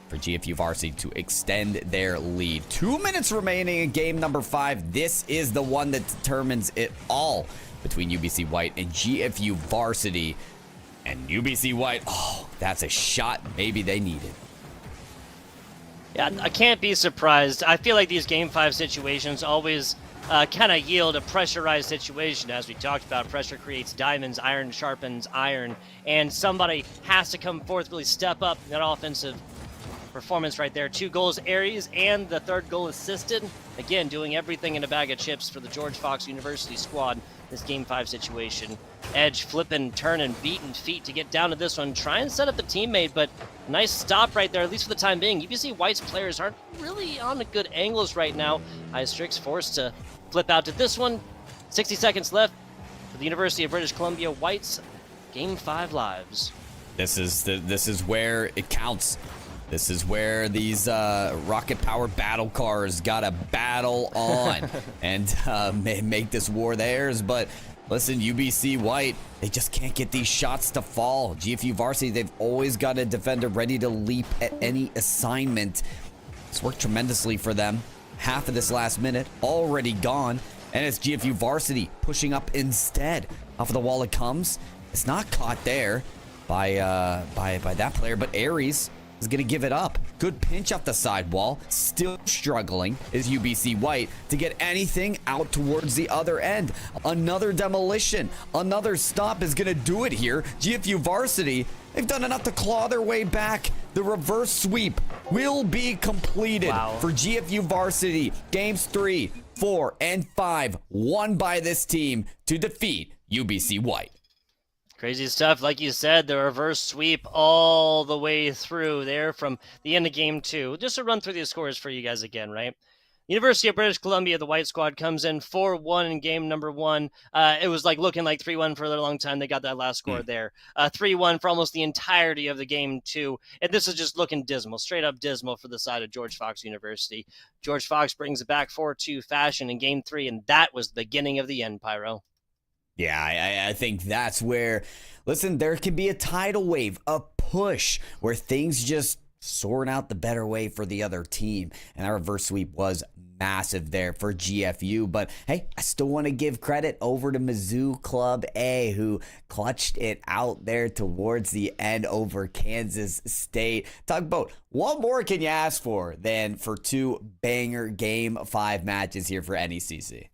for GFU Varsity to extend their lead. 2 minutes remaining in game number 5. This is the one that determines it all between UBC White and GFU Varsity. And UBC White, oh, that's a shot maybe they needed. Yeah, I can't be surprised. I feel like these Game 5 situations always kind of yield a pressurized situation. As we talked about, pressure creates diamonds, iron sharpens iron, and somebody has to come forth, really step up that offensive performance right there. 2 goals Aries and the 3rd goal assisted. Again, doing everything in a bag of chips for the George Fox University squad. This Game 5 situation. Edge flipping, turning, beating feet to get down to this one. Try and set up a teammate, but nice stop right there, at least for the time being. UBC White's players aren't really on the good angles right now. Strix forced to flip out to this one. 60 seconds left for the University of British Columbia White's Game 5 lives. This is where it counts. This is where these rocket-powered battle cars gotta battle on and make this war theirs. But listen, UBC White, they just can't get these shots to fall. GFU Varsity, they've always got a defender ready to leap at any assignment. It's worked tremendously for them. Half of this last minute already gone, and it's GFU Varsity pushing up instead. Off of the wall it comes. It's not caught there by that player, but Aries is going to give it up. Good pinch off the sidewall. Still struggling is UBC White to get anything out towards the other end. Another demolition. Another stop is going to do it here. GFU Varsity, they've done enough to claw their way back. The reverse sweep will be completed for GFU Varsity. Games 3, 4, and 5 won by this team to defeat UBC White. Crazy stuff, like you said, the reverse sweep all the way through there from the end of game 2. Just to run through the scores for you guys again, right? University of British Columbia, the White squad comes in 4-1 in game number 1. It was like looking like 3-1 for a long time. They got that last score there. 3-1 for almost the entirety of the game 2. And this is just looking dismal, straight up dismal for the side of George Fox University. George Fox brings it back 4-2 fashion in game 3, and that was the beginning of the end, Pyro. Yeah, I think that's where, listen, there can be a tidal wave, a push, where things just sort out the better way for the other team. And that reverse sweep was massive there for GFU. But hey, I still want to give credit over to Mizzou Club A, who clutched it out there towards the end over Kansas State. Tugboat, what more can you ask for than for 2 banger Game 5 matches here for NECC?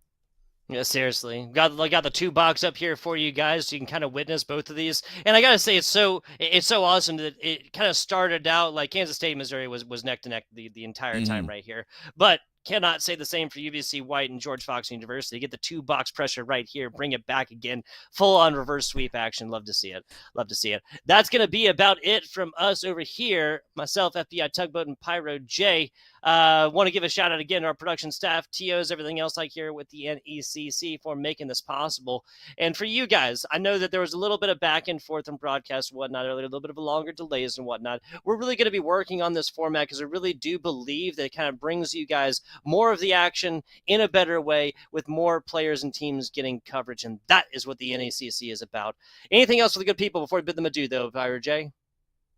Yeah, seriously. Got the 2 box up here for you guys so you can kind of witness both of these. And I got to say, it's so awesome that it kind of started out like Kansas State, Missouri was neck to neck the entire time right here. But cannot say the same for UBC White and George Fox University. Get the 2 box pressure right here. Bring it back again. Full on reverse sweep action. Love to see it. Love to see it. That's going to be about it from us over here. Myself, FBI Tugboat, and Pyro J. Want to give a shout out again to our production staff, TOs, everything else like here with the NECC for making this possible. And for you guys, I know that there was a little bit of back and forth and broadcast and whatnot earlier, a little bit of a longer delays and whatnot. We're really going to be working on this format because I really do believe that it kind of brings you guys more of the action in a better way with more players and teams getting coverage. And that is what the NECC is about. Anything else for the good people before we bid them adieu, though, Pyro J?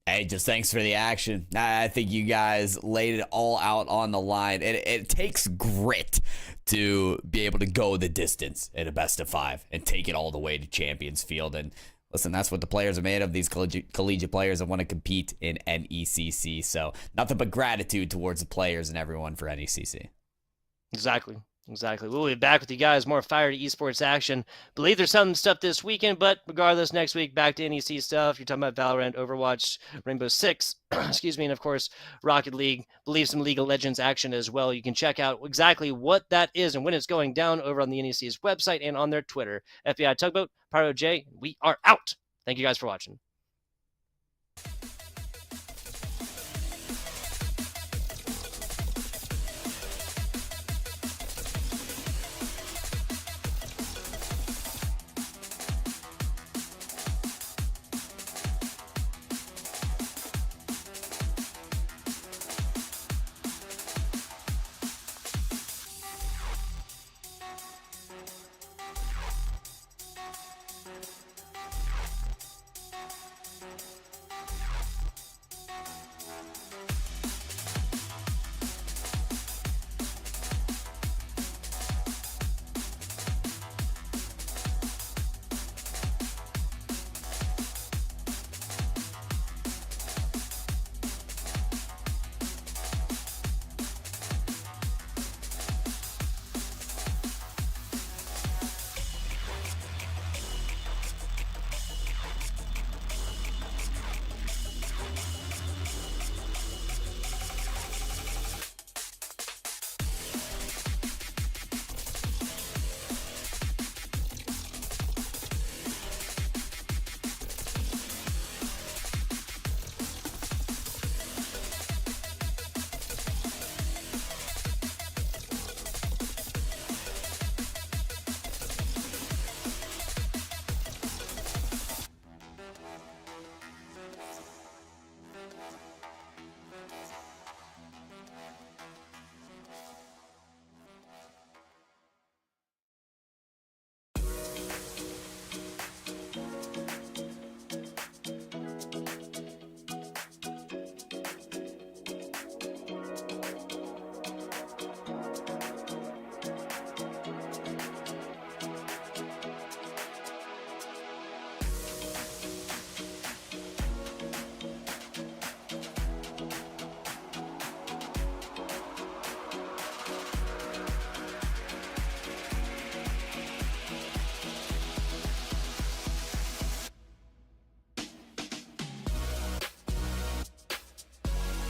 Hey, just thanks for the action. I think you guys laid it all out on the line. It takes grit to be able to go the distance in a best of 5 and take it all the way to Champions Field. And listen, that's what the players are made of, these collegiate players that want to compete in NECC. So nothing but gratitude towards the players and everyone for NECC. Exactly. Exactly. We'll be back with you guys. More Fire to Esports action. Believe there's some stuff this weekend, but regardless, next week, back to NEC stuff. You're talking about Valorant, Overwatch, Rainbow Six, excuse me, and of course, Rocket League. Believe some League of Legends action as well. You can check out exactly what that is and when it's going down over on the NEC's website and on their Twitter. FBI Tugboat, Pyro J, we are out. Thank you guys for watching.